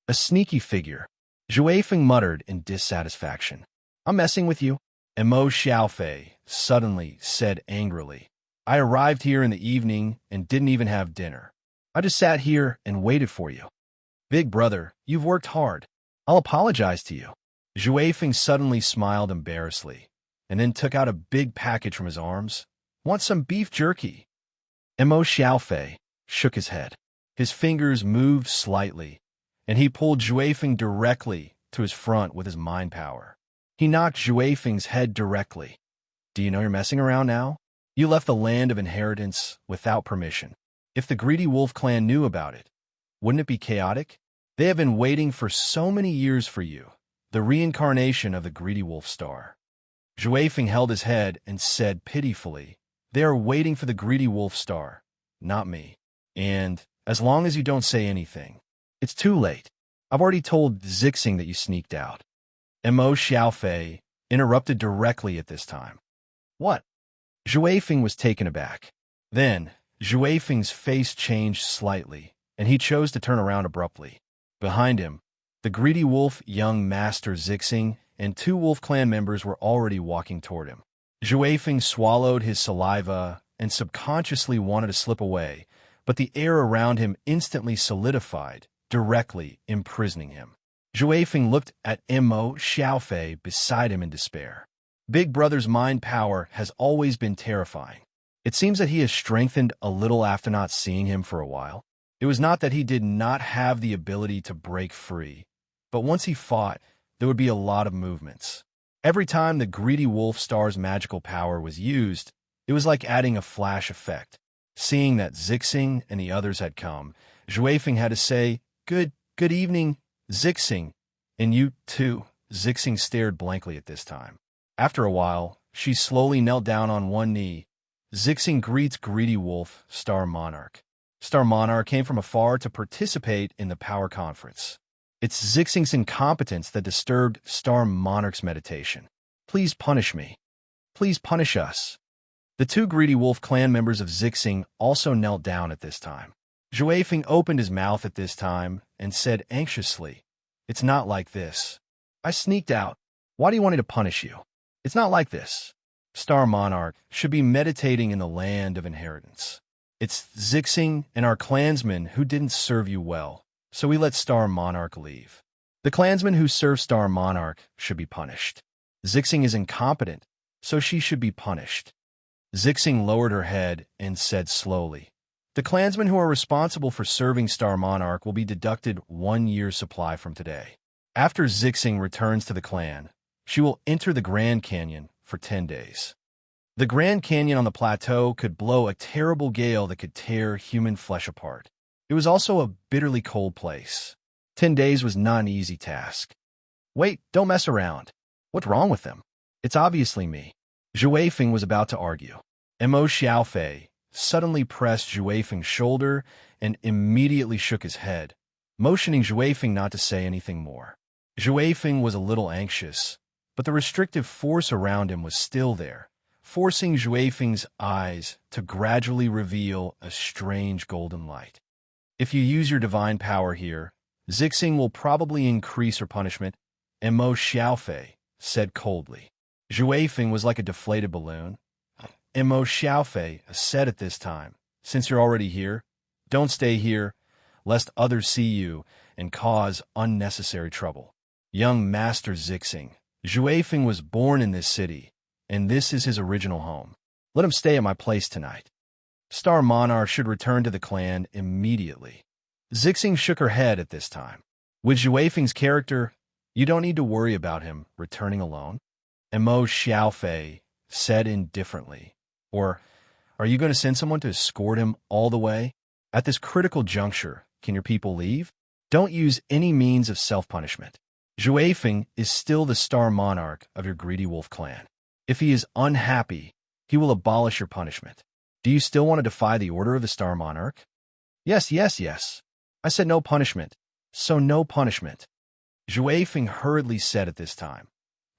A sneaky figure. Zhuai Feng muttered in dissatisfaction. I'm messing with you. And Mo Xiaofei suddenly said angrily, I arrived here in the evening and didn't even have dinner. I just sat here and waited for you. Big brother, you've worked hard. I'll apologize to you. Zhuai Feng suddenly smiled embarrassedly, and then took out a big package from his arms. Want some beef jerky? And Mo Xiaofei shook his head. His fingers moved slightly, and he pulled Zhuai Feng directly to his front with his mind power. He knocked Zhuai Feng's head directly. Do you know you're messing around now? You left the land of inheritance without permission. If the Greedy Wolf clan knew about it, wouldn't it be chaotic? They have been waiting for so many years for you, the reincarnation of the Greedy Wolf star. Zhuai Feng held his head and said pitifully, They are waiting for the Greedy Wolf star, not me. And, as long as you don't say anything, it's too late. I've already told Zixing that you sneaked out. And Mo Xiaofei interrupted directly at this time. What? Zhuai Feng was taken aback. Then, Zhuai Feng's face changed slightly, and he chose to turn around abruptly. Behind him, the Greedy Wolf young master Zixing and 2 Wolf Clan members were already walking toward him. Zhuai Feng swallowed his saliva and subconsciously wanted to slip away, but the air around him instantly solidified, directly imprisoning him. Zhuai Feng looked at Mo Xiaofei beside him in despair. Big Brother's mind power has always been terrifying. It seems that he has strengthened a little after not seeing him for a while. It was not that he did not have the ability to break free, but once he fought, there would be a lot of movements. Every time the greedy wolf star's magical power was used, it was like adding a flash effect. Seeing that Zixing and the others had come, Zhuefeng had to say, Good evening, Zixing. And you, too. Zixing stared blankly at this time. After a while, she slowly knelt down on one knee. Zixing greets greedy wolf, Star Monarch. Star Monarch came from afar to participate in the power conference. It's Zixing's incompetence that disturbed Star Monarch's meditation. Please punish me. Please punish us. The two greedy wolf clan members of Zixing also knelt down at this time. Zhuefeng opened his mouth at this time and said anxiously, It's not like this. I sneaked out. Why do you want me to punish you? It's not like this. Star Monarch should be meditating in the land of inheritance. It's Zixing and our clansmen who didn't serve you well, so we let Star Monarch leave. The clansmen who serve Star Monarch should be punished. Zixing is incompetent, so she should be punished. Zixing lowered her head and said slowly, The clansmen who are responsible for serving Star Monarch will be deducted 1 year's supply from today. After Zixing returns to the clan, she will enter the Grand Canyon for 10 days. The Grand Canyon on the plateau could blow a terrible gale that could tear human flesh apart. It was also a bitterly cold place. 10 days was not an easy task. Wait, don't mess around. What's wrong with them? It's obviously me. Zhuefeng was about to argue. Mo Xiaofei suddenly pressed Zhuefeng's shoulder and immediately shook his head, motioning Zhuefeng not to say anything more. Zhuefeng was a little anxious, but the restrictive force around him was still there, forcing Zhuefeng's eyes to gradually reveal a strange golden light. If you use your divine power here, Zixing will probably increase her punishment, Mo Xiaofei said coldly. Zhuefeng was like a deflated balloon. Mo Xiaofei said at this time, Since you're already here, don't stay here, lest others see you and cause unnecessary trouble. Young Master Zixing, Zhuefeng was born in this city, and this is his original home. Let him stay at my place tonight. Star Monarch should return to the clan immediately. Zixing shook her head at this time. With Zhuefeng's character, you don't need to worry about him returning alone. Mo Xiaofei said indifferently. Or, are you going to send someone to escort him all the way? At this critical juncture, can your people leave? Don't use any means of self-punishment. Zhuefeng is still the Star Monarch of your greedy wolf clan. If he is unhappy, he will abolish your punishment. Do you still want to defy the order of the Star Monarch? Yes. I said no punishment, so no punishment. Zhuefeng hurriedly said at this time.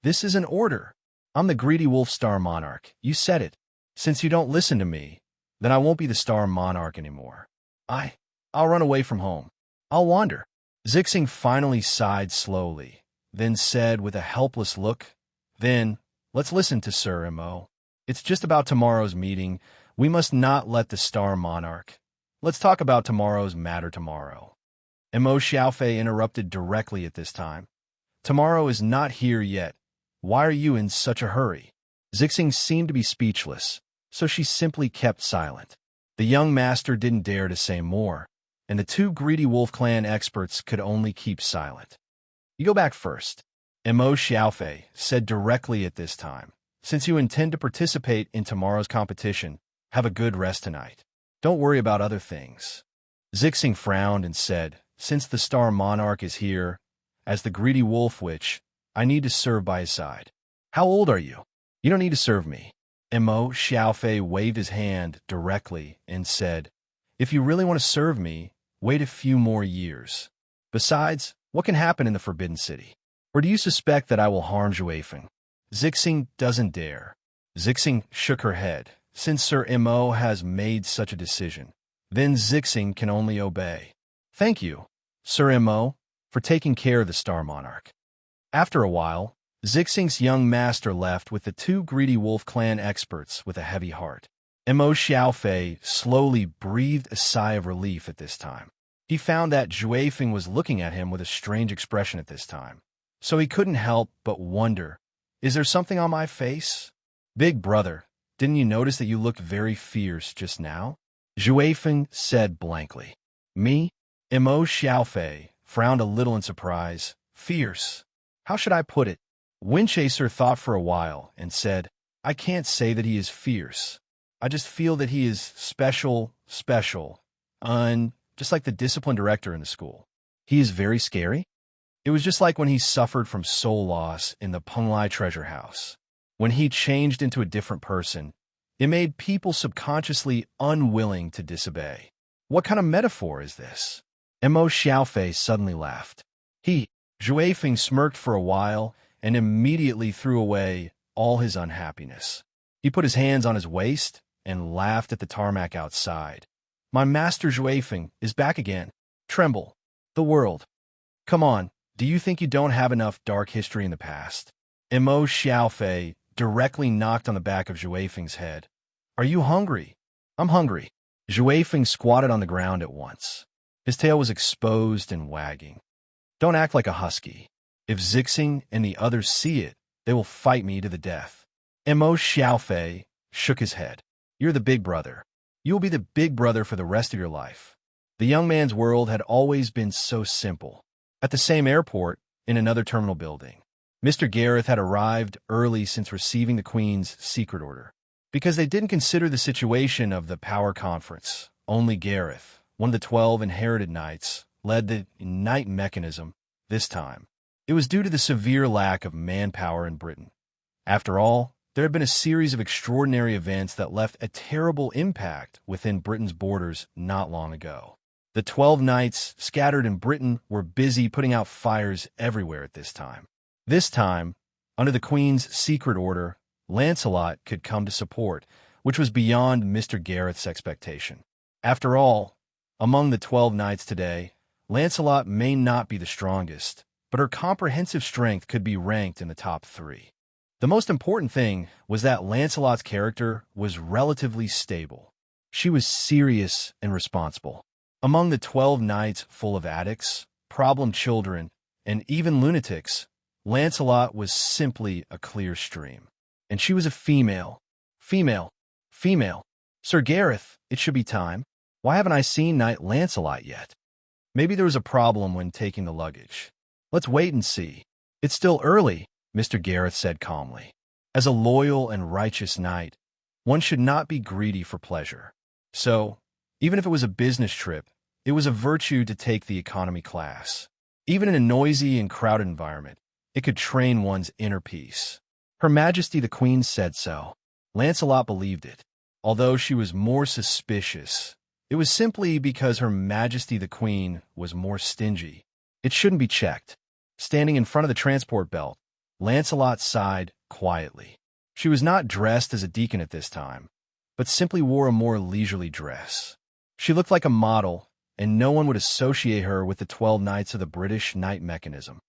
This is an order. I'm the greedy wolf Star Monarch. You said it. Since you don't listen to me, then I won't be the Star Monarch anymore. I'll run away from home. I'll wander. Zixing finally sighed slowly, then said with a helpless look, Then, let's listen to Sir Mo. It's just about tomorrow's meeting. We must not let the Star Monarch. Let's talk about tomorrow's matter tomorrow. Mo Xiaofei interrupted directly at this time. Tomorrow is not here yet. Why are you in such a hurry? Zixing seemed to be speechless, so she simply kept silent. The young master didn't dare to say more, and the two greedy wolf clan experts could only keep silent. You go back first. Mo Xiaofei said directly at this time. Since you intend to participate in tomorrow's competition, have a good rest tonight. Don't worry about other things. Zixing frowned and said, Since the Star Monarch is here, as the greedy wolf witch, I need to serve by his side. How old are you? You don't need to serve me. Mo Xiaofei waved his hand directly and said, If you really want to serve me, wait a few more years. Besides, what can happen in the Forbidden City? Or do you suspect that I will harm Zhuefeng? Zixing doesn't dare. Zixing shook her head. Since Sir Mo has made such a decision, then Zixing can only obey. Thank you, Sir Mo, for taking care of the Star Monarch. After a while, Zixing's young master left with the two greedy wolf clan experts with a heavy heart. Mo Xiaofei slowly breathed a sigh of relief at this time. He found that Zhuefeng was looking at him with a strange expression at this time, so he couldn't help but wonder, Is there something on my face? Big brother, didn't you notice that you looked very fierce just now? Zhuefeng said blankly. Me? Mo Xiaofei frowned a little in surprise. Fierce. How should I put it? Windchaser thought for a while and said, I can't say that he is fierce. I just feel that he is special, just like the discipline director in the school. He is very scary? It was just like when he suffered from soul loss in the Penglai treasure house. When he changed into a different person, it made people subconsciously unwilling to disobey. What kind of metaphor is this? Mo Xiaofei suddenly laughed. Zhui Feng smirked for a while and immediately threw away all his unhappiness. He put his hands on his waist and laughed at the tarmac outside. My master Zhui Feng is back again. Tremble. The world. Come on, do you think you don't have enough dark history in the past? Mo Xiaofei directly knocked on the back of Zhui Feng's head. Are you hungry? I'm hungry. Zhui Feng squatted on the ground at once. His tail was exposed and wagging. Don't act like a husky. If Zixing and the others see it, they will fight me to the death. Mo Xiaofei shook his head. You're the big brother. You will be the big brother for the rest of your life. The young man's world had always been so simple. At the same airport, in another terminal building, Mr. Gareth had arrived early since receiving the Queen's secret order. Because they didn't consider the situation of the power conference, only Gareth, one of the 12 inherited knights, led the knight mechanism this time. It was due to the severe lack of manpower in Britain. After all, there had been a series of extraordinary events that left a terrible impact within Britain's borders not long ago. The 12 knights scattered in Britain were busy putting out fires everywhere at this time. This time, under the Queen's secret order, Lancelot could come to support, which was beyond Mr. Gareth's expectation. After all, among the 12 knights today, Lancelot may not be the strongest, but her comprehensive strength could be ranked in the top 3. The most important thing was that Lancelot's character was relatively stable. She was serious and responsible. Among the 12 knights full of addicts, problem children, and even lunatics, Lancelot was simply a clear stream. And she was a female. Female. Sir Gareth, it should be time. Why haven't I seen Knight Lancelot yet? Maybe there was a problem when taking the luggage. Let's wait and see. It's still early, Mr. Gareth said calmly. As a loyal and righteous knight, one should not be greedy for pleasure. So, even if it was a business trip, it was a virtue to take the economy class. Even in a noisy and crowded environment, it could train one's inner peace. Her Majesty the Queen said so. Lancelot believed it. Although she was more suspicious, it was simply because Her Majesty the Queen was more stingy. It shouldn't be checked. Standing in front of the transport belt, Lancelot sighed quietly. She was not dressed as a deacon at this time, but simply wore a more leisurely dress. She looked like a model, and no one would associate her with the 12 knights of the British knight mechanism.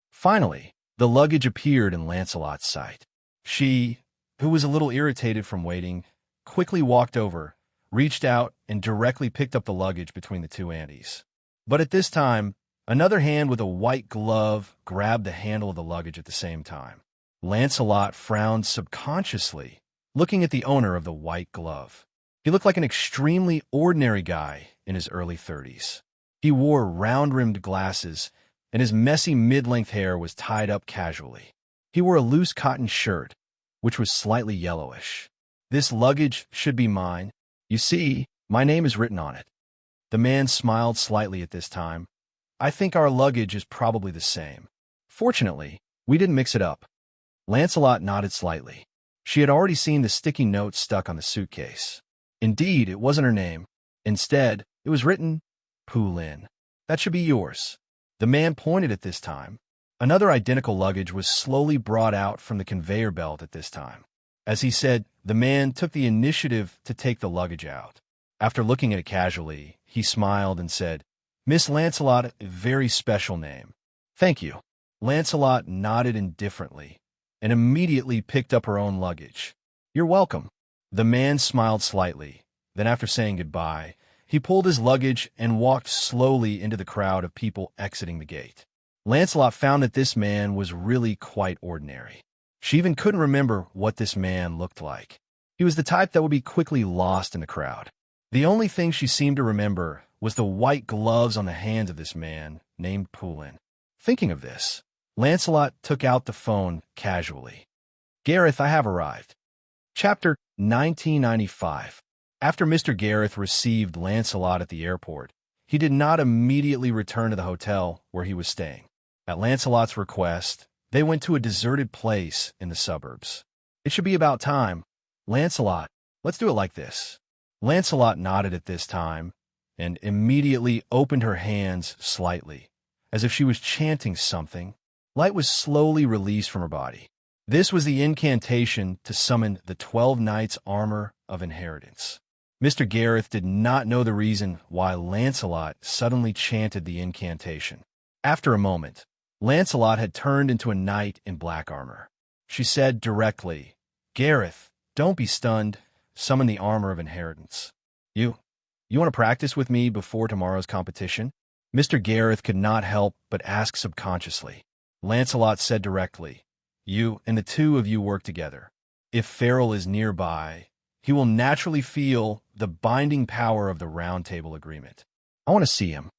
Finally, the luggage appeared in Lancelot's sight. She, who was a little irritated from waiting, quickly walked over, reached out, and directly picked up the luggage between the two aunties. But at this time, another hand with a white glove grabbed the handle of the luggage at the same time. Lancelot frowned subconsciously, looking at the owner of the white glove. He looked like an extremely ordinary guy in his early 30s. He wore round-rimmed glasses, and his messy mid-length hair was tied up casually. He wore a loose cotton shirt, which was slightly yellowish. This luggage should be mine. You see, my name is written on it. The man smiled slightly at this time. I think our luggage is probably the same. Fortunately, we didn't mix it up. Lancelot nodded slightly. She had already seen the sticky note stuck on the suitcase. Indeed, it wasn't her name. Instead, it was written, Pu Lin. That should be yours. The man pointed at this time. Another identical luggage was slowly brought out from the conveyor belt at this time. As he said, the man took the initiative to take the luggage out. After looking at it casually, he smiled and said, Miss Lancelot, a very special name. Thank you. Lancelot nodded indifferently and immediately picked up her own luggage. You're welcome. The man smiled slightly. Then after saying goodbye, he pulled his luggage and walked slowly into the crowd of people exiting the gate. Lancelot found that this man was really quite ordinary. She even couldn't remember what this man looked like. He was the type that would be quickly lost in the crowd. The only thing she seemed to remember was the white gloves on the hands of this man named Poulin. Thinking of this, Lancelot took out the phone casually. Gareth, I have arrived. Chapter 1995. After Mr. Gareth received Lancelot at the airport, he did not immediately return to the hotel where he was staying. At Lancelot's request, they went to a deserted place in the suburbs. It should be about time. Lancelot, let's do it like this. Lancelot nodded at this time and immediately opened her hands slightly, as if she was chanting something. Light was slowly released from her body. This was the incantation to summon the 12 Knights' armor of inheritance. Mr. Gareth did not know the reason why Lancelot suddenly chanted the incantation. After a moment, Lancelot had turned into a knight in black armor. She said directly, Gareth, don't be stunned. Summon the armor of inheritance. You want to practice with me before tomorrow's competition? Mr. Gareth could not help but ask subconsciously. Lancelot said directly, you and the two of you work together. If Farrell is nearby, he will naturally feel the binding power of the Round Table Agreement. I want to see him.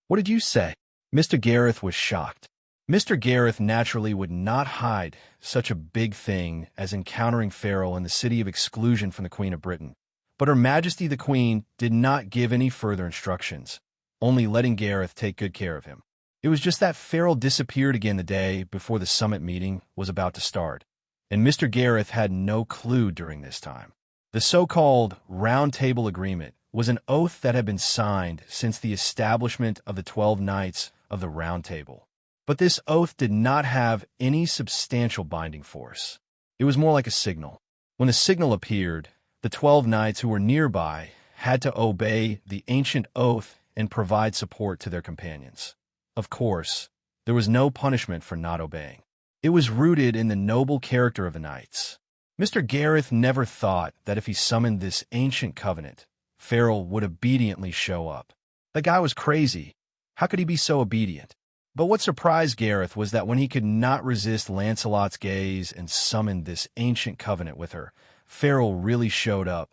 What did you say? Mr. Gareth was shocked. Mr. Gareth naturally would not hide such a big thing as encountering Farrell in the city of exclusion from the Queen of Britain. But Her Majesty the Queen did not give any further instructions, only letting Gareth take good care of him. It was just that Farrell disappeared again the day before the summit meeting was about to start, and Mr. Gareth had no clue during this time. The so-called Round Table Agreement was an oath that had been signed since the establishment of the 12 Knights of the Round Table. But this oath did not have any substantial binding force. It was more like a signal. When the signal appeared, the 12 knights who were nearby had to obey the ancient oath and provide support to their companions. Of course, there was no punishment for not obeying. It was rooted in the noble character of the knights. Mr. Gareth never thought that if he summoned this ancient covenant, Farrell would obediently show up. The guy was crazy. How could he be so obedient? But what surprised Gareth was that when he could not resist Lancelot's gaze and summoned this ancient covenant with her, Farrell really showed up.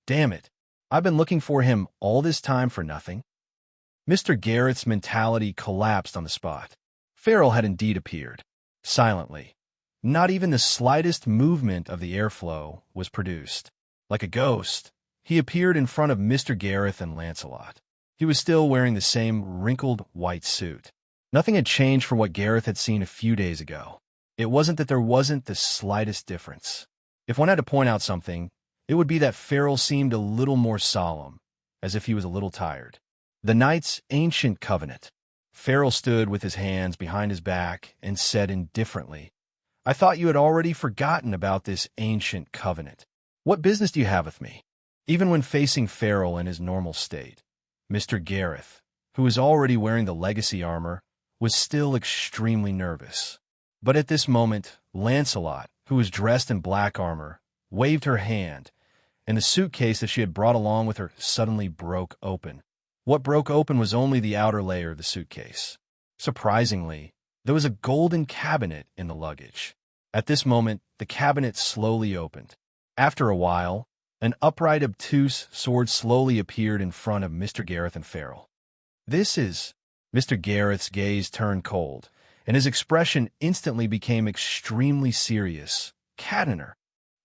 Damn it, I've been looking for him all this time for nothing. Mr. Gareth's mentality collapsed on the spot. Farrell had indeed appeared, silently. Not even the slightest movement of the airflow was produced. Like a ghost, he appeared in front of Mr. Gareth and Lancelot. He was still wearing the same wrinkled white suit. Nothing had changed from what Gareth had seen a few days ago. It wasn't that there wasn't the slightest difference. If one had to point out something, it would be that Farrell seemed a little more solemn, as if he was a little tired. The Knight's Ancient Covenant. Farrell stood with his hands behind his back and said indifferently, I thought you had already forgotten about this ancient covenant. What business do you have with me? Even when facing Farrell in his normal state, Mr. Gareth, who was already wearing the legacy armor, was still extremely nervous. But at this moment, Lancelot, who was dressed in black armor, waved her hand, and the suitcase that she had brought along with her suddenly broke open. What broke open was only the outer layer of the suitcase. Surprisingly, there was a golden cabinet in the luggage. At this moment, the cabinet slowly opened. After a while, an upright, obtuse sword slowly appeared in front of Mr. Gareth and Farrell. This is... Mr. Gareth's gaze turned cold, and his expression instantly became extremely serious. Caddoner.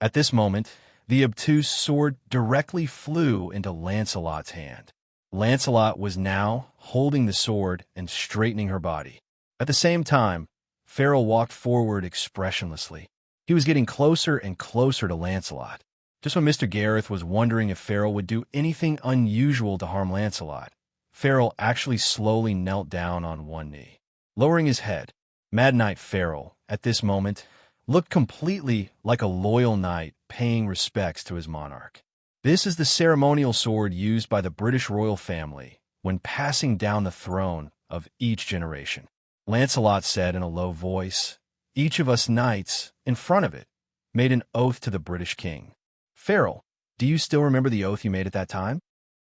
At this moment, the obtuse sword directly flew into Lancelot's hand. Lancelot was now holding the sword and straightening her body. At the same time, Farrell walked forward expressionlessly. He was getting closer and closer to Lancelot. Just when Mr. Gareth was wondering if Farrell would do anything unusual to harm Lancelot, Farrell actually slowly knelt down on one knee. Lowering his head, Mad Knight Farrell, at this moment, looked completely like a loyal knight paying respects to his monarch. This is the ceremonial sword used by the British royal family when passing down the throne of each generation. Lancelot said in a low voice, each of us knights, in front of it, made an oath to the British king. Farrell, do you still remember the oath you made at that time?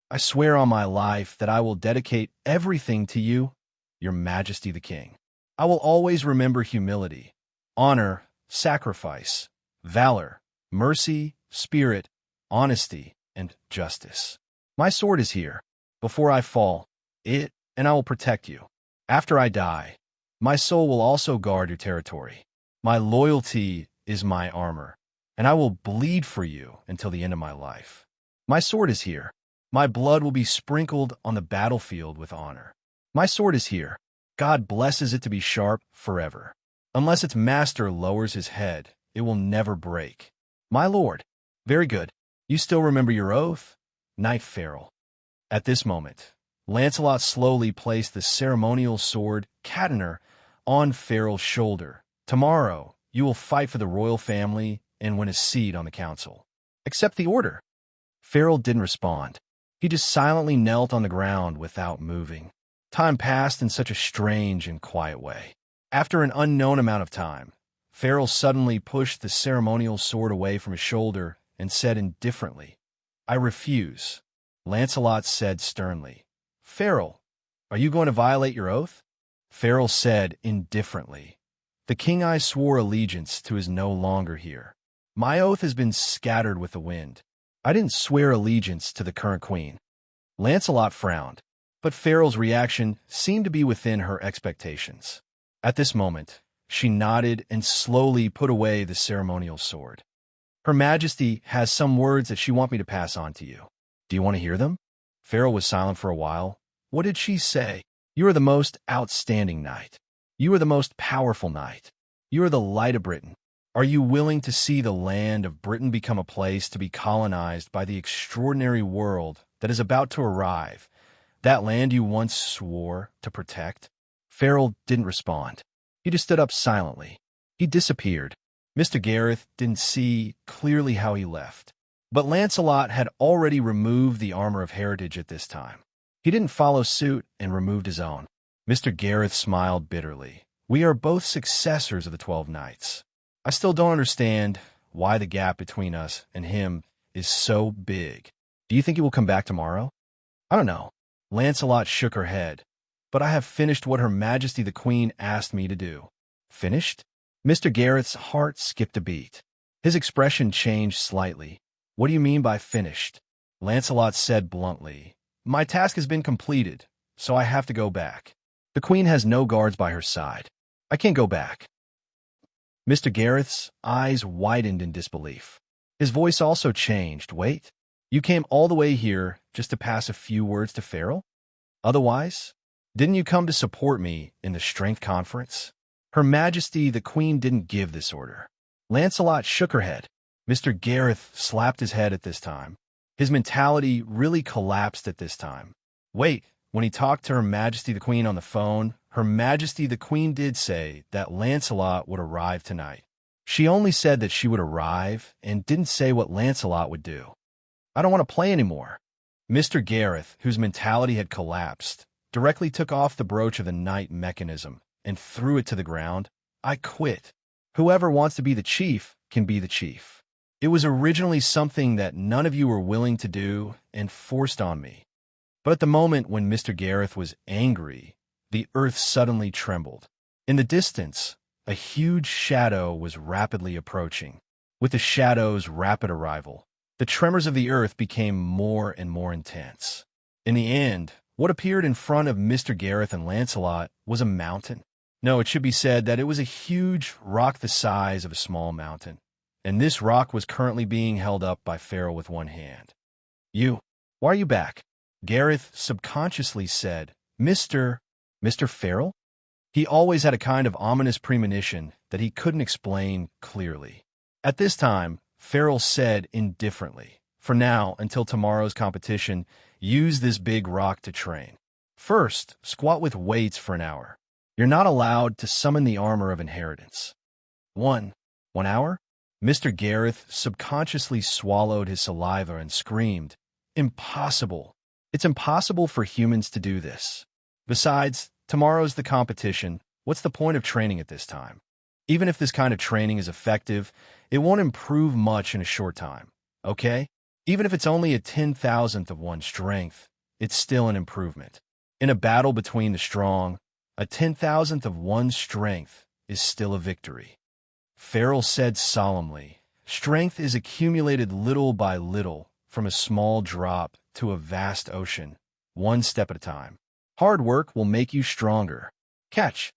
I swear on my life that I will dedicate everything to you, Your Majesty the King. I will always remember humility, honor, sacrifice, valor, mercy, spirit, honesty, and justice. My sword is here, Before I fall, and I will protect you. After I die, my soul will also guard your territory. My loyalty is my armor, and I will bleed for you until the end of my life. My sword is here. My blood will be sprinkled on the battlefield with honor. My sword is here. God blesses it to be sharp forever. Unless its master lowers his head, it will never break. My lord. Very good. You still remember your oath? Knight Farrell. At this moment, Lancelot slowly placed the ceremonial sword, Cadener, on Farrell's shoulder. Tomorrow, you will fight for the royal family and win a seat on the council. Accept the order. Farrell didn't respond. He just silently knelt on the ground without moving. Time passed in such a strange and quiet way. After an unknown amount of time, Farrell suddenly pushed the ceremonial sword away from his shoulder and said indifferently, I refuse. Lancelot said sternly, Farrell, are you going to violate your oath? Farrell said indifferently, the king I swore allegiance to is no longer here. My oath has been scattered with the wind. I didn't swear allegiance to the current queen. Lancelot frowned, but Farrell's reaction seemed to be within her expectations. At this moment, she nodded and slowly put away the ceremonial sword. Her Majesty has some words that she wants me to pass on to you. Do you want to hear them? Farrell was silent for a while. What did she say? You are the most outstanding knight. You are the most powerful knight. You are the light of Britain. Are you willing to see the land of Britain become a place to be colonized by the extraordinary world that is about to arrive, that land you once swore to protect? Farrell didn't respond. He just stood up silently. He disappeared. Mr. Gareth didn't see clearly how he left. But Lancelot had already removed the armor of heritage at this time. He didn't follow suit and removed his own. Mr. Gareth smiled bitterly. We are both successors of the 12 Knights. I still don't understand why the gap between us and him is so big. Do you think he will come back tomorrow? I don't know. Lancelot shook her head. But I have finished what Her Majesty the Queen asked me to do. Finished? Mr. Gareth's heart skipped a beat. His expression changed slightly. What do you mean by finished? Lancelot said bluntly, my task has been completed, so I have to go back. The Queen has no guards by her side. I can't go back. Mr. Gareth's eyes widened in disbelief. His voice also changed. Wait, you came all the way here just to pass a few words to Farrell? Otherwise, didn't you come to support me in the Strength Conference? Her Majesty the Queen didn't give this order. Lancelot shook her head. Mr. Gareth slapped his head at this time. His mentality really collapsed at this time. Wait, when he talked to Her Majesty the Queen on the phone, Her Majesty the Queen did say that Lancelot would arrive tonight. She only said that she would arrive and didn't say what Lancelot would do. I don't want to play anymore. Mr. Gareth, whose mentality had collapsed, directly took off the brooch of the knight mechanism and threw it to the ground. I quit. Whoever wants to be the chief can be the chief. It was originally something that none of you were willing to do and forced on me. But at the moment when Mr. Gareth was angry, the earth suddenly trembled. In the distance, a huge shadow was rapidly approaching. With the shadow's rapid arrival, the tremors of the earth became more and more intense. In the end, what appeared in front of Mr. Gareth and Lancelot was a mountain. No, it should be said that it was a huge rock the size of a small mountain. And this rock was currently being held up by Farrell with one hand. Why are you back? Gareth subconsciously said, Mr. Farrell? He always had a kind of ominous premonition that he couldn't explain clearly. At this time, Farrell said indifferently, for now, until tomorrow's competition, use this big rock to train. First, squat with weights for an hour. You're not allowed to summon the armor of inheritance. 1 hour? Mr. Gareth subconsciously swallowed his saliva and screamed, Impossible! It's impossible for humans to do this. Besides, tomorrow's the competition. What's the point of training at this time? Even if this kind of training is effective, it won't improve much in a short time, okay? Even if it's only a 10,000th of one's strength, it's still an improvement. In a battle between the strong, a 10,000th of one's strength is still a victory. Farrell said solemnly, strength is accumulated little by little from a small drop to a vast ocean. one step at a time. Hard work will make you stronger. Catch.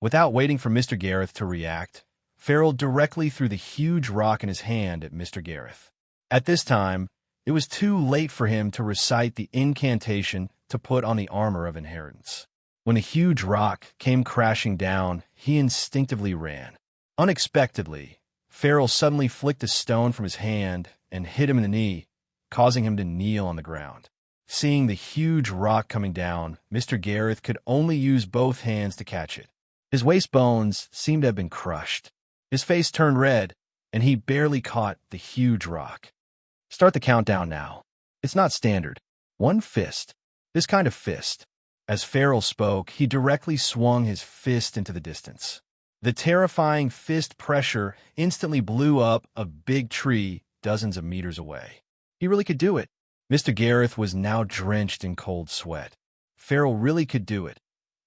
Without waiting for Mr. Gareth to react, Farrell directly threw the huge rock in his hand at Mr. Gareth. At this time, it was too late for him to recite the incantation to put on the armor of inheritance. When the huge rock came crashing down, he instinctively ran. Unexpectedly, Farrell suddenly flicked a stone from his hand and hit him in the knee, causing him to kneel on the ground. Seeing the huge rock coming down, Mr. Gareth could only use both hands to catch it. His waist bones seemed to have been crushed. His face turned red, and he barely caught the huge rock. Start the countdown now. It's not standard. One fist. This kind of fist. As Farrell spoke, he directly swung his fist into the distance. The terrifying fist pressure instantly blew up a big tree dozens of meters away. He really could do it. Mr. Gareth was now drenched in cold sweat. Farrell really could do it.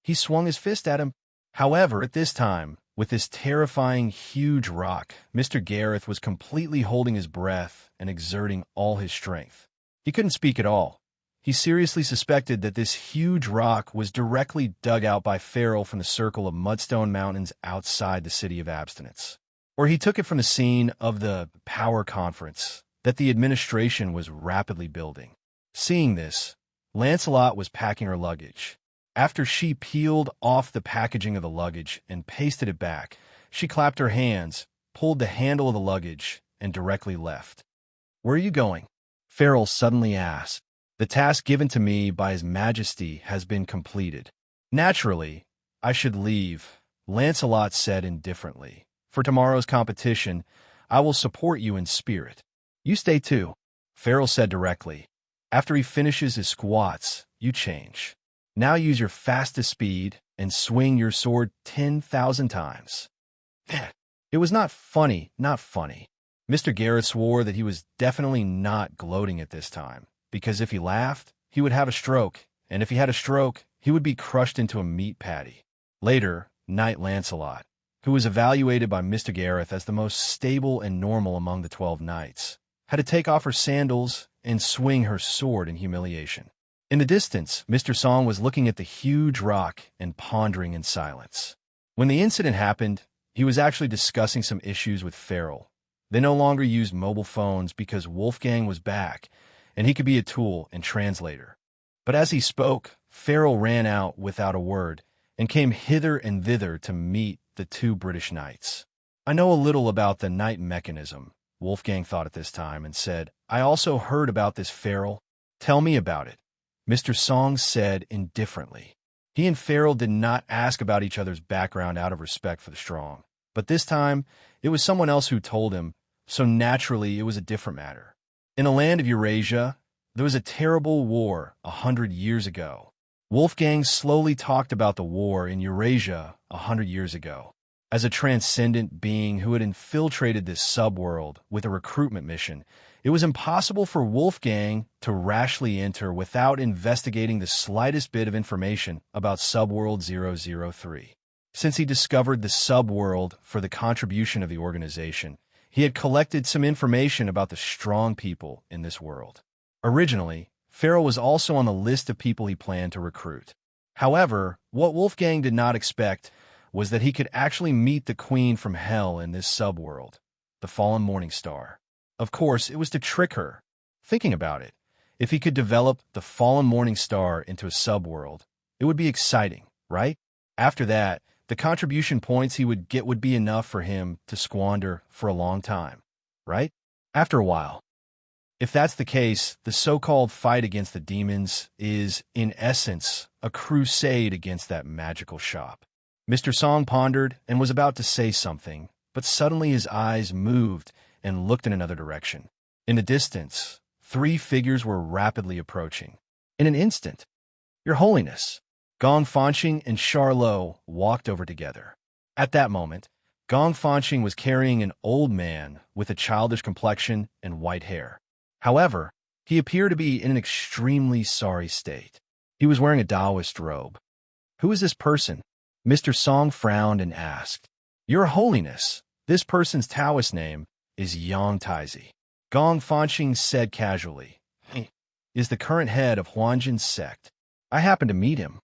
He swung his fist at him. However, at this time, with this terrifying huge rock, Mr. Gareth was completely holding his breath and exerting all his strength. He couldn't speak at all. He seriously suspected that this huge rock was directly dug out by Farrell from the circle of mudstone mountains outside the city of Abstinence. Or he took it from the scene of the power conference that the administration was rapidly building. Seeing this, Lancelot was packing her luggage. After she peeled off the packaging of the luggage and pasted it back, she clapped her hands, pulled the handle of the luggage, and directly left. "Where are you going?" Farrell suddenly asked. "The task given to me by His Majesty has been completed." "Naturally, I should leave," Lancelot said indifferently. "For tomorrow's competition, I will support you in spirit." "You stay too," Farrell said directly. "After he finishes his squats, you change. Now use your fastest speed and swing your sword 10,000 times. It was not funny, not funny. Mr. Gareth swore that he was definitely not gloating at this time, because if he laughed, he would have a stroke, and if he had a stroke, he would be crushed into a meat patty. Later, Knight Lancelot, who was evaluated by Mr. Gareth as the most stable and normal among the 12 knights, had to take off her sandals and swing her sword in humiliation. In the distance, Mr. Song was looking at the huge rock and pondering in silence. When the incident happened, he was actually discussing some issues with Farrell. They no longer used mobile phones because Wolfgang was back, and he could be a tool and translator. But as he spoke, Farrell ran out without a word and came hither and thither to meet the 2 British knights. "I know a little about the knight mechanism," Wolfgang thought at this time, and said, "I also heard about this Farrell. Tell me about it." Mr. Song said indifferently. He and Farrell did not ask about each other's background out of respect for the strong. But this time, it was someone else who told him, so naturally it was a different matter. In a land of Eurasia, there was a terrible war 100 years ago. Wolfgang slowly talked about the war in Eurasia 100 years ago. As a transcendent being who had infiltrated this subworld with a recruitment mission, it was impossible for Wolfgang to rashly enter without investigating the slightest bit of information about Subworld 003. Since he discovered the subworld for the contribution of the organization, he had collected some information about the strong people in this world. Originally, Farrell was also on the list of people he planned to recruit. However, what Wolfgang did not expect was that he could actually meet the queen from hell in this subworld, the fallen morning star. Of course, it was to trick her. Thinking about it, if he could develop the fallen morning star into a subworld, it would be exciting, right? After that, the contribution points he would get would be enough for him to squander for a long time, right? After a while. If that's the case, the so-called fight against the demons is, in essence, a crusade against that magical shop. Mr. Song pondered and was about to say something, but suddenly his eyes moved and looked in another direction. In the distance, 3 figures were rapidly approaching. In an instant, "Your Holiness!" Gong Fanqing and Charlot walked over together. At that moment, Gong Fanqing was carrying an old man with a childish complexion and white hair. However, he appeared to be in an extremely sorry state. He was wearing a Taoist robe. "Who is this person?" Mr. Song frowned and asked. "Your Holiness, this person's Taoist name is Yang Taizi," Gong Fanqing said casually. is the current head of Huanjin's sect. I happened to meet him.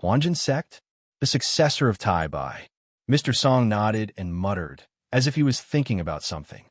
Huanjin's sect? The successor of Tai Bai. Mr. Song nodded and muttered, as if he was thinking about something.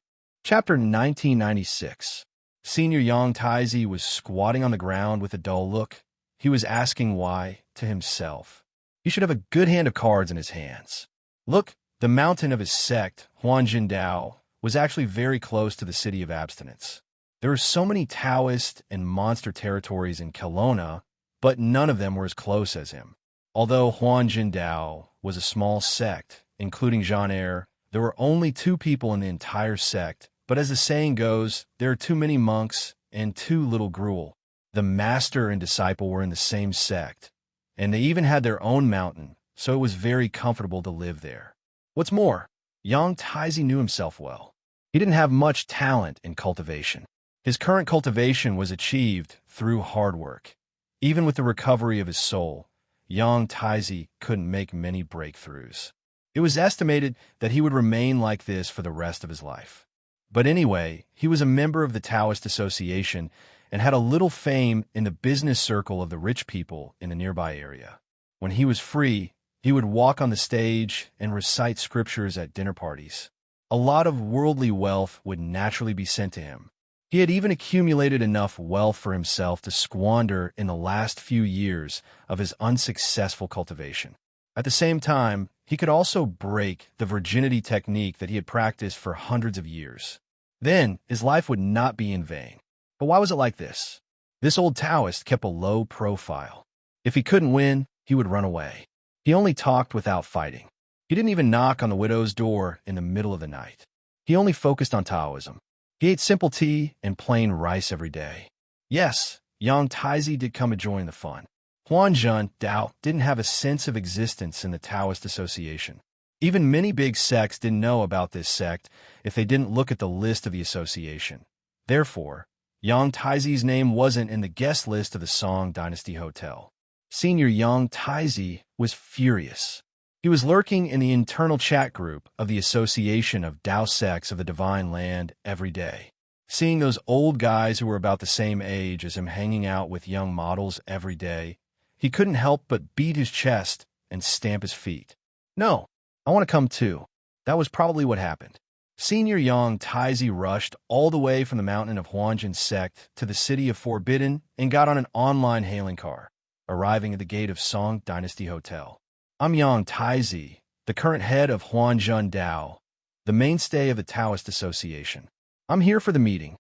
Chapter 1996. Senior Yang Taizi was squatting on the ground with a dull look. He was asking why to himself. He should have a good hand of cards in his hands. Look, the mountain of his sect, Huanjin Dao, was actually very close to the city of abstinence. There were so many Taoist and monster territories in Kelowna, but none of them were as close as him. Although Huanjin Dao was a small sect, including Jean Eyre, there were only 2 people in the entire sect, but as the saying goes, there are too many monks and too little gruel. The master and disciple were in the same sect, and they even had their own mountain, so it was very comfortable to live there. What's more, Yang Taizi knew himself well. He didn't have much talent in cultivation. His current cultivation was achieved through hard work. Even with the recovery of his soul, Yang Taizi couldn't make many breakthroughs. It was estimated that he would remain like this for the rest of his life. But anyway, he was a member of the Taoist Association and had a little fame in the business circle of the rich people in the nearby area. When he was free, he would walk on the stage and recite scriptures at dinner parties. A lot of worldly wealth would naturally be sent to him. He had even accumulated enough wealth for himself to squander in the last few years of his unsuccessful cultivation. At the same time, he could also break the virginity technique that he had practiced for hundreds of years. Then, his life would not be in vain. But why was it like this? This old Taoist kept a low profile. If he couldn't win, he would run away. He only talked without fighting. He didn't even knock on the widow's door in the middle of the night. He only focused on Taoism. He ate simple tea and plain rice every day. Yes, Yang Taizi did come to join the fun. Huanjin Dao didn't have a sense of existence in the Taoist Association. Even many big sects didn't know about this sect if they didn't look at the list of the association. Therefore, Yang Taizi's name wasn't in the guest list of the Song Dynasty Hotel. Senior Yang Taizi was furious. He was lurking in the internal chat group of the Association of Dao Sects of the Divine Land every day, seeing those old guys who were about the same age as him hanging out with young models every day. He couldn't help but beat his chest and stamp his feet. No, I want to come too. That was probably what happened. Senior Yang Taizi rushed all the way from the mountain of Huanjin sect to the city of Forbidden and got on an online hailing car, arriving at the gate of Song Dynasty Hotel. I'm Yang Taizi, the current head of Huanjin Dao, the mainstay of the Taoist Association. I'm here for the meeting.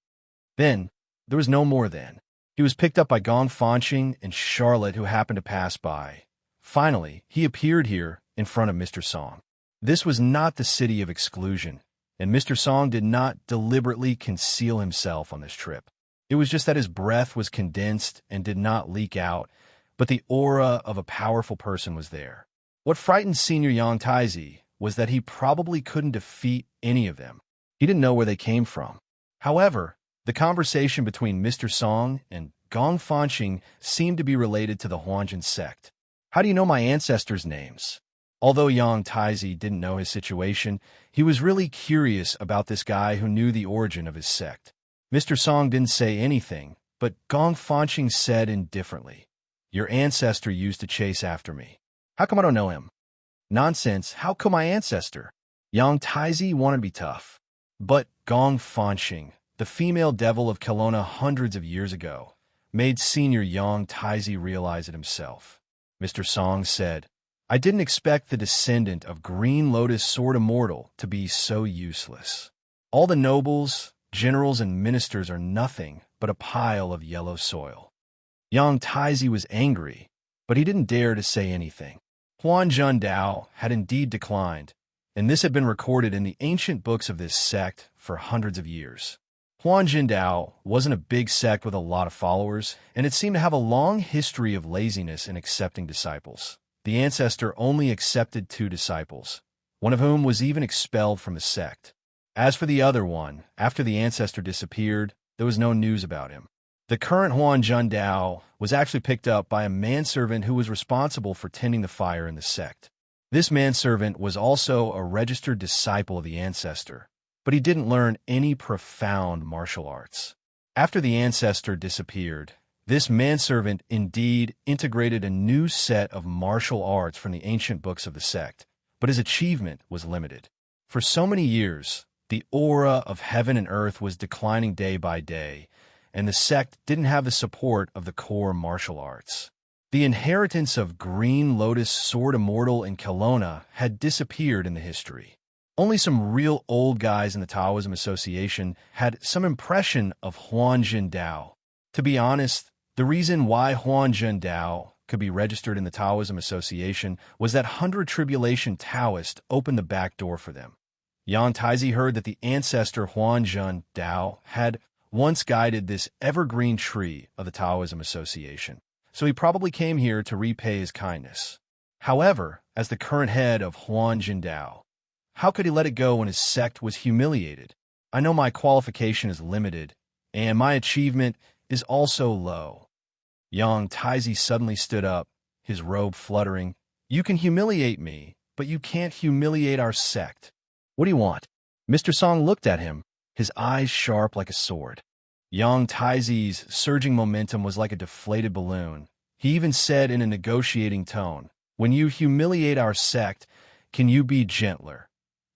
Then, there was no more then. He was picked up by Gong Fanqing and Charlotte, who happened to pass by. Finally, he appeared here in front of Mr. Song. This was not the city of exclusion, and Mr. Song did not deliberately conceal himself on this trip. It was just that his breath was condensed and did not leak out, but the aura of a powerful person was there. What frightened Senior Yang Taizi was that he probably couldn't defeat any of them. He didn't know where they came from. However, the conversation between Mr. Song and Gong Fanqing seemed to be related to the Huanjin sect. How do you know my ancestors' names? Although Yang Taizi didn't know his situation, he was really curious about this guy who knew the origin of his sect. Mr. Song didn't say anything, but Gong Fanqing said indifferently, "Your ancestor used to chase after me. How come I don't know him?" Nonsense, how come my ancestor? Yang Taizi wanted to be tough. But Gong Fanqing, the female devil of Kelowna hundreds of years ago, made Senior Yang Taizi realize it himself. Mr. Song said, "I didn't expect the descendant of Green Lotus Sword Immortal to be so useless. All the nobles, generals, and ministers are nothing but a pile of yellow soil." Yang Taizi was angry, but he didn't dare to say anything. Huanjin Dao had indeed declined, and this had been recorded in the ancient books of this sect for hundreds of years. Huanjin Dao wasn't a big sect with a lot of followers, and it seemed to have a long history of laziness in accepting disciples. The ancestor only accepted 2 disciples, one of whom was even expelled from the sect. As for the other one, after the ancestor disappeared, there was no news about him. The current Huanjin Dao was actually picked up by a manservant who was responsible for tending the fire in the sect. This manservant was also a registered disciple of the ancestor, but he didn't learn any profound martial arts. After the ancestor disappeared, This manservant indeed integrated a new set of martial arts from the ancient books of the sect, but his achievement was limited. For so many years, the aura of heaven and earth was declining day by day, and the sect didn't have the support of the core martial arts. The inheritance of Green Lotus Sword Immortal in Kelowna had disappeared in the history. Only some real old guys in the Taoism Association had some impression of Huanjin Dao. To be honest, the reason why Huanjin Dao could be registered in the Taoism Association was that 100 Tribulation Taoist opened the back door for them. Yang Taizi heard that the ancestor Huanjin Dao had once guided this evergreen tree of the Taoism Association, so he probably came here to repay his kindness. However, as the current head of Huanjin Dao, how could he let it go when his sect was humiliated? I know my qualification is limited, and my achievement is also low. Yang Taizi suddenly stood up, his robe fluttering. You can humiliate me, but you can't humiliate our sect. What do you want? Mr. Song looked at him, his eyes sharp like a sword. Yang Taizi's surging momentum was like a deflated balloon. He even said in a negotiating tone, when you humiliate our sect, can you be gentler?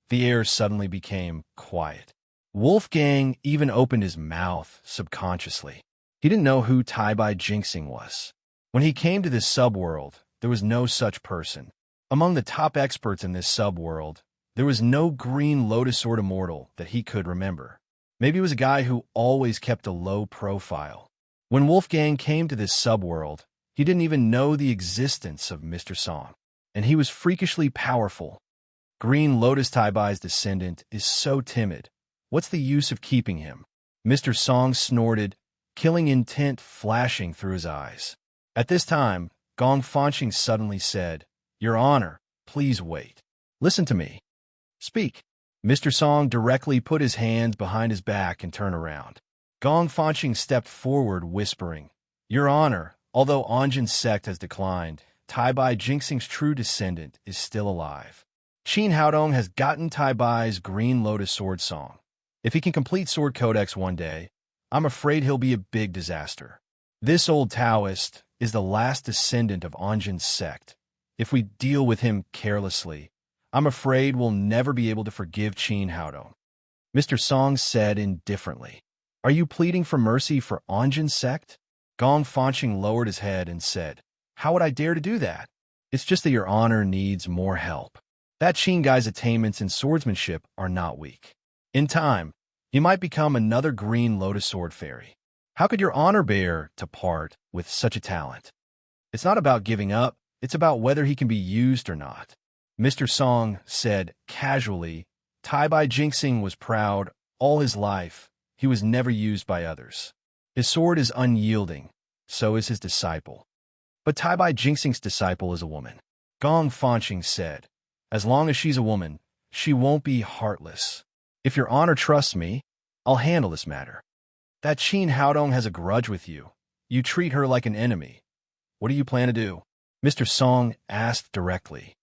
The air suddenly became quiet. Wolfgang even opened his mouth subconsciously. He didn't know who Tai Bai Jinxing was. When he came to this subworld, there was no such person. Among the top experts in this subworld, there was no Green Lotus Sword Immortal that he could remember. Maybe it was a guy who always kept a low profile. When Wolfgang came to this subworld, he didn't even know the existence of Mr. Song, and he was freakishly powerful. Green Lotus Tai Bai's descendant is so timid. What's the use of keeping him? Mr. Song snorted, killing intent flashing through his eyes. At this time, Gong Fanqing suddenly said, Your Honor, please wait. Listen to me. Speak. Mr. Song directly put his hands behind his back and turned around. Gong Fanqing stepped forward, whispering, Your Honor, although Anjin's sect has declined, Tai Bai Jinxing's true descendant is still alive. Qin Haodong has gotten Tai Bai's Green Lotus Sword Song. If he can complete Sword Codex one day, I'm afraid he'll be a big disaster. This old Taoist is the last descendant of Anjin's sect. If we deal with him carelessly, I'm afraid we'll never be able to forgive Qin Haodong. Mr. Song said indifferently, Are you pleading for mercy for Anjin's sect? Gong Fanqing lowered his head and said, How would I dare to do that? It's just that your honor needs more help. That Qin guy's attainments in swordsmanship are not weak. In time, he might become another Green Lotus Sword Fairy. How could your honor bear to part with such a talent? It's not about giving up, it's about whether he can be used or not. Mr. Song said casually, Tai Bai Jinxing was proud all his life. He was never used by others. His sword is unyielding, so is his disciple. But Tai Bai Jinxing's disciple is a woman. Gong Fanqing said, As long as she's a woman, she won't be heartless. If your honor trusts me, I'll handle this matter. That Qin Haodong has a grudge with you. You treat her like an enemy. What do you plan to do? Mr. Song asked directly.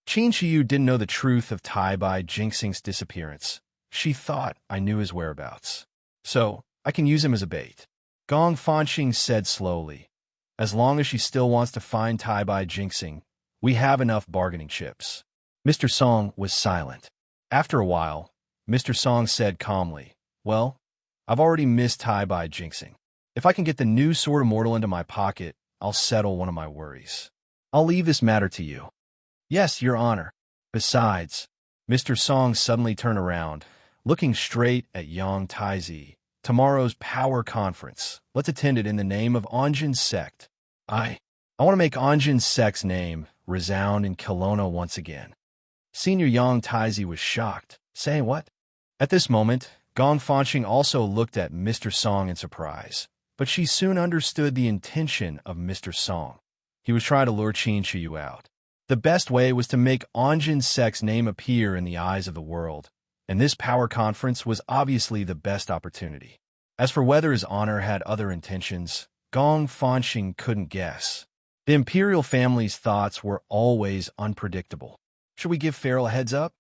Qin Shiyu didn't know the truth of Tai Bai Jinxing's disappearance. She thought I knew his whereabouts. So, I can use him as a bait. Gong Fanqing said slowly, As long as she still wants to find Tai Bai Jinxing, we have enough bargaining chips. Mr. Song was silent. After a while, Mr. Song said calmly, Well, I've already missed Tai Bai Jinxing. If I can get the new Sword Immortal into my pocket, I'll settle one of my worries. I'll leave this matter to you. Yes, your honor. Besides, Mr. Song suddenly turned around, looking straight at Yang Taizi. Tomorrow's power conference. Let's attend it in the name of Anjin's sect. I want to make Anjin's sect's name resound in Kelowna once again. Senior Yang Taizi was shocked, saying what? At this moment, Gong Fanqing also looked at Mr. Song in surprise, but she soon understood the intention of Mr. Song. He was trying to lure Qin Shiyu out. The best way was to make Anjin's sect's name appear in the eyes of the world, and this power conference was obviously the best opportunity. As for whether his honor had other intentions, Gong Fanqing couldn't guess. The imperial family's thoughts were always unpredictable. Should we give Farrell a heads up?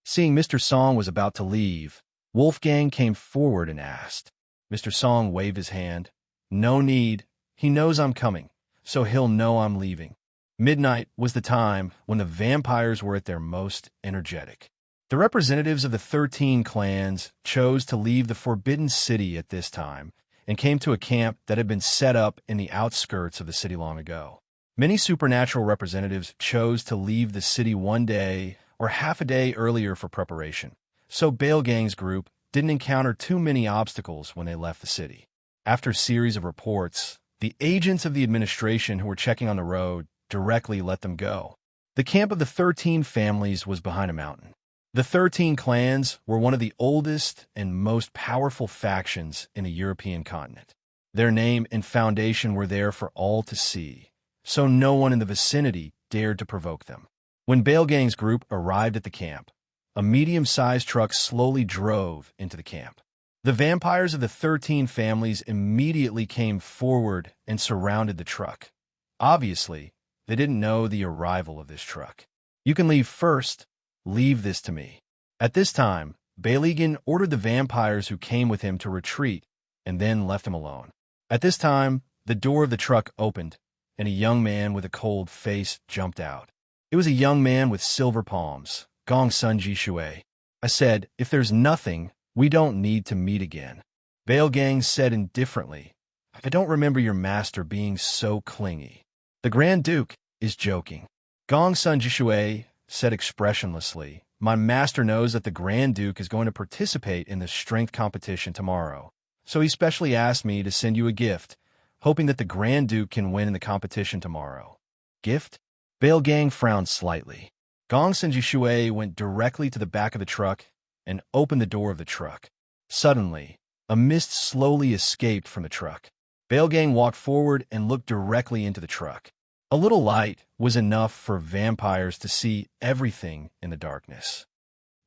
Seeing Mr. Song was about to leave, Wolfgang came forward and asked. Mr. Song waved his hand. No need. He knows I'm coming, so he'll know I'm leaving. Midnight was the time when the vampires were at their most energetic. The representatives of the 13 clans chose to leave the Forbidden City at this time and came to a camp that had been set up in the outskirts of the city long ago. Many supernatural representatives chose to leave the city one day or half a day earlier for preparation, so Baelgang's group didn't encounter too many obstacles when they left the city. After a series of reports, the agents of the administration who were checking on the road directly let them go. The camp of the 13 families was behind a mountain. The 13 clans were one of the oldest and most powerful factions in the European continent. Their name and foundation were there for all to see, so no one in the vicinity dared to provoke them. When Baelgang's group arrived at the camp, a medium-sized truck slowly drove into the camp. The vampires of the 13 families immediately came forward and surrounded the truck. Obviously, they didn't know the arrival of this truck. "You can leave first. Leave this to me." At this time, Baelgan ordered the vampires who came with him to retreat and then left him alone. At this time, the door of the truck opened, and a young man with a cold face jumped out. It was a young man with silver palms, Gong Sun Jishui. I said, "If there's nothing, we don't need to meet again." Baelgang said indifferently, "I don't remember your master being so clingy." "The Grand Duke is joking." Gong Sun Jishui said expressionlessly, "My master knows that the Grand Duke is going to participate in the strength competition tomorrow, so he specially asked me to send you a gift, hoping that the Grand Duke can win in the competition tomorrow." "Gift?" Baelgang frowned slightly. Gong Sun Jishui went directly to the back of the truck and opened the door of the truck. Suddenly, a mist slowly escaped from the truck. Baelgang walked forward and looked directly into the truck. A little light was enough for vampires to see everything in the darkness.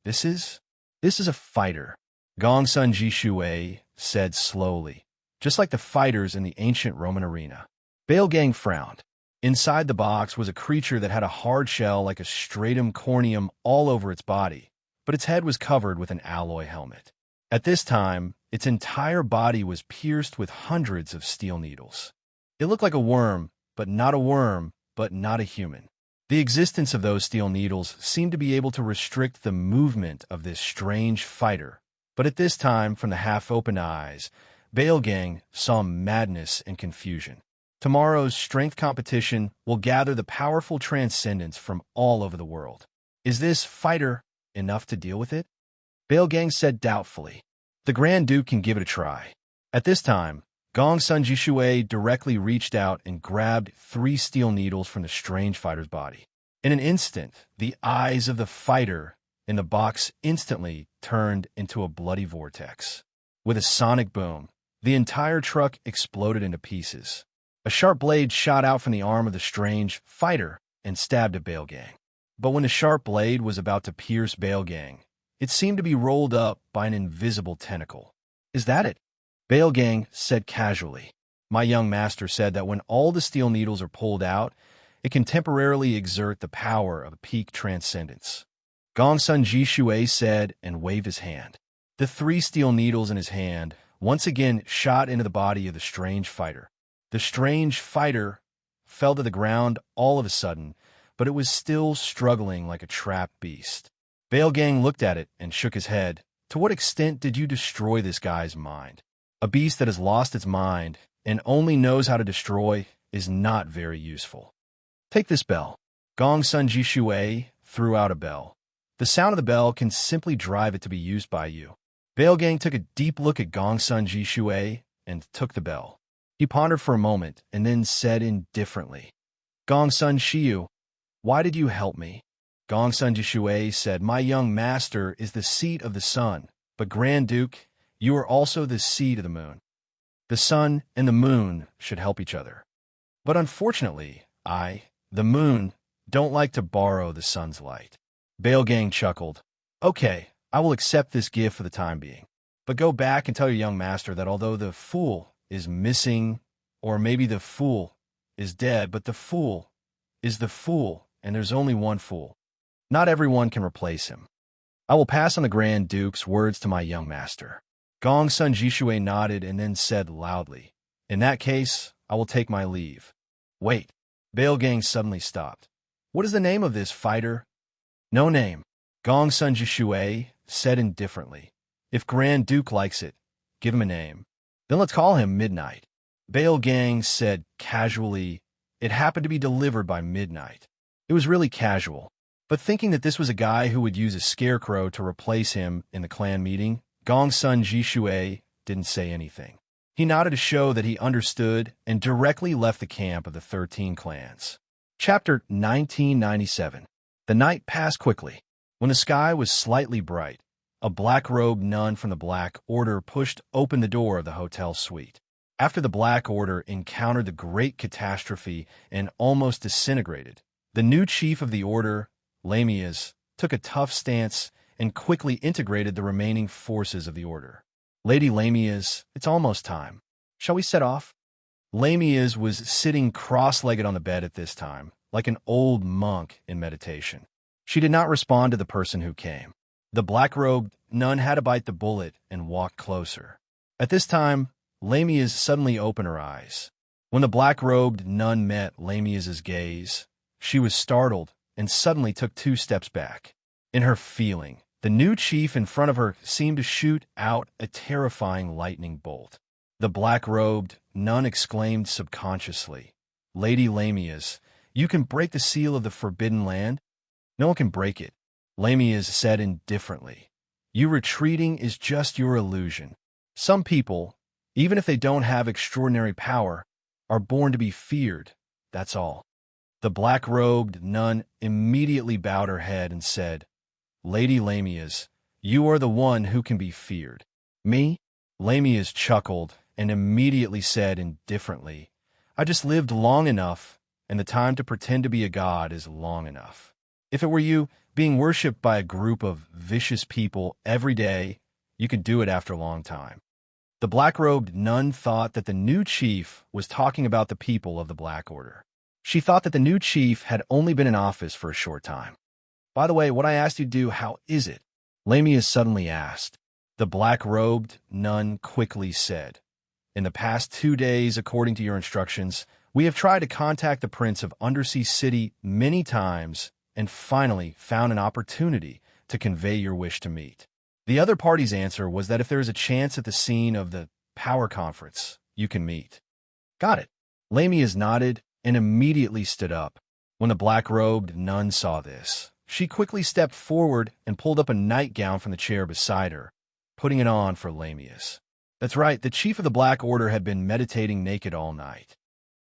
This is a fighter," Gong Sun Jishui said slowly, "just like the fighters in the ancient Roman arena." Baelgang frowned. Inside the box was a creature that had a hard shell like a stratum corneum all over its body, but its head was covered with an alloy helmet. At this time, its entire body was pierced with hundreds of steel needles. It looked like a worm, but not a worm, but not a human. The existence of those steel needles seemed to be able to restrict the movement of this strange fighter, but at this time, from the half-open eyes, Baelgang saw madness and confusion. Tomorrow's strength competition will gather the powerful transcendents from all over the world. Is this fighter enough to deal with it? Baelgang said doubtfully. The Grand Duke can give it a try. At this time, Gong Sun Jishui directly reached out and grabbed 3 steel needles from the strange fighter's body. In an instant, the eyes of the fighter in the box instantly turned into a bloody vortex. With a sonic boom, the entire truck exploded into pieces. A sharp blade shot out from the arm of the strange fighter and stabbed at Baelgang. But when the sharp blade was about to pierce Baelgang, it seemed to be rolled up by an invisible tentacle. "Is that it?" Baelgang said casually. "My young master said that when all the steel needles are pulled out, it can temporarily exert the power of peak transcendence." Gong Sun Jishui said and waved his hand. The 3 steel needles in his hand once again shot into the body of the strange fighter. The strange fighter fell to the ground all of a sudden, but it was still struggling like a trapped beast. Baelgang looked at it and shook his head. "To what extent did you destroy this guy's mind? A beast that has lost its mind and only knows how to destroy is not very useful. Take this bell." Gong Sun Jishui threw out a bell. "The sound of the bell can simply drive it to be used by you." Baelgang took a deep look at Gong Sun Jishui and took the bell. He pondered for a moment and then said indifferently, "Gong Sun Shiyu, why did you help me?" Gong Sun Jishui said, "My young master is the seat of the sun, but Grand Duke, you are also the seed of the moon. The sun and the moon should help each other. But unfortunately, the moon, don't like to borrow the sun's light." Baelgang chuckled. "Okay, I will accept this gift for the time being. But go back and tell your young master that although the fool is missing, or maybe the fool is dead, but the fool is the fool, and there's only one fool. Not everyone can replace him. I will pass on the Grand Duke's words to my young master." Gong Sun Jishui nodded and then said loudly, "In that case, I will take my leave. Wait. Bailgang suddenly stopped. What is the name of this fighter? No name. Gong Sun Jishui said indifferently. If Grand Duke likes it, give him a name. Then let's call him Midnight. Bailgang said casually. It happened to be delivered by midnight. It was really casual. But thinking that this was a guy who would use a scarecrow to replace him in the clan meeting, Gong Sun Jishui didn't say anything. He nodded to show that he understood and directly left the camp of the 13 clans. Chapter 1997. The night passed quickly. When the sky was slightly bright, a black-robed nun from the Black Order pushed open the door of the hotel suite. After the Black Order encountered the great catastrophe and almost disintegrated, the new chief of the Order, Lamias, took a tough stance and quickly integrated the remaining forces of the Order. Lady Lamias, it's almost time. Shall we set off? Lamias was sitting cross-legged on the bed at this time, like an old monk in meditation. She did not respond to the person who came. The black-robed nun had to bite the bullet and walk closer. At this time, Lamias suddenly opened her eyes. When the black-robed nun met Lamias's gaze, she was startled and suddenly took 2 steps back. In her feeling, the new chief in front of her seemed to shoot out a terrifying lightning bolt. The black-robed nun exclaimed subconsciously, "Lady Lamias, you can break the seal of the Forbidden Land? No one can break it." Lamias said indifferently, "You retreating is just your illusion. Some people, even if they don't have extraordinary power, are born to be feared, that's all." The black-robed nun immediately bowed her head and said, "Lady Lamias, you are the one who can be feared." "Me?" Lamias chuckled and immediately said indifferently, "I just lived long enough, and the time to pretend to be a god is long enough. If it were you, being worshipped by a group of vicious people every day, you could do it after a long time." The black-robed nun thought that the new chief was talking about the people of the Black Order. She thought that the new chief had only been in office for a short time. "By the way, what I asked you to do, how is it?" Lamias suddenly asked. The black-robed nun quickly said, "In the past 2 days, according to your instructions, we have tried to contact the Prince of Undersea City many times and finally found an opportunity to convey your wish to meet." The other party's answer was that if there is a chance at the scene of the power conference, you can meet. "Got it." Lamias nodded and immediately stood up. When the black-robed nun saw this, she quickly stepped forward and pulled up a nightgown from the chair beside her, putting it on for Lamias. That's right, the chief of the Black Order had been meditating naked all night.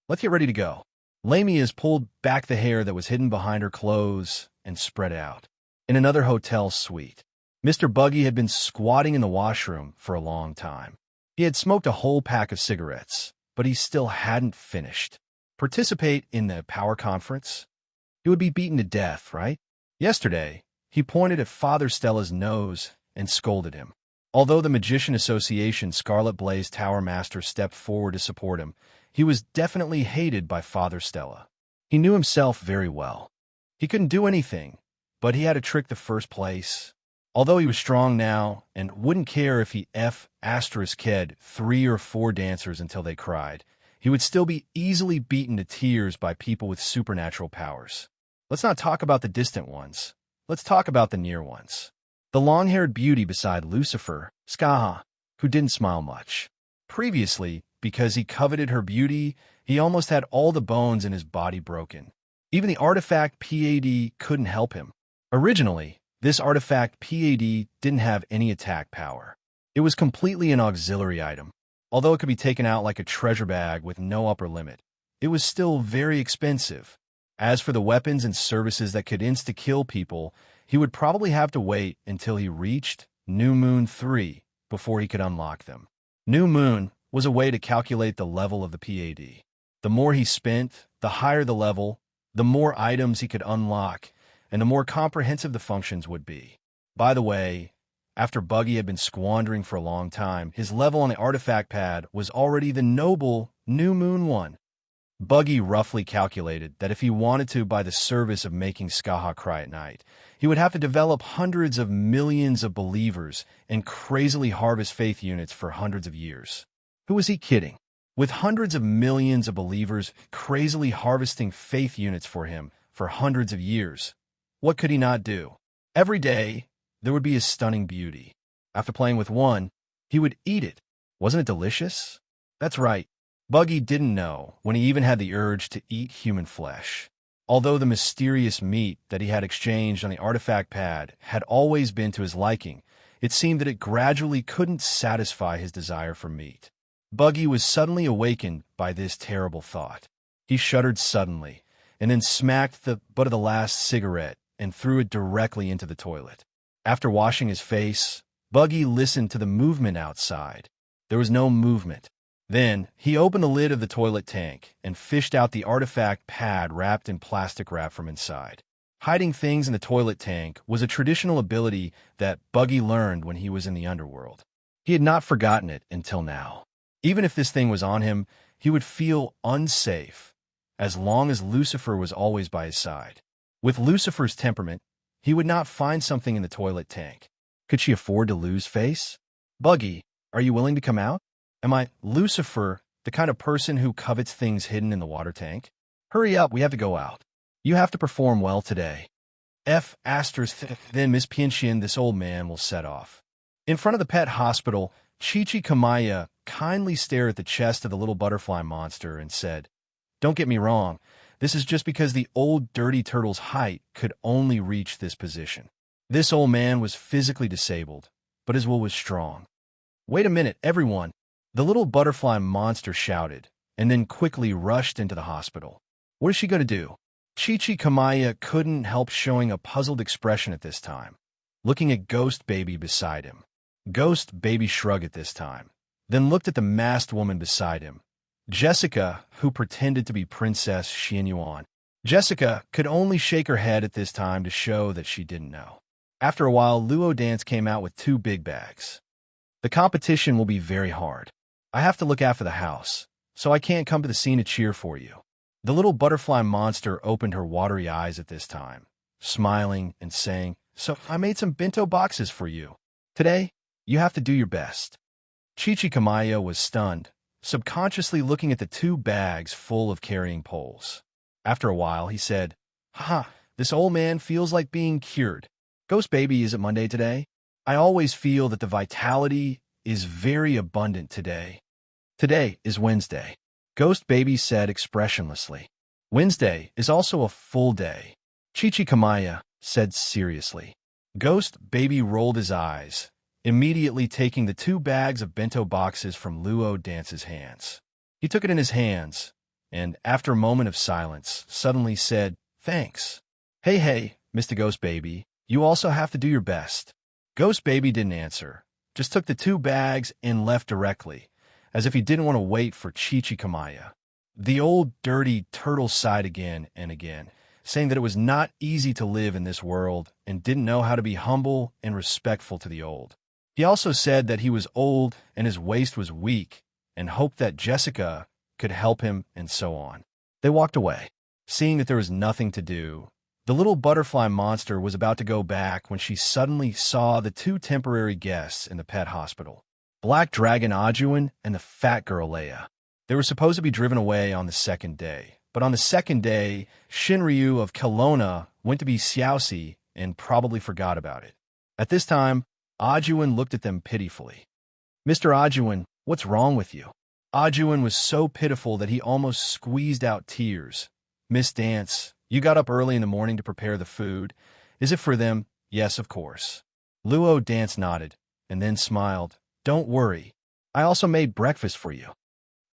"Let's get ready to go." Lamias pulled back the hair that was hidden behind her clothes and spread out. In another hotel suite, Mr. Buggy had been squatting in the washroom for a long time. He had smoked a whole pack of cigarettes, but he still hadn't finished. Participate in the power conference? He would be beaten to death, right? Yesterday, he pointed at Father Stella's nose and scolded him. Although the Magician Association Scarlet Blaze Tower Master stepped forward to support him, he was definitely hated by Father Stella. He knew himself very well. He couldn't do anything, but he had to trick the first place. Although he was strong now and wouldn't care if he F***ed 3 or 4 dancers until they cried, he would still be easily beaten to tears by people with supernatural powers. Let's not talk about the distant ones. Let's talk about the near ones. The long-haired beauty beside Lucifer, Skaha, who didn't smile much. Previously, because he coveted her beauty, he almost had all the bones in his body broken. Even the artifact PAD couldn't help him. Originally, this artifact PAD didn't have any attack power. It was completely an auxiliary item. Although it could be taken out like a treasure bag with no upper limit, it was still very expensive. As for the weapons and services that could insta-kill people, he would probably have to wait until he reached New Moon 3 before he could unlock them. New Moon was a way to calculate the level of the PAD. The more he spent, the higher the level, the more items he could unlock, and the more comprehensive the functions would be. By the way, after Buggy had been squandering for a long time, his level on the artifact pad was already the noble New Moon 1. Buggy roughly calculated that if he wanted to buy the service of making Skaha cry at night, he would have to develop hundreds of millions of believers and crazily harvest faith units for hundreds of years. Who was he kidding? With hundreds of millions of believers crazily harvesting faith units for him for hundreds of years, what could he not do? Every day, there would be a stunning beauty. After playing with one, he would eat it. Wasn't it delicious? That's right. Buggy didn't know when he even had the urge to eat human flesh. Although the mysterious meat that he had exchanged on the artifact pad had always been to his liking, it seemed that it gradually couldn't satisfy his desire for meat. Buggy was suddenly awakened by this terrible thought. He shuddered suddenly, and then smacked the butt of the last cigarette and threw it directly into the toilet. After washing his face, Buggy listened to the movement outside. There was no movement. Then, he opened the lid of the toilet tank and fished out the artifact pad wrapped in plastic wrap from inside. Hiding things in the toilet tank was a traditional ability that Buggy learned when he was in the underworld. He had not forgotten it until now. Even if this thing was on him, he would feel unsafe, as long as Lucifer was always by his side. With Lucifer's temperament, he would not find something in the toilet tank. Could she afford to lose face? Buggy, are you willing to come out? Am I, Lucifer, the kind of person who covets things hidden in the water tank? Hurry up, we have to go out. You have to perform well today. Then Miss Pinshin, this old man will set off. In front of the pet hospital, Chichi Kamaya kindly stared at the chest of the little butterfly monster and said, "Don't get me wrong, this is just because the old dirty turtle's height could only reach this position. This old man was physically disabled, but his will was strong." "Wait a minute, everyone!" The little butterfly monster shouted, and then quickly rushed into the hospital. What is she going to do? Chichi Kamaya couldn't help showing a puzzled expression at this time, looking at Ghost Baby beside him. Ghost Baby shrugged at this time, then looked at the masked woman beside him, Jessica, who pretended to be Princess Xianyuan. Jessica could only shake her head at this time to show that she didn't know. After a while, Luo Dance came out with 2 big bags. "The competition will be very hard. I have to look after the house, so I can't come to the scene to cheer for you." The little butterfly monster opened her watery eyes at this time, smiling and saying, "So I made some bento boxes for you. Today, you have to do your best." Chichi Kamaya was stunned, subconsciously looking at the 2 bags full of carrying poles. After a while, he said, "Ha, this old man feels like being cured. Ghost Baby, is it Monday today? I always feel that the vitality is very abundant today." "Today is Wednesday," Ghost Baby said expressionlessly. "Wednesday is also a full day," Chichi Kamaya said seriously. Ghost Baby rolled his eyes, immediately taking the 2 bags of bento boxes from Luo Dance's hands. He took it in his hands, and after a moment of silence, suddenly said, "Thanks." Hey, Mr. Ghost Baby, you also have to do your best." Ghost Baby didn't answer, just took the 2 bags and left directly, as if he didn't want to wait for Chichi Kamaya. The old dirty turtle sighed again and again, saying that it was not easy to live in this world and didn't know how to be humble and respectful to the old. He also said that he was old and his waist was weak and hoped that Jessica could help him and so on. They walked away. Seeing that there was nothing to do, the little butterfly monster was about to go back when she suddenly saw the 2 temporary guests in the pet hospital, Black Dragon Ajuan and the fat girl Leia. They were supposed to be driven away on the 2nd day, but on the 2nd day, Shinryu of Kelowna went to be Xiaoxi and probably forgot about it. At this time, Ajuan looked at them pitifully. "Mr. Ajuan, what's wrong with you?" Ajuan was so pitiful that he almost squeezed out tears. "Miss Dance, you got up early in the morning to prepare the food. Is it for them?" "Yes, of course." Luo Dance nodded, and then smiled. "Don't worry. I also made breakfast for you."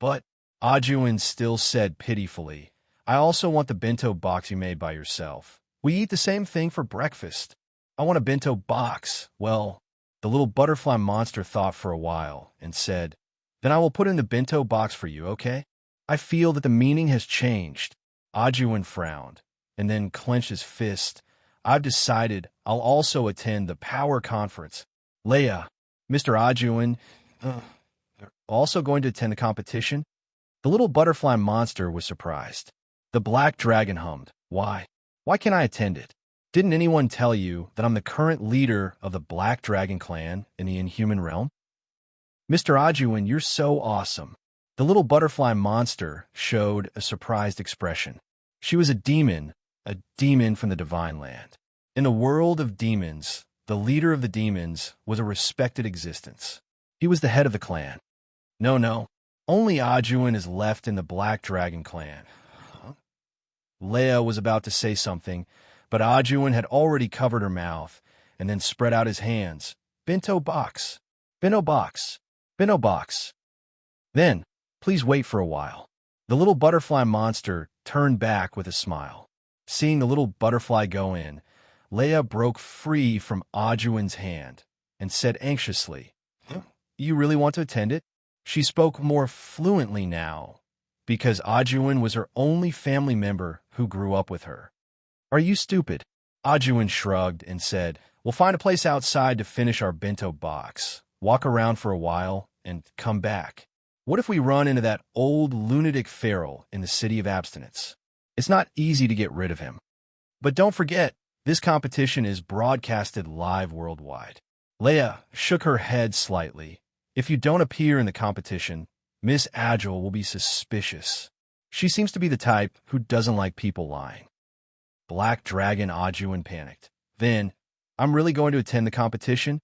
"But," Ajuan still said pitifully, "I also want the bento box you made by yourself. We eat the same thing for breakfast. I want a bento box." "Well," the little butterfly monster thought for a while and said, "Then I will put in the bento box for you, okay?" "I feel that the meaning has changed." Ajuan frowned, and then clenched his fist. "I've decided I'll also attend the power conference." "Leia, Mr. Ajuan, also going to attend the competition?" The little butterfly monster was surprised. The black dragon hummed, Why can't I attend it? Didn't anyone tell you that I'm the current leader of the Black Dragon clan in the Inhuman realm?" "Mr. Ajuan, you're so awesome. The little butterfly monster showed a surprised expression. She was a demon from the divine land. In the world of demons, the leader of the demons was a respected existence. He was the head of the clan. No, only Ajuin is left in the Black Dragon clan. Huh? Leia was about to say something, but Ajuin had already covered her mouth and then spread out his hands. Bento box. Bento box. Bento box. Then, please wait for a while. The little butterfly monster turned back with a smile. Seeing the little butterfly go in, Leia broke free from Ajuin's hand and said anxiously, "You really want to attend it?" She spoke more fluently now, because Ajuin was her only family member who grew up with her. "Are you stupid?" Ajuin shrugged and said, "We'll find a place outside to finish our bento box, walk around for a while, and come back. What if we run into that old lunatic feral in the city of abstinence? It's not easy to get rid of him. But don't forget, this competition is broadcasted live worldwide." Leia shook her head slightly. "If you don't appear in the competition, Miss Agile will be suspicious. She seems to be the type who doesn't like people lying." Black Dragon Ajuin panicked. "Then, I'm really going to attend the competition?"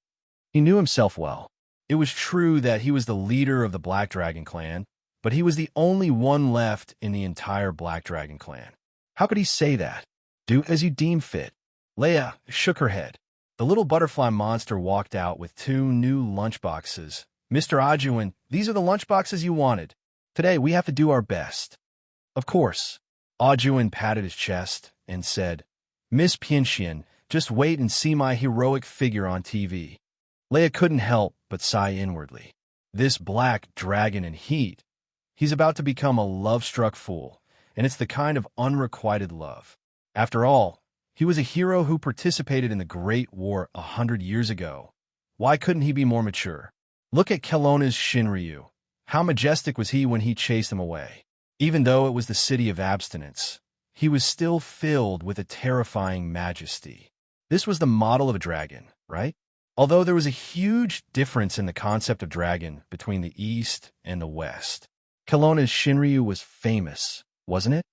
He knew himself well. It was true that he was the leader of the Black Dragon clan, but he was the only one left in the entire Black Dragon clan. How could he say that? "Do as you deem fit." Leia shook her head. The little butterfly monster walked out with 2 new lunchboxes. "Mr. Ajuin, these are the lunchboxes you wanted. Today we have to do our best." "Of course." Ajuin patted his chest and said, "Miss Pianxian, just wait and see my heroic figure on TV." Leia couldn't help but sigh inwardly. This black dragon in heat. He's about to become a love-struck fool, and it's the kind of unrequited love. After all, he was a hero who participated in the Great War 100 years ago. Why couldn't he be more mature? Look at Kelowna's Shinryu. How majestic was he when he chased them away? Even though it was the city of abstinence, he was still filled with a terrifying majesty. This was the model of a dragon, right? Although there was a huge difference in the concept of dragon between the East and the West. Kelowna's Shinryu was famous, wasn't it?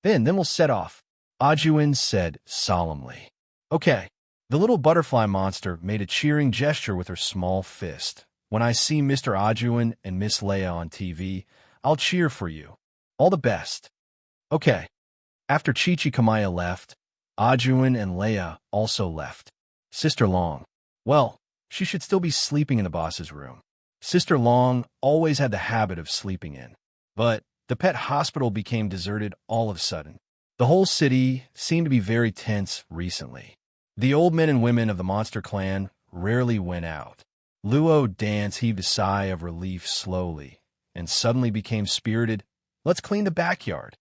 Then we'll set off, Ajuin said solemnly. "Okay." The little butterfly monster made a cheering gesture with her small fist. "When I see Mr. Ajuin and Miss Leia on TV, I'll cheer for you. All the best." "Okay." After Chichikamaya left, Ajuin and Leia also left. Sister Long. Well, she should still be sleeping in the boss's room. Sister Long always had the habit of sleeping in. But the pet hospital became deserted all of a sudden. The whole city seemed to be very tense recently. The old men and women of the monster clan rarely went out. Luo Dance heaved a sigh of relief slowly, and suddenly became spirited. "Let's clean the backyard."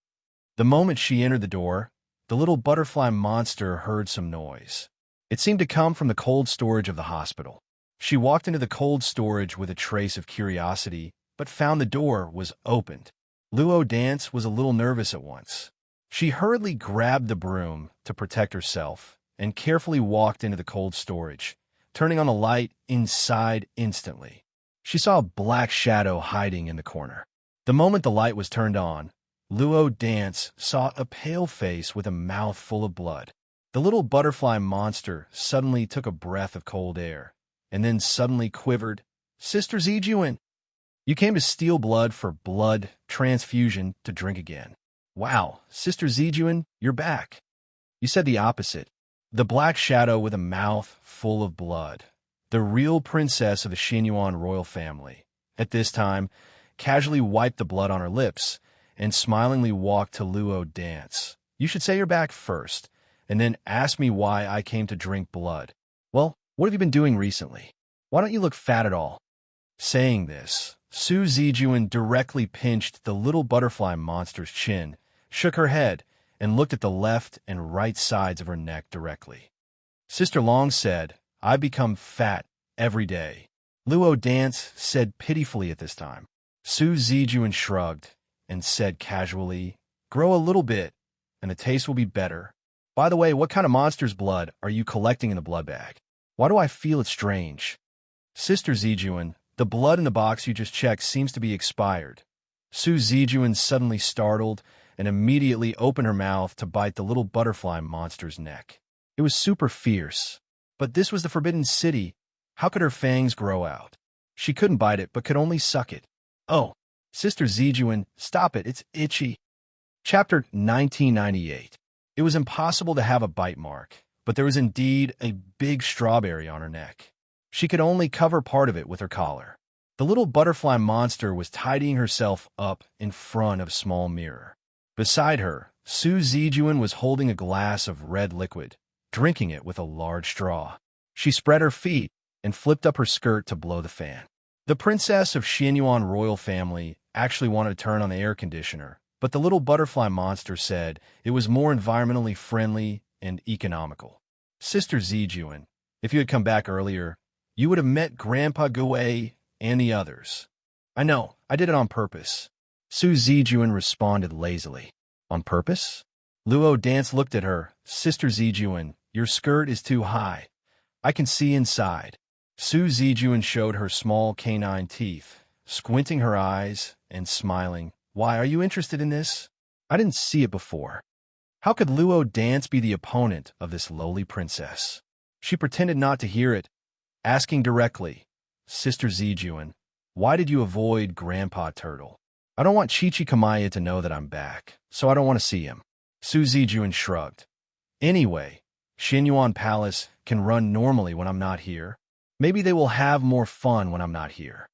The moment she entered the door, the little butterfly monster heard some noise. It seemed to come from the cold storage of the hospital. She walked into the cold storage with a trace of curiosity, but found the door was opened. Luo Dance was a little nervous at once. She hurriedly grabbed the broom to protect herself and carefully walked into the cold storage, turning on the light inside instantly. She saw a black shadow hiding in the corner. The moment the light was turned on, Luo Dance saw a pale face with a mouth full of blood. The little butterfly monster suddenly took a breath of cold air, and then suddenly quivered. "Sister Zijuin, you came to steal blood for blood transfusion to drink again." "Wow, Sister Zijuin, you're back." "You said the opposite." The black shadow with a mouth full of blood. The real princess of the Xinyuan royal family. At this time, casually wiped the blood on her lips and smilingly walked to Luo Dance. "You should say you're back first, and then ask me why I came to drink blood." "Well, what have you been doing recently? Why don't you look fat at all?" Saying this, Su Zijuan directly pinched the little butterfly monster's chin, shook her head, and looked at the left and right sides of her neck directly. Sister Long said, "I become fat every day." Luo Dance said pitifully at this time. Su Zijuan shrugged and said casually, "Grow a little bit, and the taste will be better. By the way, what kind of monster's blood are you collecting in the blood bag? Why do I feel it strange?" "Sister Zijuan, the blood in the box you just checked seems to be expired. Su Zijuan suddenly startled and immediately opened her mouth to bite the little butterfly monster's neck. It was super fierce. But this was the Forbidden City. How could her fangs grow out? She couldn't bite it, but could only suck it. Oh, Sister Zijuan, stop it, it's itchy. Chapter 1998. It was impossible to have a bite mark, but there was indeed a big strawberry on her neck. She could only cover part of it with her collar. The little butterfly monster was tidying herself up in front of a small mirror. Beside her, Su Zijuan was holding a glass of red liquid, drinking it with a large straw. She spread her feet and flipped up her skirt to blow the fan. The princess of Xianyuan royal family actually wanted to turn on the air conditioner, but the little butterfly monster said it was more environmentally friendly and economical. Sister Zijuan, if you had come back earlier, you would have met Grandpa Gue and the others. I know, I did it on purpose. Su Zijuan responded lazily. On purpose? Luo Dance looked at her. Sister Zijuan, your skirt is too high. I can see inside. Su Zijuan showed her small canine teeth, squinting her eyes and smiling. Why, are you interested in this? I didn't see it before. How could Luo Dance be the opponent of this lowly princess? She pretended not to hear it, asking directly, Sister Zijuan, why did you avoid Grandpa Turtle? I don't want Chichikamaya to know that I'm back, so I don't want to see him. Su Zijuan shrugged. Anyway, Xianyuan Palace can run normally when I'm not here. Maybe they will have more fun when I'm not here.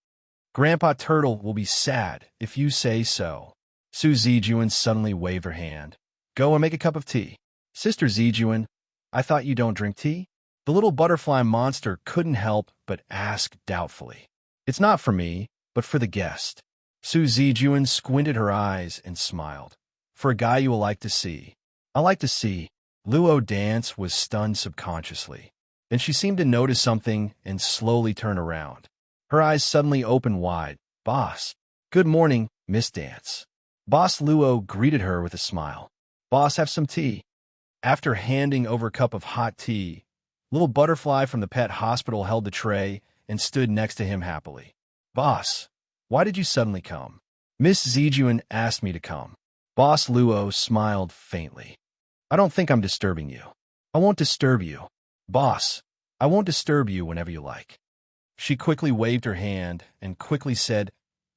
Grandpa Turtle will be sad if you say so. Su Zijuan suddenly waved her hand. Go and make a cup of tea. Sister Zijuan, I thought you don't drink tea? The little butterfly monster couldn't help but ask doubtfully. It's not for me, but for the guest. Su Zijuan squinted her eyes and smiled. For a guy you will like to see. I like to see. Luo Dance was stunned subconsciously. Then she seemed to notice something and slowly turned around. Her eyes suddenly opened wide. Boss. Good morning, Miss Dance. Boss Luo greeted her with a smile. Boss, have some tea. After handing over a cup of hot tea, little butterfly from the pet hospital held the tray and stood next to him happily. Boss, why did you suddenly come? Miss Zijuan asked me to come. Boss Luo smiled faintly. I don't think I'm disturbing you. I won't disturb you. Boss, I won't disturb you whenever you like. She quickly waved her hand and quickly said,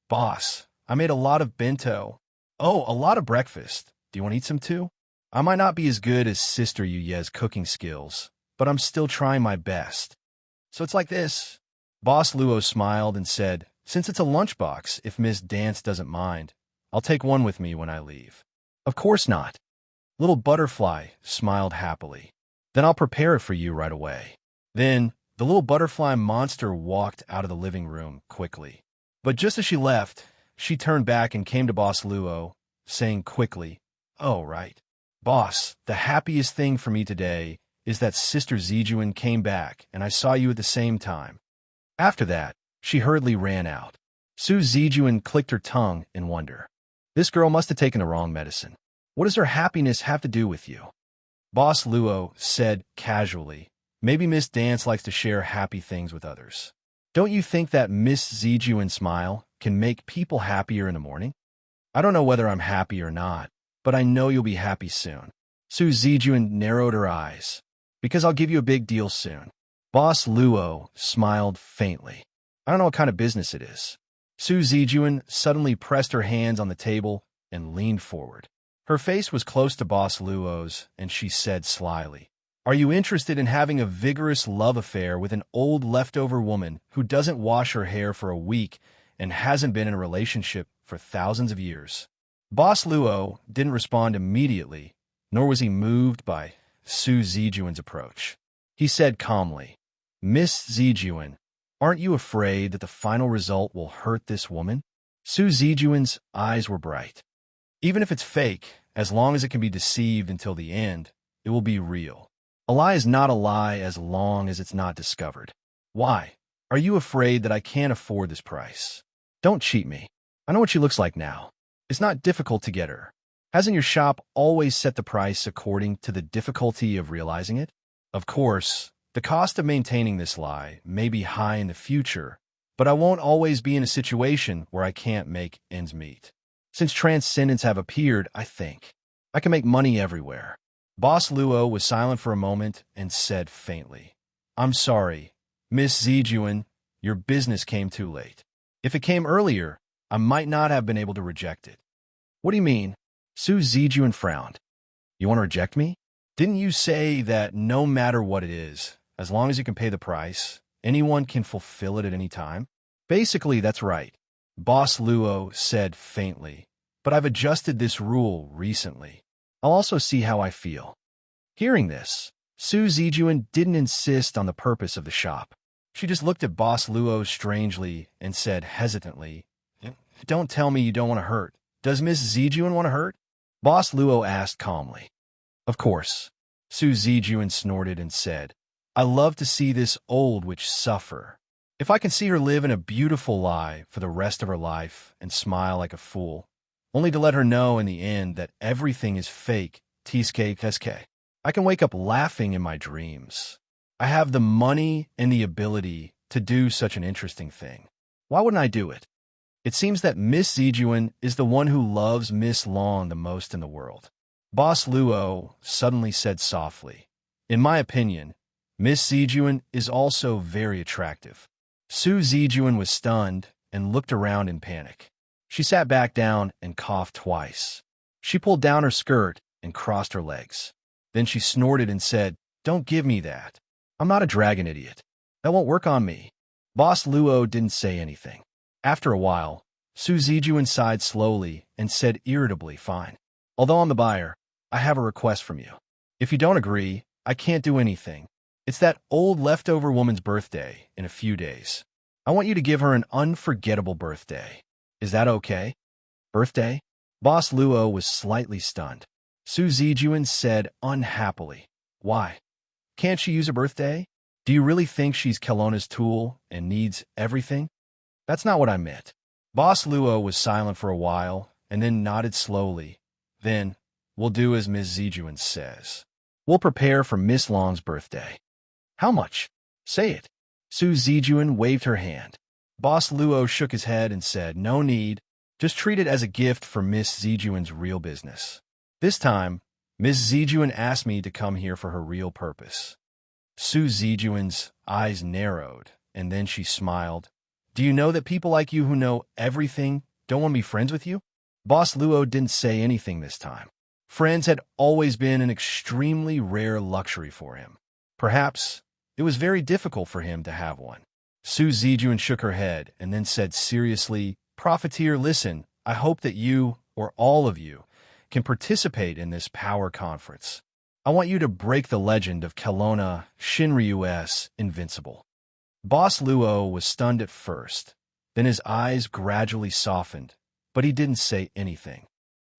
Boss, I made a lot of bento. Oh, a lot of breakfast. Do you want to eat some too? I might not be as good as Sister Yuye's cooking skills, but I'm still trying my best. So it's like this. Boss Luo smiled and said, since it's a lunchbox, if Miss Dance doesn't mind, I'll take one with me when I leave. Of course not. Little butterfly smiled happily. Then I'll prepare it for you right away. Then the little butterfly monster walked out of the living room quickly. But just as she left, she turned back and came to Boss Luo, saying quickly, Oh, right. Boss, the happiest thing for me today is that Sister Zijuan came back and I saw you at the same time. After that, she hurriedly ran out. Su Zijuan clicked her tongue in wonder. This girl must have taken the wrong medicine. What does her happiness have to do with you? Boss Luo said casually, maybe Miss Dance likes to share happy things with others. Don't you think that Miss Zijuan's smile can make people happier in the morning? I don't know whether I'm happy or not, but I know you'll be happy soon. Su Zijuan narrowed her eyes. Because I'll give you a big deal soon. Boss Luo smiled faintly. I don't know what kind of business it is. Su Zijuan suddenly pressed her hands on the table and leaned forward. Her face was close to Boss Luo's, and she said slyly, Are you interested in having a vigorous love affair with an old leftover woman who doesn't wash her hair for a week and hasn't been in a relationship for thousands of years? Boss Luo didn't respond immediately, nor was he moved by Su Zijuan's approach. He said calmly, Miss Zijuan, aren't you afraid that the final result will hurt this woman? Su Zijuan's eyes were bright. Even if it's fake, as long as it can be deceived until the end, it will be real. A lie is not a lie as long as it's not discovered. Why? Are you afraid that I can't afford this price? Don't cheat me. I know what she looks like now. It's not difficult to get her. Hasn't your shop always set the price according to the difficulty of realizing it? Of course, the cost of maintaining this lie may be high in the future, but I won't always be in a situation where I can't make ends meet. Since transcendents have appeared, I think I can make money everywhere. Boss Luo was silent for a moment and said faintly, I'm sorry, Miss Zijuan, your business came too late. If it came earlier, I might not have been able to reject it. What do you mean? Su Zijuan frowned. You want to reject me? Didn't you say that no matter what it is, as long as you can pay the price, anyone can fulfill it at any time? Basically, that's right, Boss Luo said faintly, but I've adjusted this rule recently. I'll also see how I feel. Hearing this, Su Zijuan didn't insist on the purpose of the shop. She just looked at Boss Luo strangely and said hesitantly, Don't tell me you don't want to hurt. Does Miss Zijuan want to hurt? Boss Luo asked calmly. Of course. Su Zijuan snorted and said, I love to see this old witch suffer. If I can see her live in a beautiful lie for the rest of her life and smile like a fool, only to let her know in the end that everything is fake, TSK, I can wake up laughing in my dreams. I have the money and the ability to do such an interesting thing. Why wouldn't I do it? It seems that Miss Zijuan is the one who loves Miss Long the most in the world. Boss Luo suddenly said softly, In my opinion, Miss Zijuan is also very attractive. Su Zijuan was stunned and looked around in panic. She sat back down and coughed twice. She pulled down her skirt and crossed her legs. Then she snorted and said, Don't give me that. I'm not a dragon idiot. That won't work on me. Boss Luo didn't say anything. After a while, Su Zijuan sighed slowly and said irritably, Fine. Although I'm the buyer, I have a request from you. If you don't agree, I can't do anything. It's that old leftover woman's birthday in a few days. I want you to give her an unforgettable birthday. Is that okay? Birthday? Boss Luo was slightly stunned. Su Zijuan said unhappily, Why? Can't she use a birthday? Do you really think she's Kelowna's tool and needs everything? That's not what I meant. Boss Luo was silent for a while and then nodded slowly. Then, we'll do as Miss Zijuan says. We'll prepare for Miss Long's birthday. How much? Say it. Su Zijuan waved her hand. Boss Luo shook his head and said, No need. Just treat it as a gift for Miss Zijuan's real business. This time, Miss Zijuan asked me to come here for her real purpose. Su Zijuan's eyes narrowed, and then she smiled. Do you know that people like you who know everything don't want to be friends with you? Boss Luo didn't say anything this time. Friends had always been an extremely rare luxury for him. Perhaps it was very difficult for him to have one. Su Zijuan shook her head and then said seriously, Profiteer, listen, I hope that you, or all of you, can participate in this power conference. I want you to break the legend of Kelowna Shinryu's invincible. Boss Luo was stunned at first, then his eyes gradually softened, but he didn't say anything.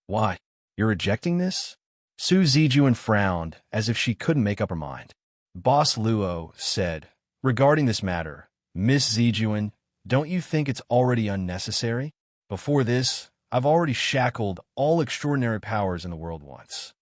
Why? You're rejecting this? Su Zijuan frowned as if she couldn't make up her mind. Boss Luo said, Regarding this matter, Miss Zijuan, don't you think it's already unnecessary? Before this, I've already shackled all extraordinary powers in the world once.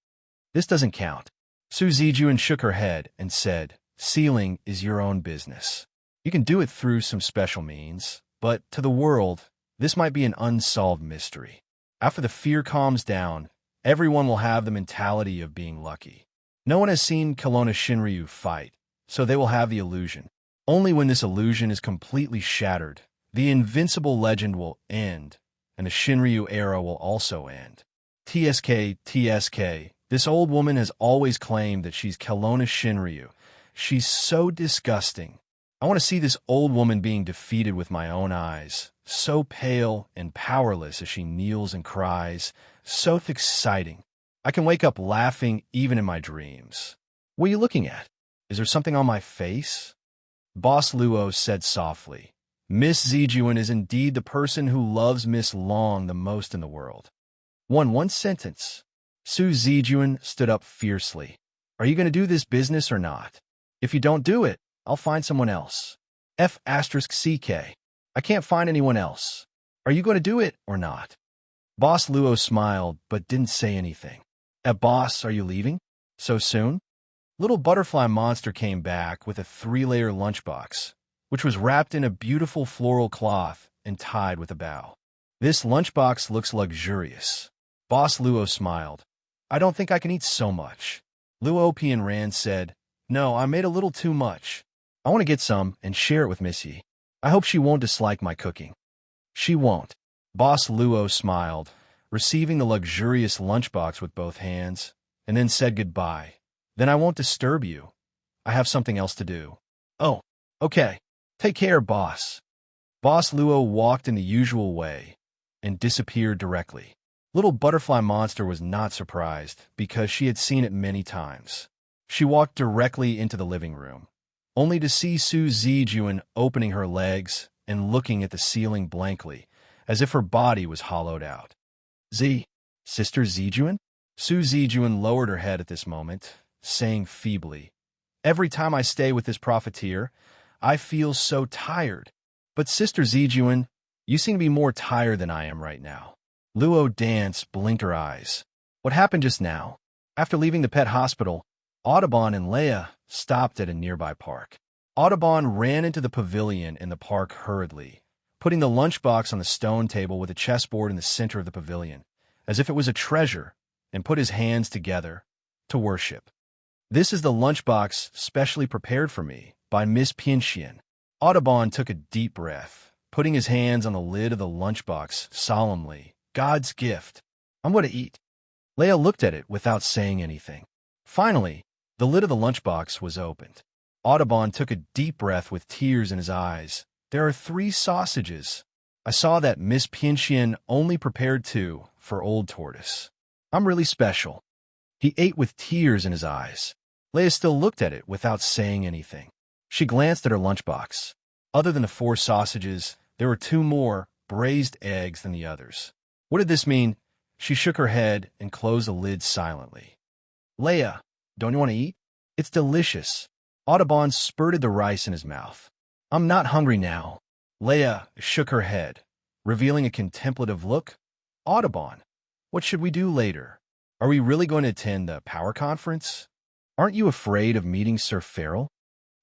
This doesn't count. Su Zijuan shook her head and said, Sealing is your own business. You can do it through some special means, but to the world, this might be an unsolved mystery. After the fear calms down, everyone will have the mentality of being lucky. No one has seen Kelowna Shinryu fight, so they will have the illusion. Only when this illusion is completely shattered, the invincible legend will end, and the Shinryu era will also end. TSK, this old woman has always claimed that she's Kelowna Shinryu. She's so disgusting. I want to see this old woman being defeated with my own eyes, so pale and powerless as she kneels and cries, so exciting. I can wake up laughing even in my dreams. What are you looking at? Is there something on my face? Boss Luo said softly, Miss Zijuan is indeed the person who loves Miss Long the most in the world. One sentence. Su Zijuan stood up fiercely. Are you going to do this business or not? If you don't do it, I'll find someone else. F***CK. I can't find anyone else. Are you going to do it or not? Boss Luo smiled but didn't say anything. Boss, are you leaving? So soon? Little butterfly monster came back with a 3-layer lunchbox, which was wrapped in a beautiful floral cloth and tied with a bow. This lunchbox looks luxurious. Boss Luo smiled. I don't think I can eat so much. Luo Pian Ran said, No, I made a little too much. I want to get some and share it with Missy. I hope she won't dislike my cooking. She won't. Boss Luo smiled, receiving the luxurious lunchbox with both hands, and then said goodbye. Then I won't disturb you. I have something else to do. Oh, okay. Take care, boss. Boss Luo walked in the usual way and disappeared directly. Little Butterfly Monster was not surprised because she had seen it many times. She walked directly into the living room, only to see Su Zijuan opening her legs and looking at the ceiling blankly, as if her body was hollowed out. Sister Zijuan? Su Zijuan lowered her head at this moment, saying feebly, Every time I stay with this profiteer, I feel so tired. But Sister Zijuan, you seem to be more tired than I am right now. Luo Dance blinked her eyes. What happened just now? After leaving the pet hospital, Audubon and Leia stopped at a nearby park. Audubon ran into the pavilion in the park hurriedly, putting the lunchbox on the stone table with a chessboard in the center of the pavilion, as if it was a treasure, and put his hands together to worship. This is the lunchbox specially prepared for me by Miss Pianxian. Audubon took a deep breath, putting his hands on the lid of the lunchbox solemnly. God's gift. I'm going to eat. Leia looked at it without saying anything. Finally, the lid of the lunchbox was opened. Audubon took a deep breath with tears in his eyes. There are 3 sausages. I saw that Miss Pianxian only prepared 2 for Old Tortoise. I'm really special. He ate with tears in his eyes. Leia still looked at it without saying anything. She glanced at her lunchbox. Other than the 4 sausages, there were 2 more braised eggs than the others. What did this mean? She shook her head and closed the lid silently. Leia, don't you want to eat? It's delicious. Audubon spurted the rice in his mouth. I'm not hungry now. Leia shook her head, revealing a contemplative look. Audubon, what should we do later? Are we really going to attend the power conference? Aren't you afraid of meeting Sir Farrell?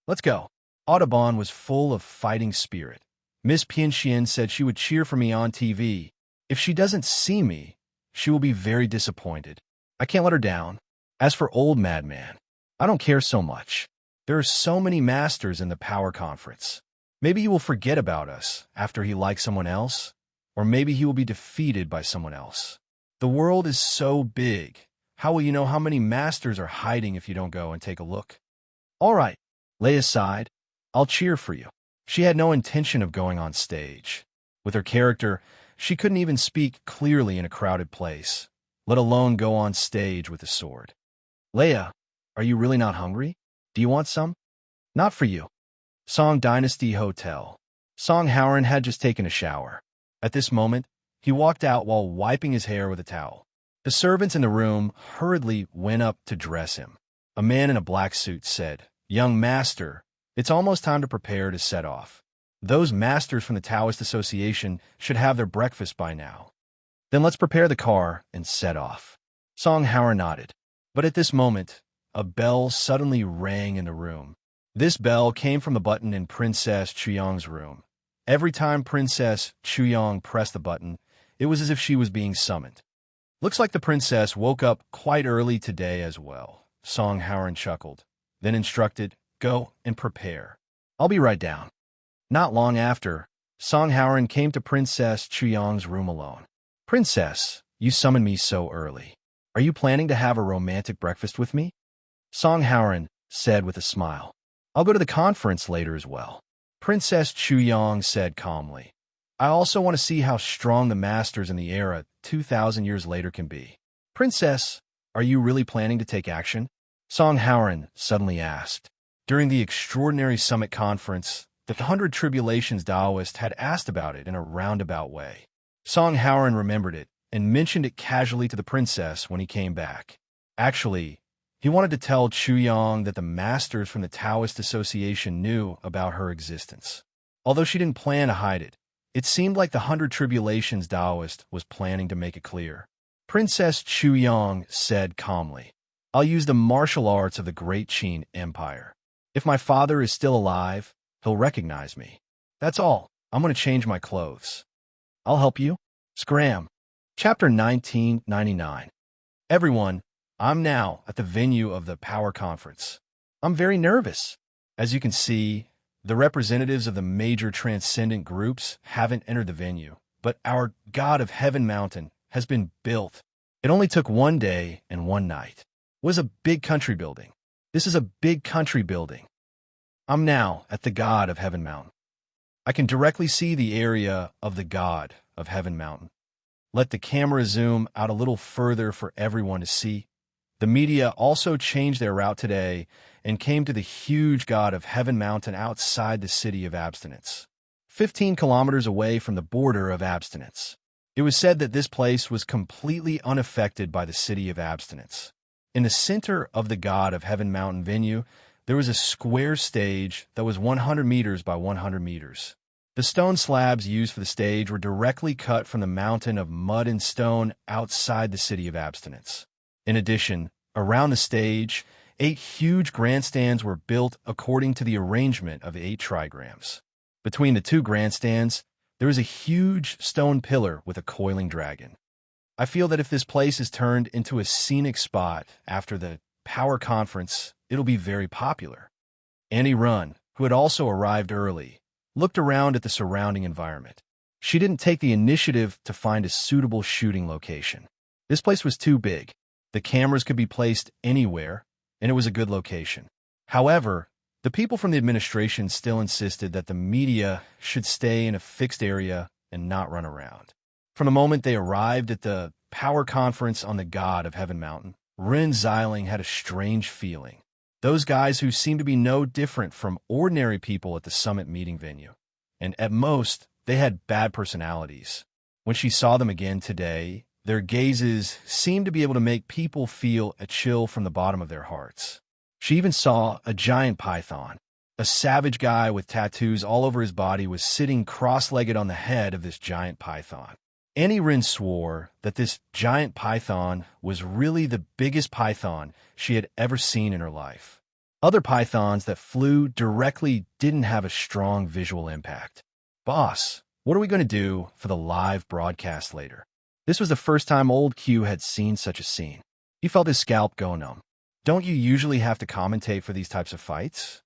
Let's go. Audubon was full of fighting spirit. Miss Pianxian said she would cheer for me on TV. If she doesn't see me, she will be very disappointed. I can't let her down. As for old Madman, I don't care so much. There are so many masters in the power conference. Maybe he will forget about us after he likes someone else, or maybe he will be defeated by someone else. The world is so big. How will you know how many masters are hiding if you don't go and take a look? All right, Leia sighed. I'll cheer for you. She had no intention of going on stage. With her character, she couldn't even speak clearly in a crowded place, let alone go on stage with a sword. Leia, are you really not hungry? Do you want some? Not for you. Song Dynasty Hotel. Song Howren had just taken a shower. At this moment, he walked out while wiping his hair with a towel. The servants in the room hurriedly went up to dress him. A man in a black suit said, Young master, it's almost time to prepare to set off. Those masters from the Taoist Association should have their breakfast by now. Then let's prepare the car and set off. Song Howren nodded. But at this moment, a bell suddenly rang in the room. This bell came from the button in Princess Chuyong's room. Every time Princess Chuyong pressed the button, it was as if she was being summoned. Looks like the princess woke up quite early today as well, Song Howren chuckled, then instructed, Go and prepare. I'll be right down. Not long after, Song Howren came to Princess Chuyong's room alone. Princess, you summoned me so early. Are you planning to have a romantic breakfast with me? Song Howren said with a smile. I'll go to the conference later as well. Princess Chuyong said calmly. I also want to see how strong the masters in the era 2,000 years later can be. Princess, are you really planning to take action? Song Howren suddenly asked. During the extraordinary summit conference, the 100 Tribulations Taoist had asked about it in a roundabout way. Song Howren remembered it and mentioned it casually to the princess when he came back. Actually, he wanted to tell Chuyong that the masters from the Taoist Association knew about her existence. Although she didn't plan to hide it, it seemed like the 100 Tribulations Taoist was planning to make it clear. Princess Chuyong said calmly, I'll use the martial arts of the Great Qin Empire. If my father is still alive, he'll recognize me. That's all. I'm going to change my clothes. I'll help you. Scram. Chapter 1999. Everyone, I'm now at the venue of the Power Conference. I'm very nervous. As you can see, the representatives of the major transcendent groups haven't entered the venue, but our God of Heaven Mountain has been built. It only took one day and one night. It was a big country building. This is a big country building. I'm now at the God of Heaven Mountain. I can directly see the area of the God of Heaven Mountain. Let the camera zoom out a little further for everyone to see. The media also changed their route today and came to the huge God of Heaven Mountain outside the city of Abstinence, 15 kilometers away from the border of Abstinence. It was said that this place was completely unaffected by the city of Abstinence. In the center of the God of Heaven Mountain venue, there was a square stage that was 100 meters by 100 meters. The stone slabs used for the stage were directly cut from the mountain of mud and stone outside the city of Abstinence. In addition, around the stage, 8 huge grandstands were built according to the arrangement of 8 trigrams. Between the 2 grandstands, there is a huge stone pillar with a coiling dragon. I feel that if this place is turned into a scenic spot after the Power Conference, it'll be very popular. Annie Runn, who had also arrived early, looked around at the surrounding environment. She didn't take the initiative to find a suitable shooting location. This place was too big. The cameras could be placed anywhere, and it was a good location. However, the people from the administration still insisted that the media should stay in a fixed area and not run around. From the moment they arrived at the Power Conference on the God of Heaven Mountain, Rin Xiling had a strange feeling. Those guys who seemed to be no different from ordinary people at the summit meeting venue. And at most, they had bad personalities. When she saw them again today, their gazes seemed to be able to make people feel a chill from the bottom of their hearts. She even saw a giant python. A savage guy with tattoos all over his body was sitting cross-legged on the head of this giant python. Annie Rin swore that this giant python was really the biggest python she had ever seen in her life. Other pythons that flew directly didn't have a strong visual impact. Boss, what are we going to do for the live broadcast later? This was the first time old Q had seen such a scene. He felt his scalp go numb. Don't you usually have to commentate for these types of fights?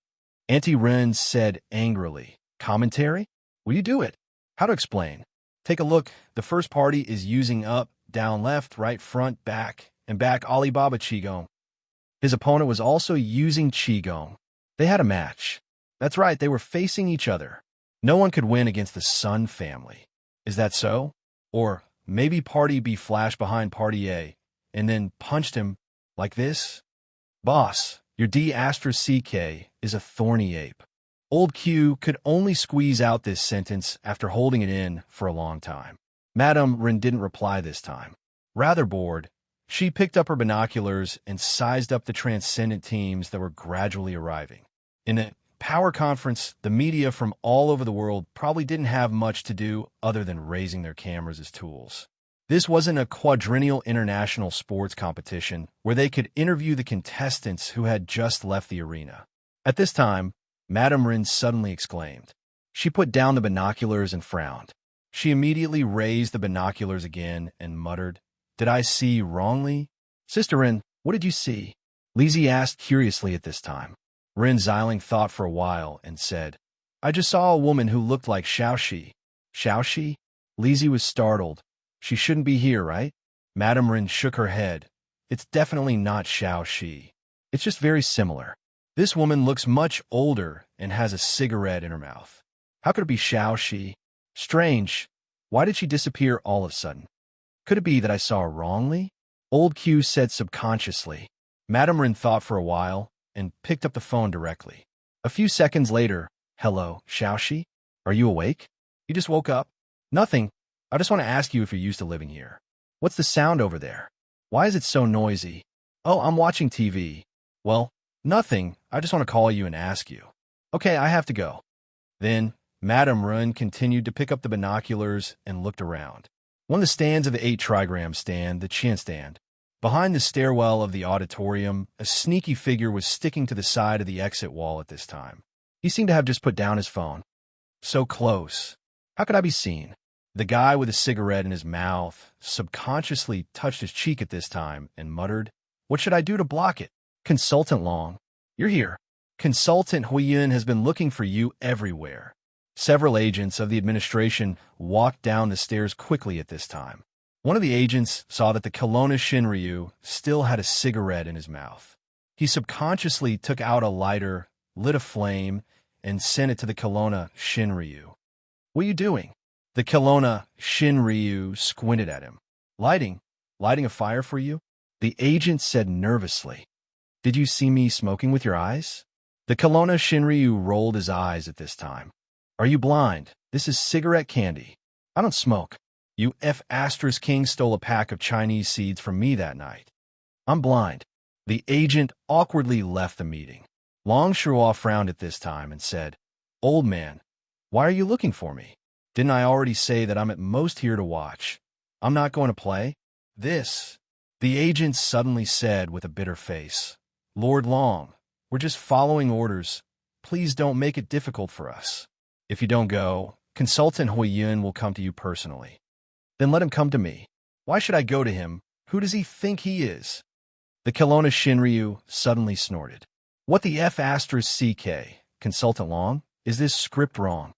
Auntie Rin said angrily. Commentary? Will you do it? How to explain? Take a look. The first party is using up, down, left, right, front, back, and back Alibaba Qigong. His opponent was also using Qigong. They had a match. That's right, they were facing each other. No one could win against the Sun family. Is that so? Or maybe Party B flashed behind Party A and then punched him like this? Boss, your D*CK is a thorny ape. Old Q could only squeeze out this sentence after holding it in for a long time. Madame Rin didn't reply this time. Rather bored, she picked up her binoculars and sized up the transcendent teams that were gradually arriving. In the Power Conference, the media from all over the world probably didn't have much to do other than raising their cameras as tools. This wasn't a quadrennial international sports competition where they could interview the contestants who had just left the arena. At this time, Madame Rin suddenly exclaimed. She put down the binoculars and frowned. She immediately raised the binoculars again and muttered, Did I see wrongly? Sister Rin, what did you see? Lizzie asked curiously at this time. Rin Xiling thought for a while and said, I just saw a woman who looked like Xiaoxi. Xiaoxi? Lizzie was startled. She shouldn't be here, right? Madame Rin shook her head. It's definitely not Xiaoxi. It's just very similar. This woman looks much older and has a cigarette in her mouth. How could it be Xiaoxi? Strange. Why did she disappear all of a sudden? Could it be that I saw her wrongly? Old Q said subconsciously. Madame Rin thought for a while and picked up the phone directly. A few seconds later, Hello, Xiaoxi? Are you awake? You just woke up? Nothing. I just want to ask you if you're used to living here. What's the sound over there? Why is it so noisy? Oh, I'm watching TV. Well, nothing. I just want to call you and ask you. Okay, I have to go. Then, Madame Rin continued to pick up the binoculars and looked around. One of the stands of the 8 trigram stand, the chin stand. Behind the stairwell of the auditorium, a sneaky figure was sticking to the side of the exit wall at this time. He seemed to have just put down his phone. So close. How could I be seen? The guy with a cigarette in his mouth subconsciously touched his cheek at this time and muttered, "What should I do to block it? Consultant Long, you're here. Consultant Huiyun has been looking for you everywhere." Several agents of the administration walked down the stairs quickly at this time. One of the agents saw that the Kelowna Shinryu still had a cigarette in his mouth. He subconsciously took out a lighter, lit a flame, and sent it to the Kelowna Shinryu. "What are you doing?" The Kelowna Shinryu squinted at him. Lighting a fire for you?" The agent said nervously. "Did you see me smoking with your eyes?" The Kelowna Shinryu rolled his eyes at this time. "Are you blind? This is cigarette candy. I don't smoke. You King stole a pack of Chinese seeds from me that night. I'm blind." The agent awkwardly left the meeting. Long Shuo frowned at this time and said, "Old man, why are you looking for me? Didn't I already say that I'm at most here to watch? I'm not going to play this." The agent suddenly said with a bitter face, "Lord Long, we're just following orders. Please don't make it difficult for us. If you don't go, Consultant Huiyun will come to you personally." "Then let him come to me." "Why should I go to him? Who does he think he is?" The Kelowna Shinryu suddenly snorted. "What the CK, Consultant Long? Is this script wrong?"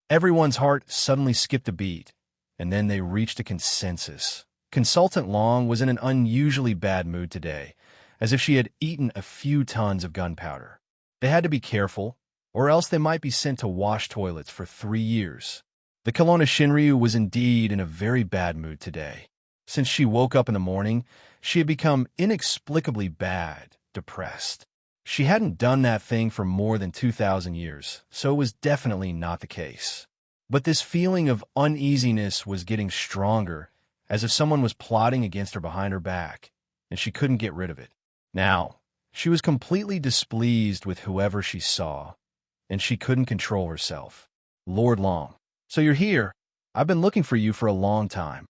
Everyone's heart suddenly skipped a beat, and then they reached a consensus. Consultant Long was in an unusually bad mood today, as if she had eaten a few tons of gunpowder. They had to be careful, or else they might be sent to wash toilets for 3 years. The Kelowna Shinryu was indeed in a very bad mood today. Since she woke up in the morning, she had become inexplicably bad, depressed. She hadn't done that thing for more than 2,000 years, so it was definitely not the case. But this feeling of uneasiness was getting stronger, as if someone was plotting against her behind her back, and she couldn't get rid of it. Now, she was completely displeased with whoever she saw, and she couldn't control herself. "Lord Long, so you're here. I've been looking for you for a long time."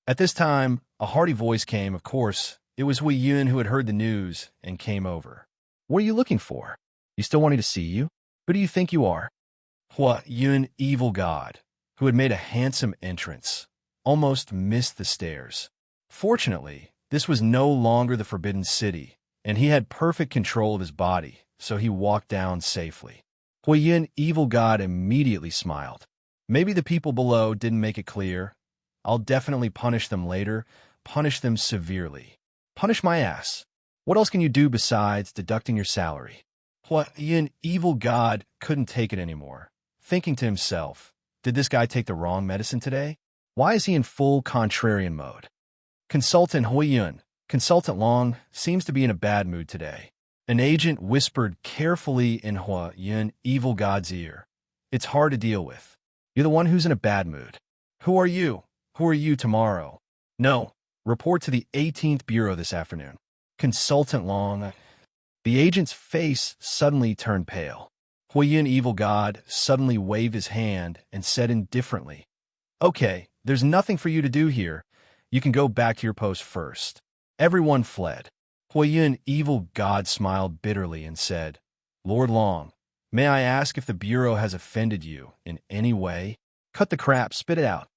At this time, a hearty voice came. Of course, it was Huiyun who had heard the news and came over. "What are you looking for? You still want me to see you? Who do you think you are?" Huiyun, evil god, who had made a handsome entrance, almost missed the stairs. Fortunately, this was no longer the Forbidden City, and he had perfect control of his body, so he walked down safely. Huiyun, evil god, immediately smiled. "Maybe the people below didn't make it clear. I'll definitely punish them later, punish them severely. Punish my ass. What else can you do besides deducting your salary?" Huiyun, evil god, couldn't take it anymore, thinking to himself, did this guy take the wrong medicine today? Why is he in full contrarian mode? Consultant Huiyun, Consultant Long, seems to be in a bad mood today. An agent whispered carefully in Huiyun, evil god's ear. "It's hard to deal with. You're the one who's in a bad mood. Who are you? Who are you tomorrow?" "No. Report to the 18th Bureau this afternoon." Consultant Long. The agent's face suddenly turned pale. Huiyun, evil god, suddenly waved his hand and said indifferently, "Okay, there's nothing for you to do here. You can go back to your post first." Everyone fled. Huiyun, evil god, smiled bitterly and said, "Lord Long, may I ask if the Bureau has offended you in any way? Cut the crap, spit it out."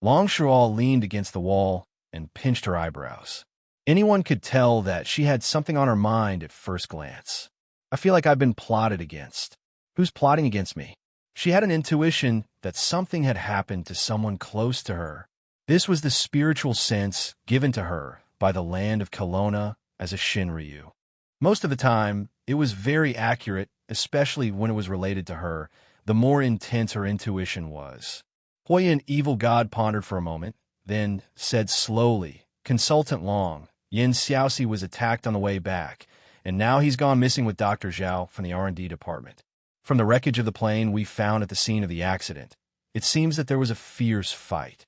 Long Shuo leaned against the wall and pinched her eyebrows. Anyone could tell that she had something on her mind at first glance. "I feel like I've been plotted against." "Who's plotting against me?" She had an intuition that something had happened to someone close to her. This was the spiritual sense given to her by the land of Kelowna as a Shinryu. Most of the time, it was very accurate, especially when it was related to her, the more intense her intuition was. Huiyun, evil god, pondered for a moment, then said slowly, "Consultant Long, Yin Xiaoxi was attacked on the way back, and now he's gone missing with Dr. Zhao from the R&D department. From the wreckage of the plane we found at the scene of the accident, it seems that there was a fierce fight.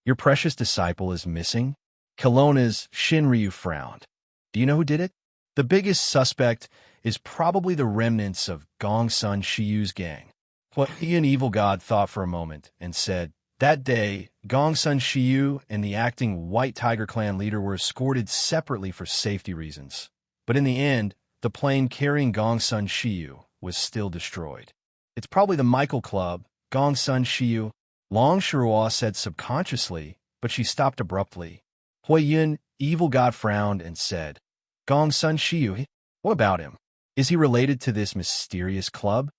Your precious disciple is missing?" Kelowna's Shinryu frowned. "Do you know who did it?" "The biggest suspect is probably the remnants of Gongsun Shiyu's gang." Huiyun, evil god, thought for a moment and said, "That day, Gongsun Shiyu and the acting White Tiger Clan leader were escorted separately for safety reasons. But in the end, the plane carrying Gongsun Shiyu was still destroyed. It's probably the Michael Club, Gongsun Shiyu." Long Shirua said subconsciously, but she stopped abruptly. Hui Yun, evil god, frowned and said, Gong Sun Shiyu, what about him? Is he related to this mysterious club?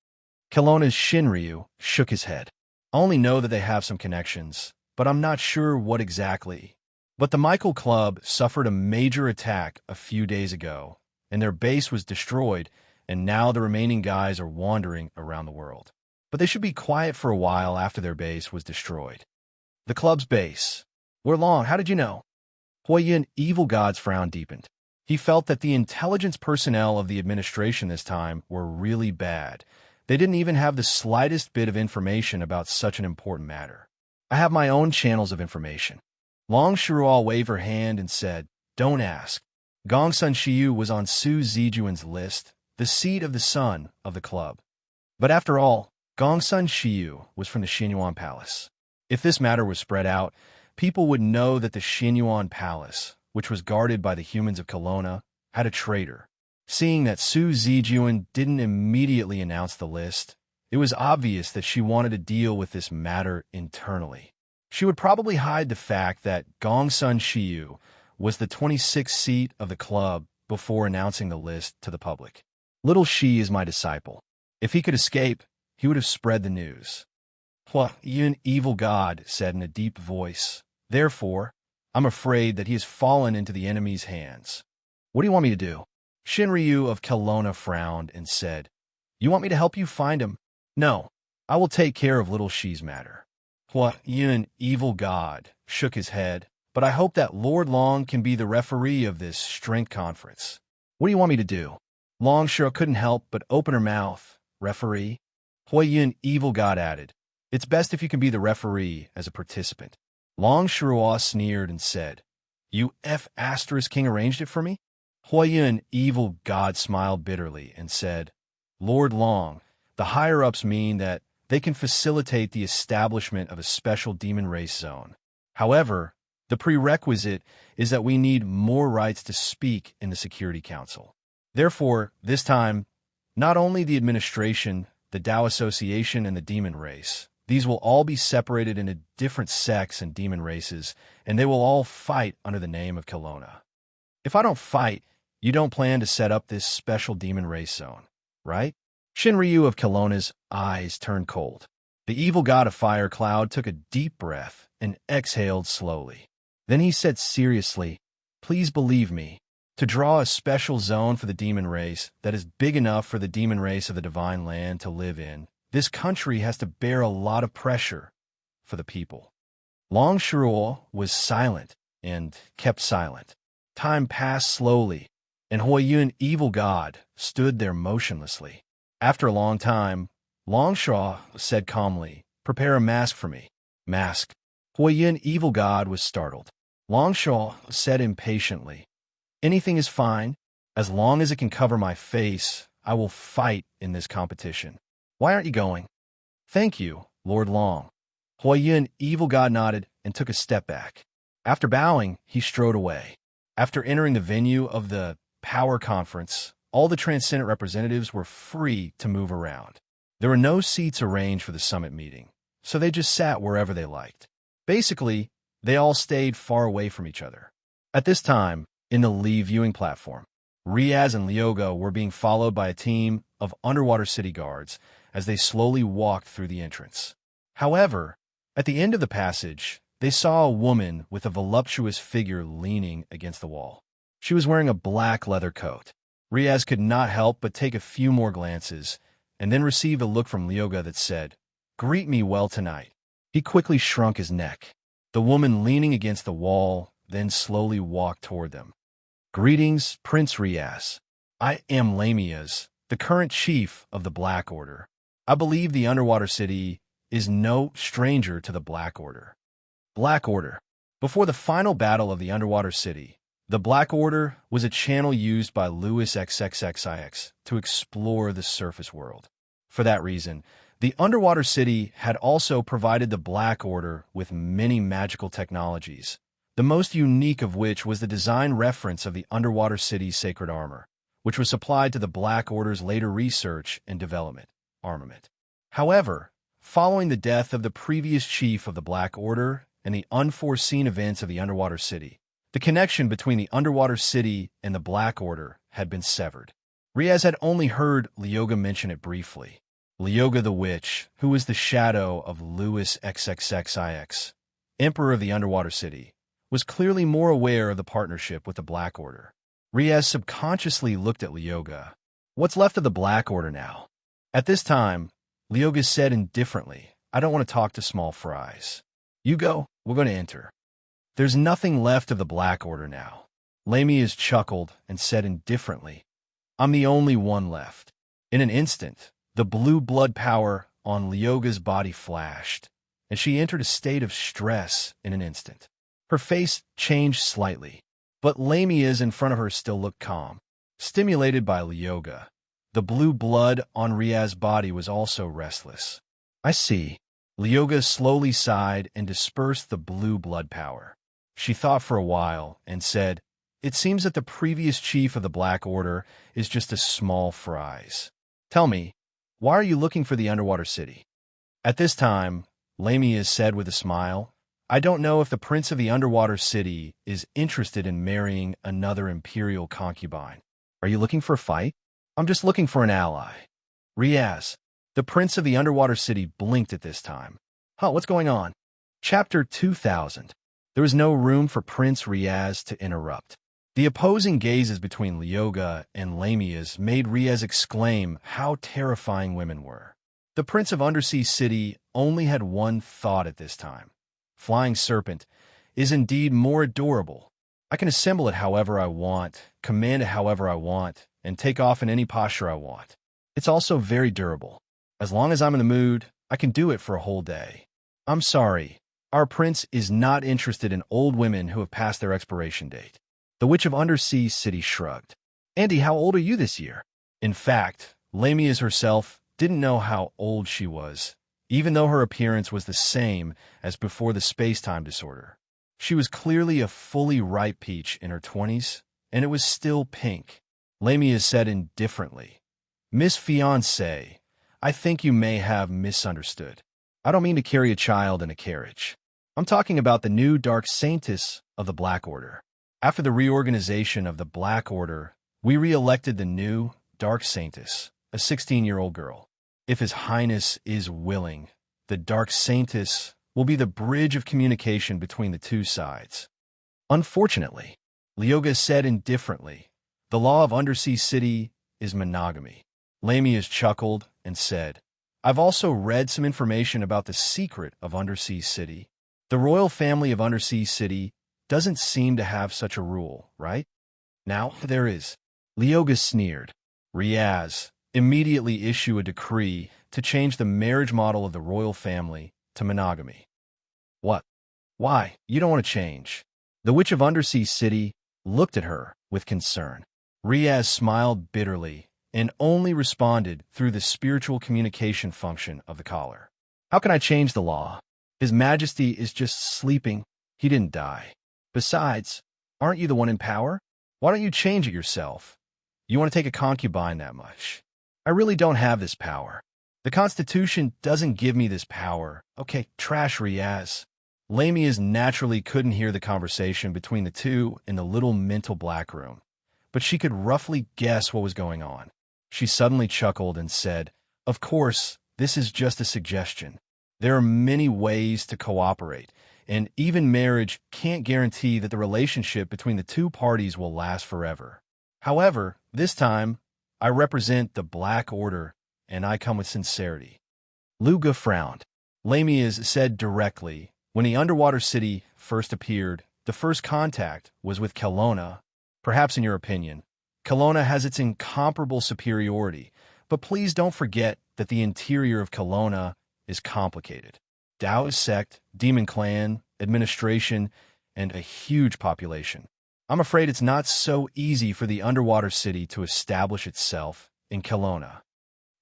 Kelowna's Shinryu shook his head. I only know that they have some connections, but I'm not sure what exactly. But the Michael Club suffered a major attack a few days ago, and their base was destroyed, and now the remaining guys are wandering around the world. But they should be quiet for a while after their base was destroyed. The club's base. Where long? How did you know? Hui Yun, evil god's frown deepened. He felt that the intelligence personnel of the administration this time were really bad. They didn't even have the slightest bit of information about such an important matter. I have my own channels of information. Long Shirua waved her hand and said, Don't ask. Gong Sun Shiyu was on Su Zijuan's list, the seat of the son of the club. But after all, Gong Sun Shiyu was from the Xinyuan Palace. If this matter was spread out, people would know that the Xinyuan Palace, which was guarded by the humans of Kelowna, had a traitor. Seeing that Su Zijuan didn't immediately announce the list, it was obvious that she wanted to deal with this matter internally. She would probably hide the fact that Gong Sun Shiyu was the 26th seat of the club before announcing the list to the public. Little Shi is my disciple. If he could escape, he would have spread the news. Hui Yun, evil god, said in a deep voice. Therefore, I'm afraid that he has fallen into the enemy's hands. What do you want me to do? Shinryu of Kelowna frowned and said, You want me to help you find him? No, I will take care of little Shi's matter. Hui Yun, evil god, shook his head, but I hope that Lord Long can be the referee of this strength conference. What do you want me to do? Long Shirua couldn't help but open her mouth. Referee? Hui Yun, evil god, added, It's best if you can be the referee as a participant. Long Shirua sneered and said, You King arranged it for me? Hui Yun, evil god, smiled bitterly and said, Lord Long, the higher-ups mean that they can facilitate the establishment of a special demon race zone. However, the prerequisite is that we need more rights to speak in the Security Council. Therefore, this time, not only the administration, the Tao Association, and the demon race, these will all be separated into different sects and demon races, and they will all fight under the name of Kelowna. If I don't fight, you don't plan to set up this special demon race zone, right? Shinryu of Kelowna's eyes turned cold. The evil god of Fire Cloud took a deep breath and exhaled slowly. Then he said seriously, Please believe me, to draw a special zone for the demon race that is big enough for the demon race of the Divine Land to live in, this country has to bear a lot of pressure for the people. Long Shirua was silent and kept silent. Time passed slowly, and Hui Yun, evil god, stood there motionlessly. After a long time, Long Shirua said calmly, Prepare a mask for me. Mask. Hui Yun, evil god, was startled. Long Shirua said impatiently, Anything is fine. As long as it can cover my face, I will fight in this competition. Why aren't you going? Thank you, Lord Long. Hui Yun, evil god, nodded and took a step back. After bowing, he strode away. After entering the venue of the Power Conference, all the Transcendent representatives were free to move around. There were no seats arranged for the summit meeting, so they just sat wherever they liked. Basically, they all stayed far away from each other. At this time, in the Lee viewing platform, Riaz and Lyoga were being followed by a team of underwater city guards as they slowly walked through the entrance. However, at the end of the passage, they saw a woman with a voluptuous figure leaning against the wall. She was wearing a black leather coat. Riaz could not help but take a few more glances, and then received a look from Lyoga that said, Greet me well tonight. He quickly shrunk his neck. The woman leaning against the wall then slowly walked toward them. Greetings, Prince Riaz. I am Lamias, the current chief of the Black Order. I believe the underwater city is no stranger to the Black Order. Black Order. Before the final battle of the underwater city, the Black Order was a channel used by Louis XXXIX to explore the surface world. For that reason, the underwater city had also provided the Black Order with many magical technologies, the most unique of which was the design reference of the underwater city's sacred armor, which was supplied to the Black Order's later research and development armament. However, Following the death of the previous chief of the Black Order and the unforeseen events of the underwater city, the connection between the underwater city and the Black Order had been severed. Riaz had only heard Leoga mention it briefly. Leoga the Witch, who was the shadow of Louis XXXIX, Emperor of the Underwater City, was clearly more aware of the partnership with the Black Order. Riaz subconsciously looked at Leoga. What's left of the Black Order now? At this time, Leoga said indifferently, I don't want to talk to small fries. You go, we're going to enter. There's nothing left of the Black Order now. Lamias chuckled and said indifferently, I'm the only one left. In an instant, the blue blood power on Leoga's body flashed, and she entered a state of stress in an instant. Her face changed slightly, but Lamias in front of her still looked calm. Stimulated by Leoga, the blue blood on Riaz's body was also restless. I see. Leoga slowly sighed and dispersed the blue blood power. She thought for a while and said, It seems that the previous chief of the Black Order is just a small fries. Tell me, why are you looking for the underwater city? At this time, Lamias said with a smile, I don't know if the prince of the underwater city is interested in marrying another imperial concubine. Are you looking for a fight? I'm just looking for an ally. Riaz, the prince of the underwater city, blinked at this time. Huh, what's going on? Chapter 2000. There was no room for Prince Riaz to interrupt. The opposing gazes between Leoga and Lamias made Riaz exclaim how terrifying women were. The prince of Undersea City only had one thought at this time. Flying Serpent is indeed more adorable. I can assemble it however I want, command it however I want, and take off in any posture I want. It's also very durable. As long as I'm in the mood, I can do it for a whole day. I'm sorry, our prince is not interested in old women who have passed their expiration date. The Witch of Undersea City shrugged. Andy, how old are you this year? In fact, Lamias herself didn't know how old she was, even though her appearance was the same as before the space-time disorder. She was clearly a fully ripe peach in her 20s, and it was still pink. Lamias said indifferently, Miss Fiancée, I think you may have misunderstood. I don't mean to carry a child in a carriage. I'm talking about the new Dark Saintess of the Black Order. After the reorganization of the Black Order, we re-elected the new Dark Saintess, a 16-year-old girl. If His Highness is willing, the Dark Saintess will be the bridge of communication between the two sides. Unfortunately, Leoga said indifferently, the law of Undersea City is monogamy. Lamias chuckled and said, I've also read some information about the secret of Undersea City. The royal family of Undersea City doesn't seem to have such a rule, right? Now there is. Leoga sneered. Riaz, immediately issue a decree to change the marriage model of the royal family to monogamy. What? Why? You don't want to change. The Witch of Undersea City looked at her with concern. Riaz smiled bitterly and only responded through the spiritual communication function of the collar. How can I change the law? His Majesty is just sleeping. He didn't die. Besides, aren't you the one in power? Why don't you change it yourself? You want to take a concubine that much? I really don't have this power. The Constitution doesn't give me this power. Okay, trash Riaz. Lamias naturally couldn't hear the conversation between the two in the little mental black room, but she could roughly guess what was going on. She suddenly chuckled and said, Of course, this is just a suggestion. There are many ways to cooperate, and even marriage can't guarantee that the relationship between the two parties will last forever. However, this time, I represent the Black Order, and I come with sincerity. Luga frowned. Lamias said directly, when the underwater city first appeared, the first contact was with Kelowna. Perhaps in your opinion, Kelowna has its incomparable superiority, but please don't forget that the interior of Kelowna is complicated. Taoist sect, demon clan, administration, and a huge population. I'm afraid it's not so easy for the underwater city to establish itself in Kelowna.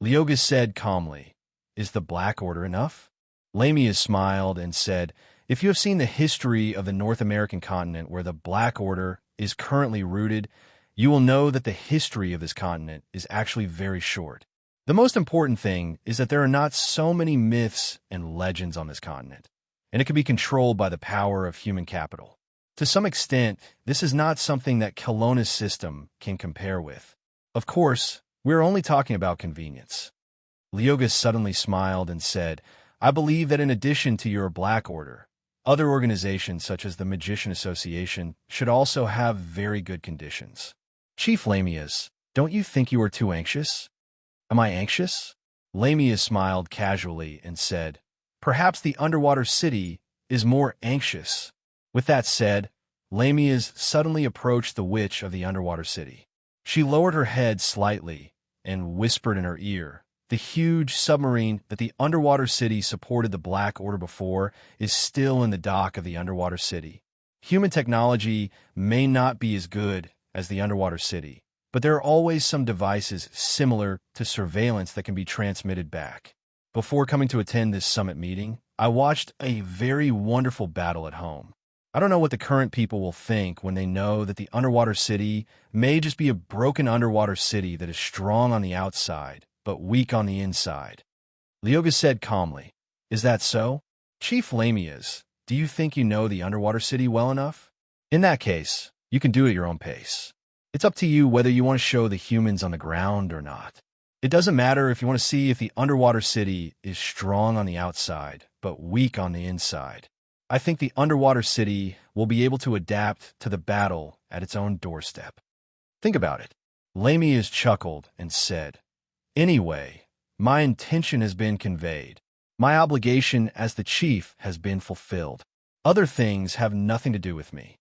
Leoga said calmly, Is the Black Order enough? Lamias smiled and said, If you have seen the history of the North American continent where the Black Order is currently rooted, you will know that the history of this continent is actually very short. The most important thing is that there are not so many myths and legends on this continent, and it can be controlled by the power of human capital. To some extent, this is not something that Kelowna's system can compare with. Of course, we're only talking about convenience. Leogas suddenly smiled and said, I believe that in addition to your Black Order, other organizations such as the Magician Association should also have very good conditions. Chief Lamias, don't you think you are too anxious? Am I anxious? Lamias smiled casually and said, perhaps the underwater city is more anxious. With that said, Lamias suddenly approached the witch of the underwater city. She lowered her head slightly and whispered in her ear, the huge submarine that the underwater city supported the Black Order before is still in the dock of the underwater city. Human technology may not be as good as the underwater city, but there are always some devices similar to surveillance that can be transmitted back. Before coming to attend this summit meeting, I watched a very wonderful battle at home. I don't know what the current people will think when they know that the underwater city may just be a broken underwater city that is strong on the outside, but weak on the inside. Leogas said calmly, is that so? Chief Lamias, do you think you know the underwater city well enough? In that case, you can do it at your own pace. It's up to you whether you want to show the humans on the ground or not. It doesn't matter if you want to see if the underwater city is strong on the outside, but weak on the inside. I think the underwater city will be able to adapt to the battle at its own doorstep. Think about it. Lamias chuckled and said, anyway, my intention has been conveyed. My obligation as the chief has been fulfilled. Other things have nothing to do with me.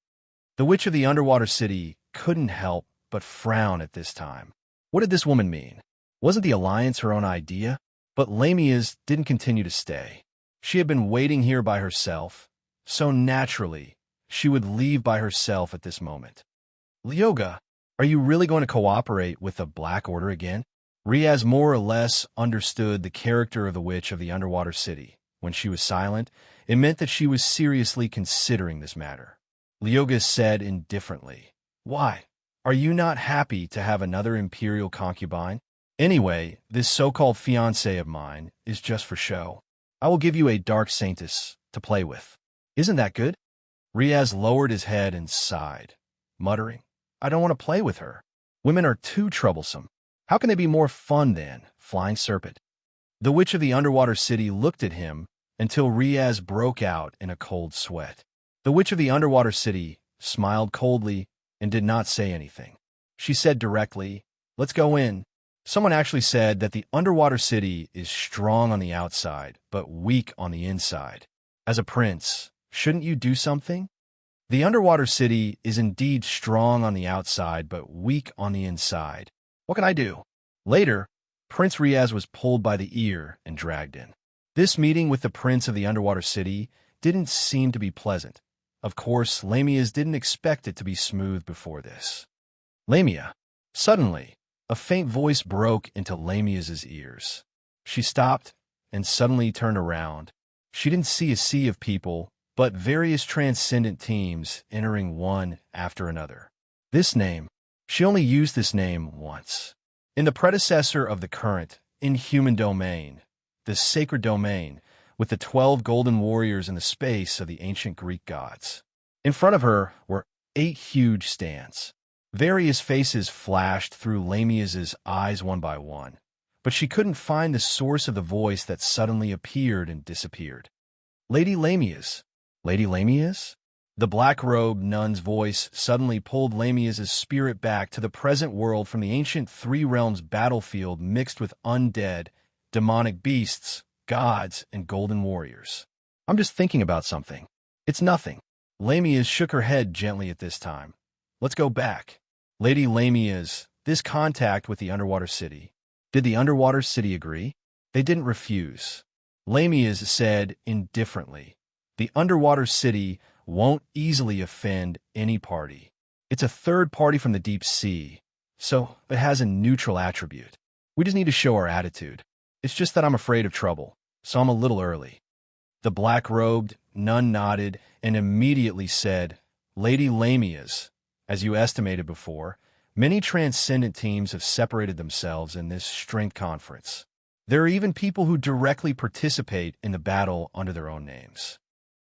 The witch of the underwater city couldn't help but frown at this time. What did this woman mean? Wasn't the alliance her own idea? But Lamias didn't continue to stay. She had been waiting here by herself, so naturally, she would leave by herself at this moment. Leoga, are you really going to cooperate with the Black Order again? Riaz more or less understood the character of the witch of the underwater city. When she was silent, it meant that she was seriously considering this matter. Leogas said indifferently, why? Are you not happy to have another imperial concubine? Anyway, this so-called fiancé of mine is just for show. I will give you a dark saintess to play with. Isn't that good? Riaz lowered his head and sighed, muttering, I don't want to play with her. Women are too troublesome. How can they be more fun than Flying Serpent? The witch of the underwater city looked at him until Riaz broke out in a cold sweat. The witch of the underwater city smiled coldly and did not say anything. She said directly, let's go in. Someone actually said that the underwater city is strong on the outside, but weak on the inside. As a prince, shouldn't you do something? The underwater city is indeed strong on the outside, but weak on the inside. What can I do? Later, Prince Riaz was pulled by the ear and dragged in. This meeting with the prince of the underwater city didn't seem to be pleasant. Of course, Lamias didn't expect it to be smooth before this. Lamia. Suddenly, a faint voice broke into Lamias's ears. She stopped and suddenly turned around. She didn't see a sea of people, but various transcendent teams entering one after another. This name, she only used this name once. In the predecessor of the current, inhuman domain, the sacred domain, with the 12 golden warriors in the space of the ancient Greek gods. In front of her were 8 huge stands. Various faces flashed through Lamias's eyes one by one, but she couldn't find the source of the voice that suddenly appeared and disappeared. Lady Lamias. Lady Lamias? The black-robed nun's voice suddenly pulled Lamias's spirit back to the present world from the ancient Three Realms battlefield mixed with undead, demonic beasts, gods, and golden warriors. I'm just thinking about something. It's nothing. Lamias shook her head gently at this time. Let's go back. Lady Lamias, this contact with the underwater city. Did the underwater city agree? They didn't refuse. Lamias said indifferently, the underwater city won't easily offend any party. It's a third party from the deep sea, so it has a neutral attribute. We just need to show our attitude. It's just that I'm afraid of trouble, so I'm a little early. The black-robed nun nodded and immediately said, Lady Lamias, as you estimated before, Many transcendent teams have separated themselves in this strength conference. There are even people who directly participate in the battle under their own names.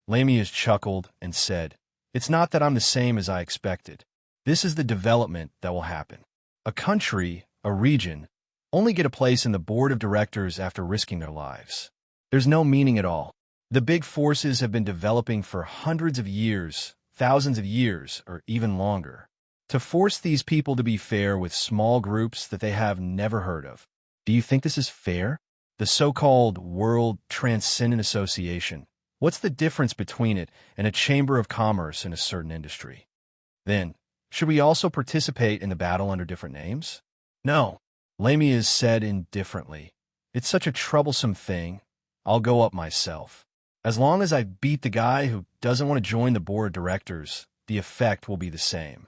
Lamias chuckled and said, "It's not that I'm the same as I expected. This is the development that will happen. A country, a region, only get a place in the board of directors after risking their lives. There's no meaning at all. The big forces have been developing for hundreds of years, thousands of years, or even longer. To force these people to be fair with small groups that they have never heard of. Do you think this is fair? The so-called World Transcendent Association. What's the difference between it and a chamber of commerce in a certain industry? Then, should we also participate in the battle under different names? No, Lamias said indifferently. It's such a troublesome thing. I'll go up myself. As long as I beat the guy who doesn't want to join the board of directors, the effect will be the same.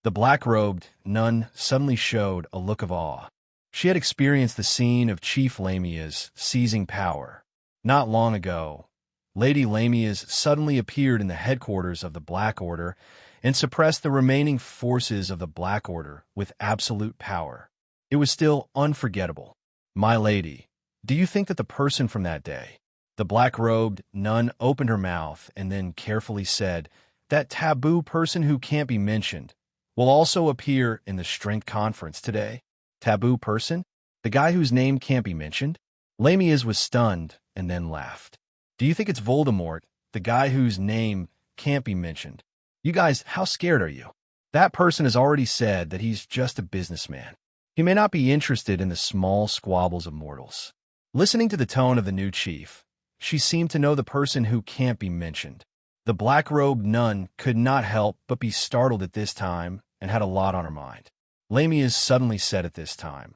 The black-robed nun suddenly showed a look of awe. She had experienced the scene of Chief Lamias seizing power. Not long ago, Lady Lamias suddenly appeared in the headquarters of the Black Order and suppressed the remaining forces of the Black Order with absolute power. It was still unforgettable. My lady, do you think that the person from that day? The black-robed nun opened her mouth and then carefully said, that taboo person who can't be mentioned will also appear in the strength conference today. Taboo person? The guy whose name can't be mentioned? Lamias was stunned and then laughed. Do you think it's Voldemort, the guy whose name can't be mentioned? You guys, how scared are you? That person has already said that he's just a businessman. He may not be interested in the small squabbles of mortals. Listening to the tone of the new chief, she seemed to know the person who can't be mentioned. The black-robed nun could not help but be startled at this time and had a lot on her mind. Lamias suddenly said at this time,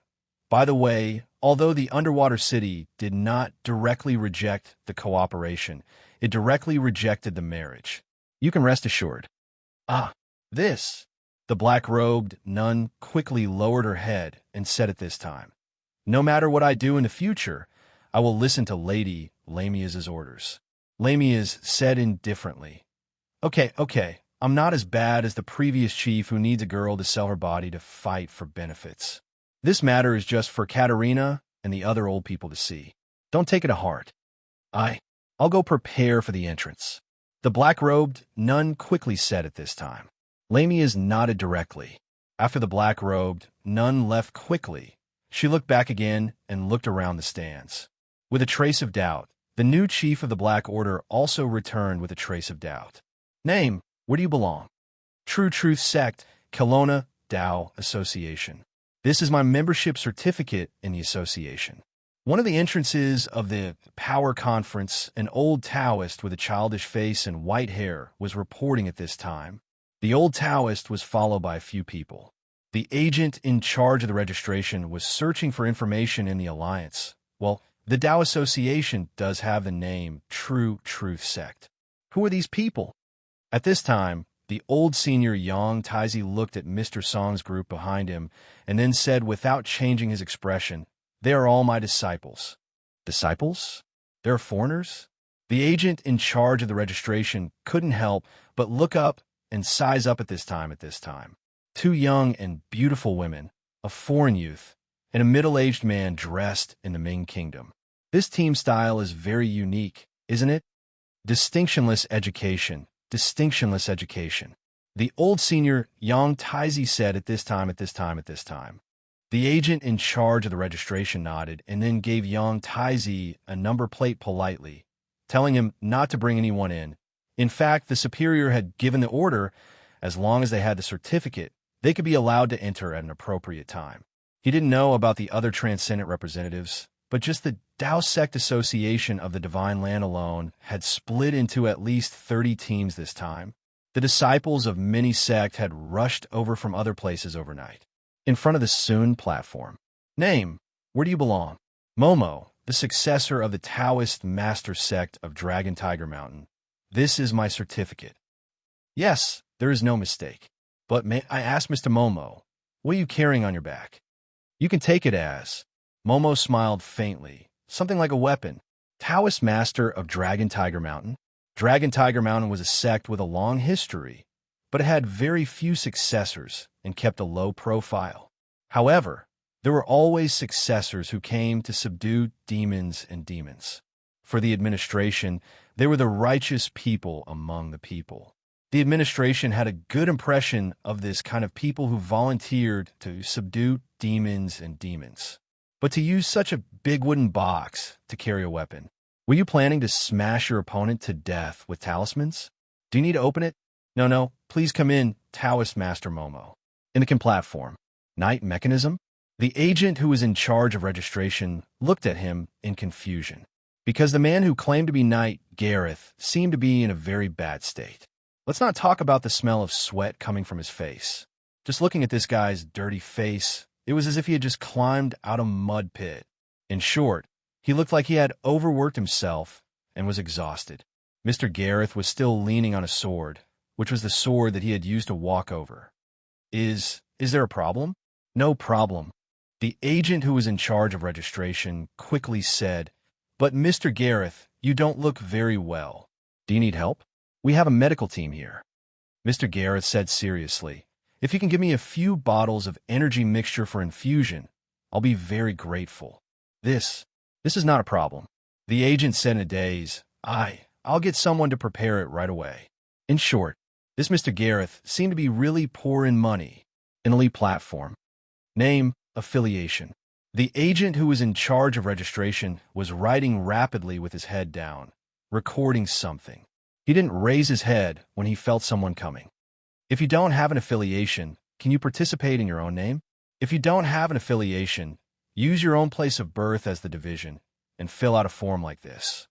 by the way, although the underwater city did not directly reject the cooperation, it directly rejected the marriage. You can rest assured. Ah, this. The black-robed nun quickly lowered her head and said at this time, no matter what I do in the future, I will listen to Lady Lamias's orders. Lamias said indifferently, Okay, I'm not as bad as the previous chief who needs a girl to sell her body to fight for benefits. This matter is just for Katerina and the other old people to see. Don't take it to heart. I'll go prepare for the entrance. The black-robed nun quickly said at this time. Lamias nodded directly. After the black-robed nun left quickly, she looked back again and looked around the stands. With a trace of doubt, the new chief of the Black Order also returned with a trace of doubt. Name, where do you belong? True Truth Sect, Kelowna Tao Association. This is my membership certificate in the association. One of the entrances of the Power Conference, an old Taoist with a childish face and white hair, was reporting at this time. The old Taoist was followed by a few people. The agent in charge of the registration was searching for information in the Alliance. Well, the Tao Association does have the name True Truth Sect. Who are these people? At this time, the old senior Yang Taizi looked at Mr. Song's group behind him and then said without changing his expression, they are all my disciples. Disciples? They're foreigners? The agent in charge of the registration couldn't help but look up and size up at this time. Two young and beautiful women, a foreign youth, and a middle-aged man dressed in the Ming Kingdom. This team style is very unique, isn't it? Distinctionless education. The old senior Yang Taizi said at this time. The agent in charge of the registration nodded and then gave Yang Taizi a number plate politely, telling him not to bring anyone in. In fact, the superior had given the order, as long as they had the certificate, they could be allowed to enter at an appropriate time. He didn't know about the other transcendent representatives, but just the Tao Sect Association of the Divine Land alone had split into at least 30 teams this time. The disciples of many sects had rushed over from other places overnight. In front of the Sun platform. Name, where do you belong? Momo, the successor of the Taoist master sect of Dragon Tiger Mountain. This is my certificate. Yes, there is no mistake. But may I ask Mr. Momo, what are you carrying on your back? You can take it as. Momo smiled faintly, something like a weapon. Taoist master of Dragon Tiger Mountain. Dragon Tiger Mountain was a sect with a long history, but it had very few successors and kept a low profile. However, there were always successors who came to subdue demons and demons. For the administration, they were the righteous people among the people. The administration had a good impression of this kind of people who volunteered to subdue demons and demons. But to use such a big wooden box to carry a weapon, were you planning to smash your opponent to death with talismans? Do you need to open it? No, please come in, Taoist Master Momo. Anakin platform. Knight mechanism? The agent who was in charge of registration looked at him in confusion, because the man who claimed to be Knight Gareth seemed to be in a very bad state. Let's not talk about the smell of sweat coming from his face. Just looking at this guy's dirty face, it was as if he had just climbed out a mud pit. In short, he looked like he had overworked himself and was exhausted. Mr. Gareth was still leaning on a sword, which was the sword that he had used to walk over. Is there a problem? No problem. The agent who was in charge of registration quickly said, "But Mr. Gareth, you don't look very well. Do you need help? We have a medical team here." Mr. Gareth said seriously, "If you can give me a few bottles of energy mixture for infusion, I'll be very grateful." This is not a problem. The agent said in a daze, I'll get someone to prepare it right away. In short, this Mr. Gareth seemed to be really poor in money. An elite platform. Name, affiliation. The agent who was in charge of registration was writing rapidly with his head down, recording something. He didn't raise his head when he felt someone coming. If you don't have an affiliation, can you participate in your own name? If you don't have an affiliation, use your own place of birth as the division and fill out a form like this.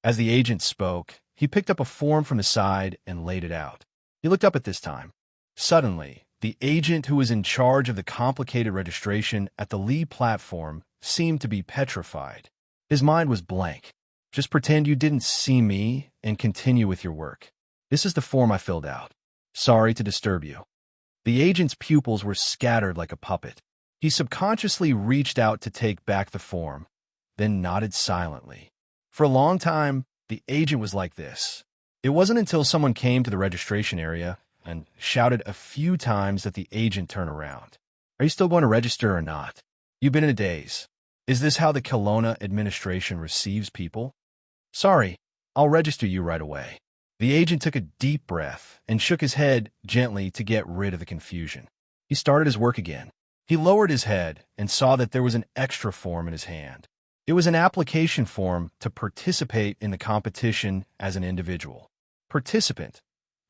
As the agent spoke, he picked up a form from the side and laid it out. He looked up at this time. Suddenly, the agent who was in charge of the complicated registration at the lead platform seemed to be petrified. His mind was blank. Just pretend you didn't see me and continue with your work. This is the form I filled out. Sorry to disturb you. The agent's pupils were scattered like a puppet. He subconsciously reached out to take back the form, then nodded silently. For a long time, the agent was like this. It wasn't until someone came to the registration area and shouted a few times that the agent turned around. Are you still going to register or not? You've been in a daze. Is this how the Kelowna administration receives people? Sorry, I'll register you right away. The agent took a deep breath and shook his head gently to get rid of the confusion. He started his work again. He lowered his head and saw that there was an extra form in his hand. It was an application form to participate in the competition as an individual. Participant,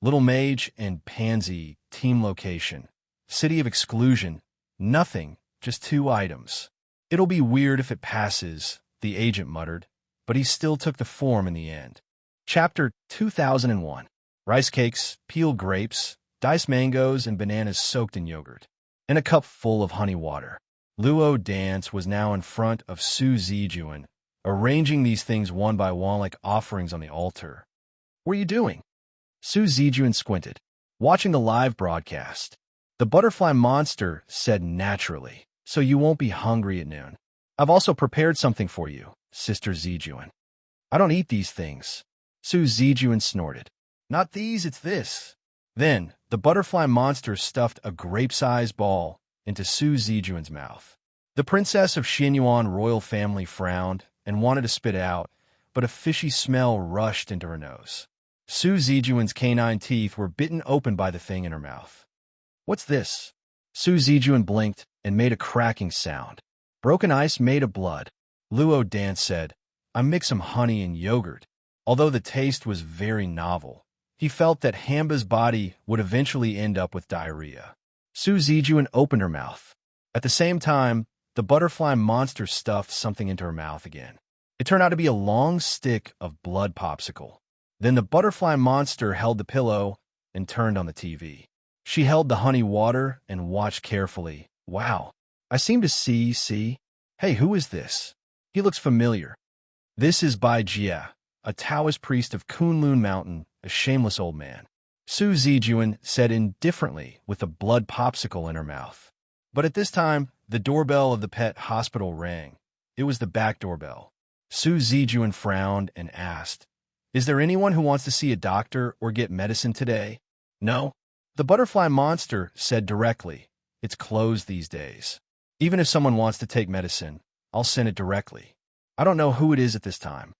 Little Mage and Pansy, team location, City of Exclusion, nothing, just 2 items. It'll be weird if it passes, the agent muttered, but he still took the form in the end. Chapter 2001. Rice cakes, peeled grapes, diced mangoes, and bananas soaked in yogurt, and a cup full of honey water. Luo Dance was now in front of Su Zijuan, arranging these things one by one like offerings on the altar. What are you doing? Su Zijuan squinted, watching the live broadcast. The butterfly monster said naturally, so you won't be hungry at noon. I've also prepared something for you, Sister Zijuan. I don't eat these things. Su Zijuan snorted. Not these, it's this. Then, the butterfly monster stuffed a grape-sized ball into Su Zijuan's mouth. The princess of Xinyuan royal family frowned and wanted to spit it out, but a fishy smell rushed into her nose. Su Zijuan's canine teeth were bitten open by the thing in her mouth. What's this? Su Zijuan blinked and made a cracking sound. Broken ice made of blood. Luo Dan said, I mixed some honey and yogurt. Although the taste was very novel, he felt that Hamba's body would eventually end up with diarrhea. Su Zijuan opened her mouth. At the same time, the butterfly monster stuffed something into her mouth again. It turned out to be a long stick of blood popsicle. Then the butterfly monster held the pillow and turned on the TV. She held the honey water and watched carefully. Wow, I seem to see. Hey, who is this? He looks familiar. This is Bai Jia, a Taoist priest of Kunlun Mountain, a shameless old man. Su Zijuan said indifferently with a blood popsicle in her mouth. But at this time, the doorbell of the pet hospital rang. It was the back doorbell. Su Zijuan frowned and asked, Is there anyone who wants to see a doctor or get medicine today? No? The butterfly monster said directly, "It's closed these days. Even if someone wants to take medicine, I'll send it directly. I don't know who it is at this time.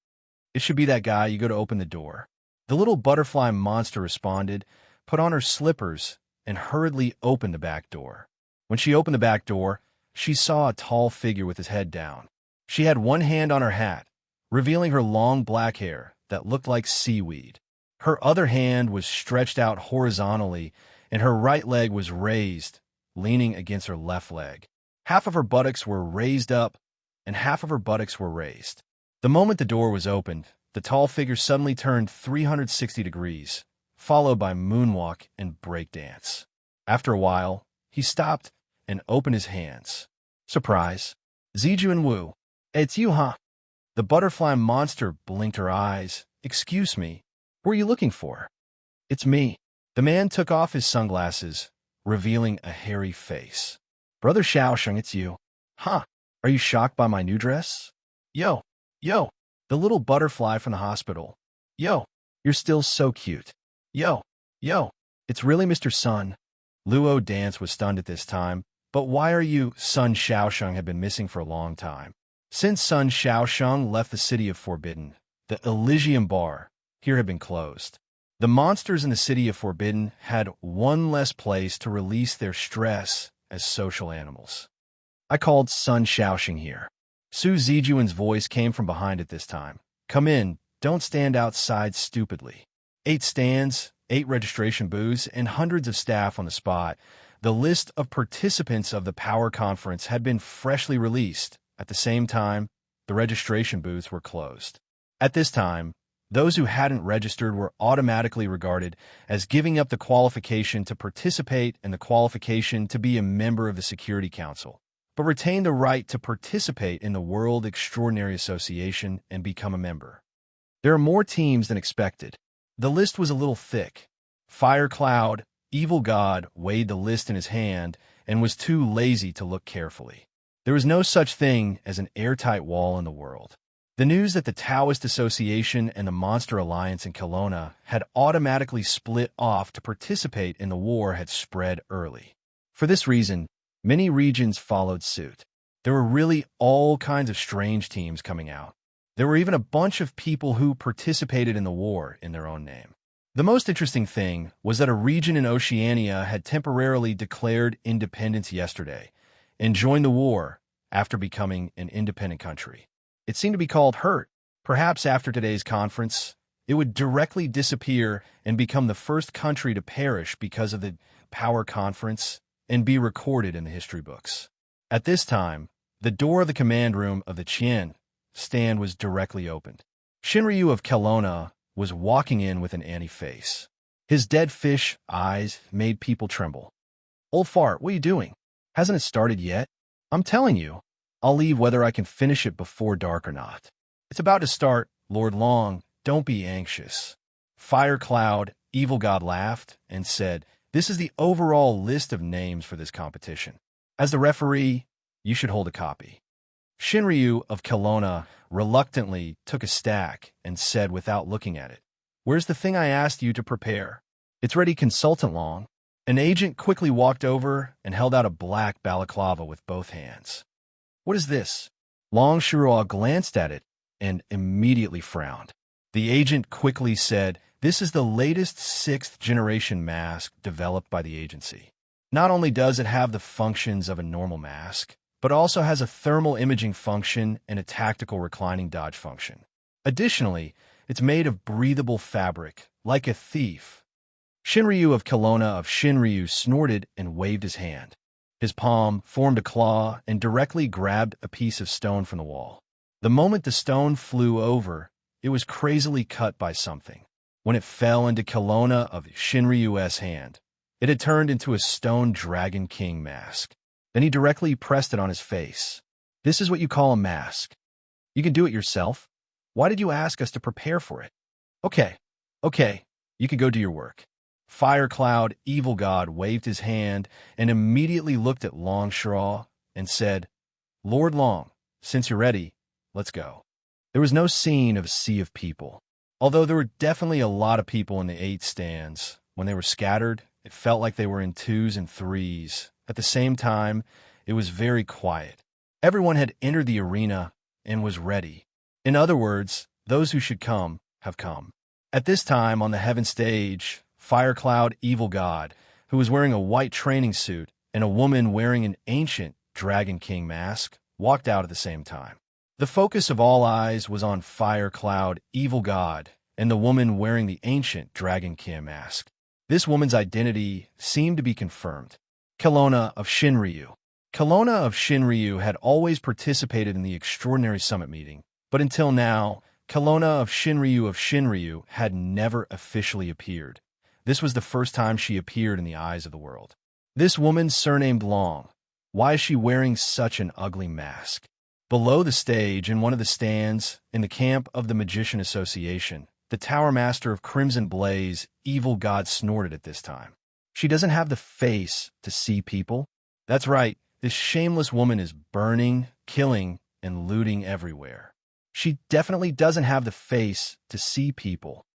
It should be that guy you go to open the door." The little butterfly monster responded, put on her slippers, and hurriedly opened the back door. When she opened the back door, she saw a tall figure with his head down. She had one hand on her hat, revealing her long black hair that looked like seaweed. Her other hand was stretched out horizontally, and her right leg was raised, leaning against her left leg. Half of her buttocks were raised up, and half of her buttocks were raised. The moment the door was opened, the tall figure suddenly turned 360 degrees, followed by moonwalk and breakdance. After a while, he stopped and opened his hands. Surprise. Ziju and Wu. It's you, huh? The butterfly monster blinked her eyes. Excuse me, what are you looking for? It's me. The man took off his sunglasses, revealing a hairy face. Brother Xiaosheng, it's you. Huh? Are you shocked by my new dress? Yo, yo, the little butterfly from the hospital. Yo, you're still so cute. Yo, yo, it's really Mr. Sun. Luo Dance was stunned at this time, but why are you? Sun Xiaosheng had been missing for a long time. Since Sun Xiaosheng left the city of Forbidden, the Elysium Bar here had been closed. The monsters in the city of Forbidden had one less place to release their stress as social animals. I called Sun Xiaosheng here. Su Zijuan's voice came from behind at this time. Come in, don't stand outside stupidly. 8 stands, 8 registration booths, and hundreds of staff on the spot. The list of participants of the Power Conference had been freshly released. At the same time, the registration booths were closed. At this time, those who hadn't registered were automatically regarded as giving up the qualification to participate and the qualification to be a member of the Security Council, but retain the right to participate in the World Extraordinary Association and become a member. There are more teams than expected. The list was a little thick. Fire Cloud, Evil God, weighed the list in his hand and was too lazy to look carefully. There was no such thing as an airtight wall in the world. The news that the Taoist Association and the Monster Alliance in Kelowna had automatically split off to participate in the war had spread early. For this reason, many regions followed suit. There were really all kinds of strange teams coming out. There were even a bunch of people who participated in the war in their own name. The most interesting thing was that a region in Oceania had temporarily declared independence yesterday and joined the war after becoming an independent country. It seemed to be called Hurt. Perhaps after today's conference, it would directly disappear and become the first country to perish because of the Power Conference and be recorded in the history books. At this time, the door of the command room of the Qian stand was directly opened. Shinryu of Kelowna was walking in with an anti-face. His dead fish eyes made people tremble. Old fart, what are you doing? Hasn't it started yet? I'm telling you, I'll leave whether I can finish it before dark or not. It's about to start, Lord Long. Don't be anxious. Fire Cloud, Evil God laughed and said, this is the overall list of names for this competition. As the referee, you should hold a copy. Shinryu of Kelowna reluctantly took a stack and said without looking at it, where's the thing I asked you to prepare? It's ready, Consultant Long. An agent quickly walked over and held out a black balaclava with both hands. What is this? Long Shirua glanced at it and immediately frowned. The agent quickly said, this is the latest 6th-generation mask developed by the agency. Not only does it have the functions of a normal mask, but also has a thermal imaging function and a tactical reclining dodge function. Additionally, it's made of breathable fabric, like a thief. Shinryu of Kelowna of Shinryu snorted and waved his hand. His palm formed a claw and directly grabbed a piece of stone from the wall. The moment the stone flew over, it was crazily cut by something. When it fell into Kelowna of Shinryu's hand, it had turned into a stone Dragon King mask. Then he directly pressed it on his face. This is what you call a mask. You can do it yourself. Why did you ask us to prepare for it? Okay, you can go do your work. Fire Cloud, Evil God, waved his hand and immediately looked at Long Shiraw and said, Lord Long, since you're ready, let's go. There was no scene of a sea of people. Although there were definitely a lot of people in the 8 stands, when they were scattered, It felt like they were in twos and threes. At the same time, it was very quiet. Everyone had entered the arena and was ready. In other words, those who should come have come. At this time, on the heaven stage, Firecloud, evil god, who was wearing a white training suit, and a woman wearing an ancient Dragon King mask, walked out at the same time. The focus of all eyes was on Firecloud, evil god, and the woman wearing the ancient Dragon King mask. This woman's identity seemed to be confirmed. Kelowna of Shinryu. Kelowna of Shinryu had always participated in the Extraordinary Summit meeting, but until now, Kelowna of Shinryu had never officially appeared. This was the first time she appeared in the eyes of the world. This woman, surnamed Long. Why is she wearing such an ugly mask? Below the stage, in one of the stands, in the camp of the Magician Association, the Tower Master of Crimson Blaze, evil god, snorted at this time. She doesn't have the face to see people. That's right, this shameless woman is burning, killing, and looting everywhere. She definitely doesn't have the face to see people.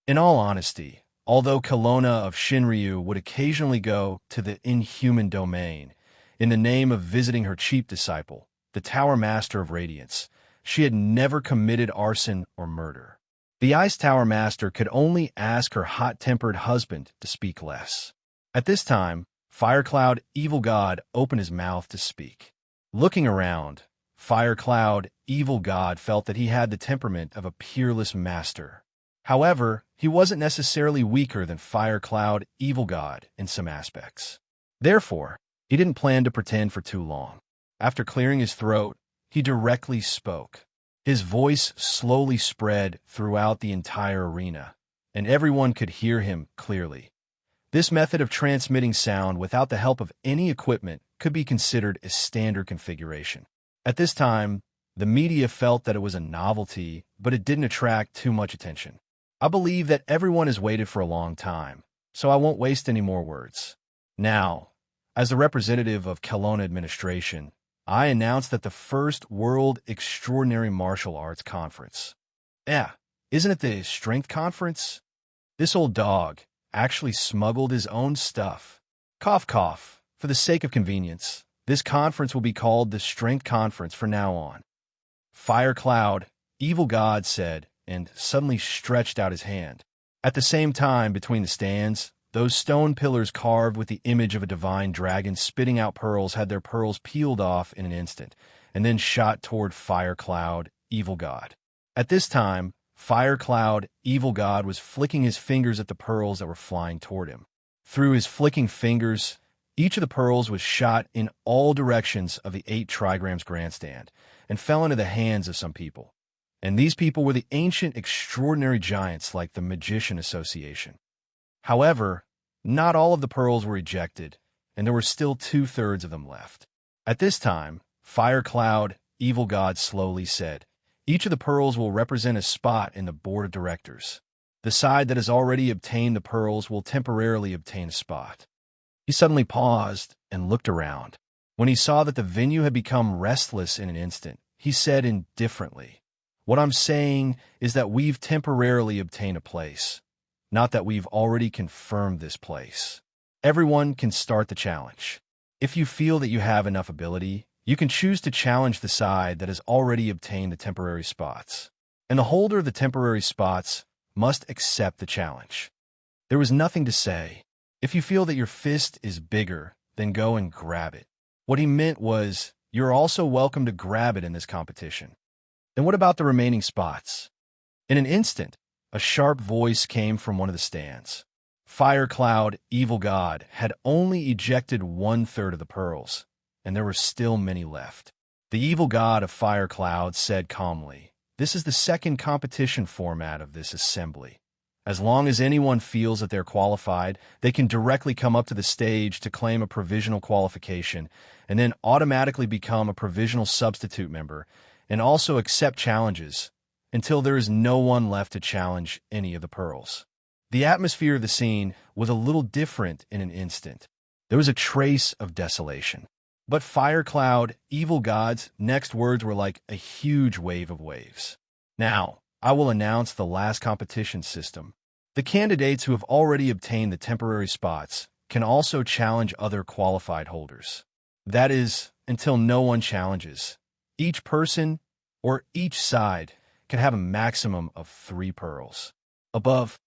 In all honesty, although Kelowna of Shinryu would occasionally go to the inhuman domain in the name of visiting her chief disciple, the Tower Master of Radiance, she had never committed arson or murder. The Ice Tower Master could only ask her hot-tempered husband to speak less. At this time, Firecloud, evil god, opened his mouth to speak. Looking around, Firecloud, evil god, felt that he had the temperament of a peerless master. However, he wasn't necessarily weaker than Firecloud, evil god, in some aspects. Therefore, he didn't plan to pretend for too long. After clearing his throat, he directly spoke. His voice slowly spread throughout the entire arena, and everyone could hear him clearly. This method of transmitting sound without the help of any equipment could be considered a standard configuration. At this time, the media felt that it was a novelty, but it didn't attract too much attention. I believe that everyone has waited for a long time, so I won't waste any more words. Now, as the representative of Kelowna administration, I announce that the first World Extraordinary Martial Arts Conference. Yeah, isn't it the Strength Conference? This old dog actually smuggled his own stuff. Cough, cough. For the sake of convenience, this conference will be called the Strength Conference from now on. Firecloud, evil god, said, and suddenly stretched out his hand. At the same time, between the stands, those stone pillars carved with the image of a divine dragon spitting out pearls had their pearls peeled off in an instant, and then shot toward Firecloud, evil god. At this time, Firecloud, evil god, was flicking his fingers at the pearls that were flying toward him. Through his flicking fingers, each of the pearls was shot in all directions of the 8 trigrams grandstand and fell into the hands of some people. And these people were the ancient extraordinary giants like the Magician Association. However, not all of the pearls were ejected, and there were still 2/3 of them left. At this time, Firecloud, evil god, slowly said, each of the pearls will represent a spot in the board of directors. The side that has already obtained the pearls will temporarily obtain a spot. He suddenly paused and looked around. When he saw that the venue had become restless in an instant, he said indifferently, "What I'm saying is that we've temporarily obtained a place, not that we've already confirmed this place. Everyone can start the challenge. If you feel that you have enough ability, you can choose to challenge the side that has already obtained the temporary spots, and the holder of the temporary spots must accept the challenge." There was nothing to say. If you feel that your fist is bigger, then go and grab it. What he meant was, you're also welcome to grab it in this competition. Then what about the remaining spots? In an instant, a sharp voice came from one of the stands. Firecloud, evil god, had only ejected 1/3 of the pearls, and there were still many left. The evil god of Firecloud said calmly, "This is the second competition format of this assembly. As long as anyone feels that they're qualified, they can directly come up to the stage to claim a provisional qualification and then automatically become a provisional substitute member and also accept challenges until there is no one left to challenge any of the pearls." The atmosphere of the scene was a little different in an instant. There was a trace of desolation. But Firecloud, evil god's next words were like a huge wave of waves. "Now, I will announce the last competition system. The candidates who have already obtained the temporary spots can also challenge other qualified holders. That is, until no one challenges. Each person, or each side, can have a maximum of 3 pearls. Above,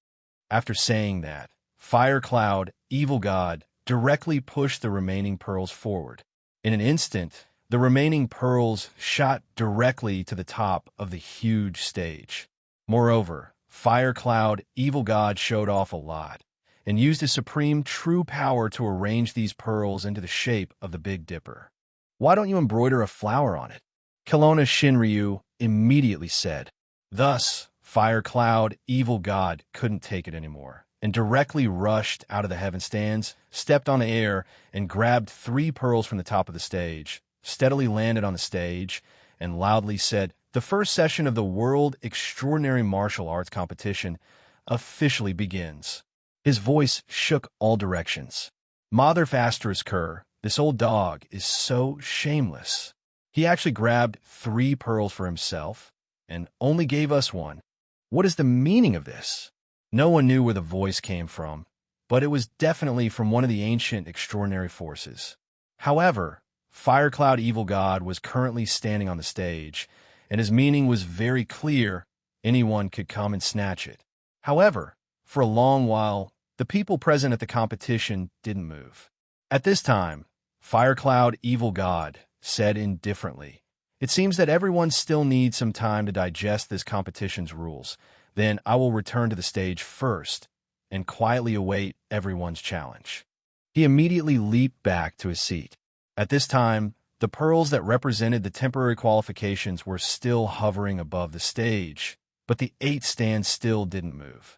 after saying that, Fire Cloud, Evil God, directly pushed the remaining pearls forward. In an instant, the remaining pearls shot directly to the top of the huge stage. Moreover, Fire Cloud, Evil God showed off a lot, and used his supreme true power to arrange these pearls into the shape of the Big Dipper. "Why don't you embroider a flower on it?" Kelowna Shinryu immediately said. Thus, Fire Cloud, Evil God couldn't take it anymore, and directly rushed out of the heaven stands, stepped on the air, and grabbed 3 pearls from the top of the stage, steadily landed on the stage, and loudly said, "The first session of the World Extraordinary Martial Arts Competition officially begins." His voice shook all directions. Mother Faster's cur, this old dog, is so shameless. He actually grabbed 3 pearls for himself, and only gave us 1. What is the meaning of this? No one knew where the voice came from, but it was definitely from one of the ancient extraordinary forces. However, Fire Cloud Evil God was currently standing on the stage, and his meaning was very clear. Anyone could come and snatch it. However, for a long while, the people present at the competition didn't move. At this time, Fire Cloud Evil God said indifferently, "It seems that everyone still needs some time to digest this competition's rules. Then I will return to the stage first and quietly await everyone's challenge." He immediately leaped back to his seat. At this time, the pearls that represented the temporary qualifications were still hovering above the stage, but the 8 stands still didn't move.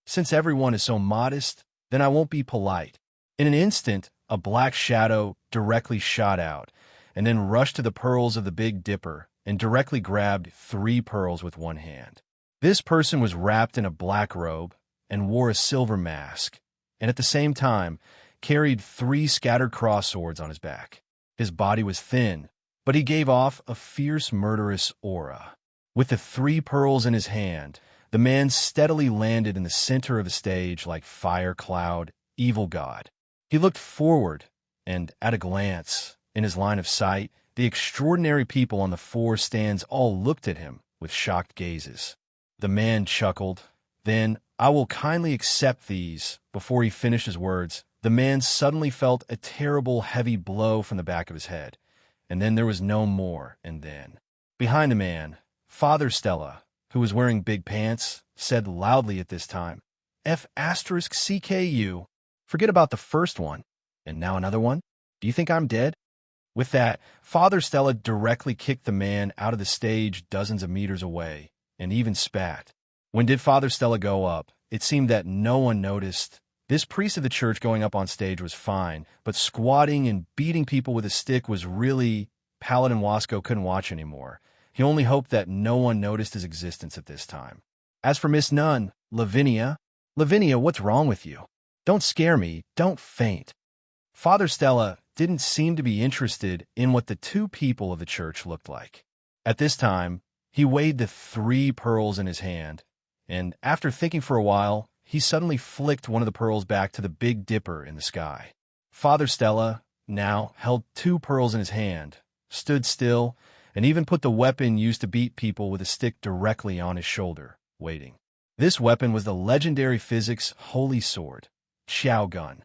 Since everyone is so modest, then I won't be polite. In an instant, a black shadow directly shot out, and then rushed to the pearls of the Big Dipper and directly grabbed 3 pearls with one hand. This person was wrapped in a black robe and wore a silver mask, and at the same time carried 3 scattered cross swords on his back. His body was thin, but he gave off a fierce, murderous aura. With the 3 pearls in his hand, the man steadily landed in the center of the stage like Fire Cloud, Evil God. He looked forward, and at a glance, in his line of sight, the extraordinary people on the 4 stands all looked at him with shocked gazes. The man chuckled. Then, "I will kindly accept these." Before he finished his words, the man suddenly felt a terrible, heavy blow from the back of his head, and then there was no more, and then. Behind the man, Father Stella, who was wearing big pants, said loudly at this time, "F***CKU. Forget about the first one. And now another one? Do you think I'm dead?" With that, Father Stella directly kicked the man out of the stage dozens of meters away, and even spat. When did Father Stella go up, it seemed that no one noticed. This priest of the church going up on stage was fine, but squatting and beating people with a stick was really... Paladin Wasco couldn't watch anymore. He only hoped that no one noticed his existence at this time. As for Miss Nun, Lavinia, what's wrong with you? Don't scare me, don't faint. Father Stella didn't seem to be interested in what the 2 people of the church looked like. At this time, he weighed the 3 pearls in his hand, and after thinking for a while, he suddenly flicked one of the pearls back to the Big Dipper in the sky. Father Stella now held 2 pearls in his hand, stood still, and even put the weapon used to beat people with a stick directly on his shoulder, waiting. This weapon was the legendary physics Holy Sword, Chow Gun.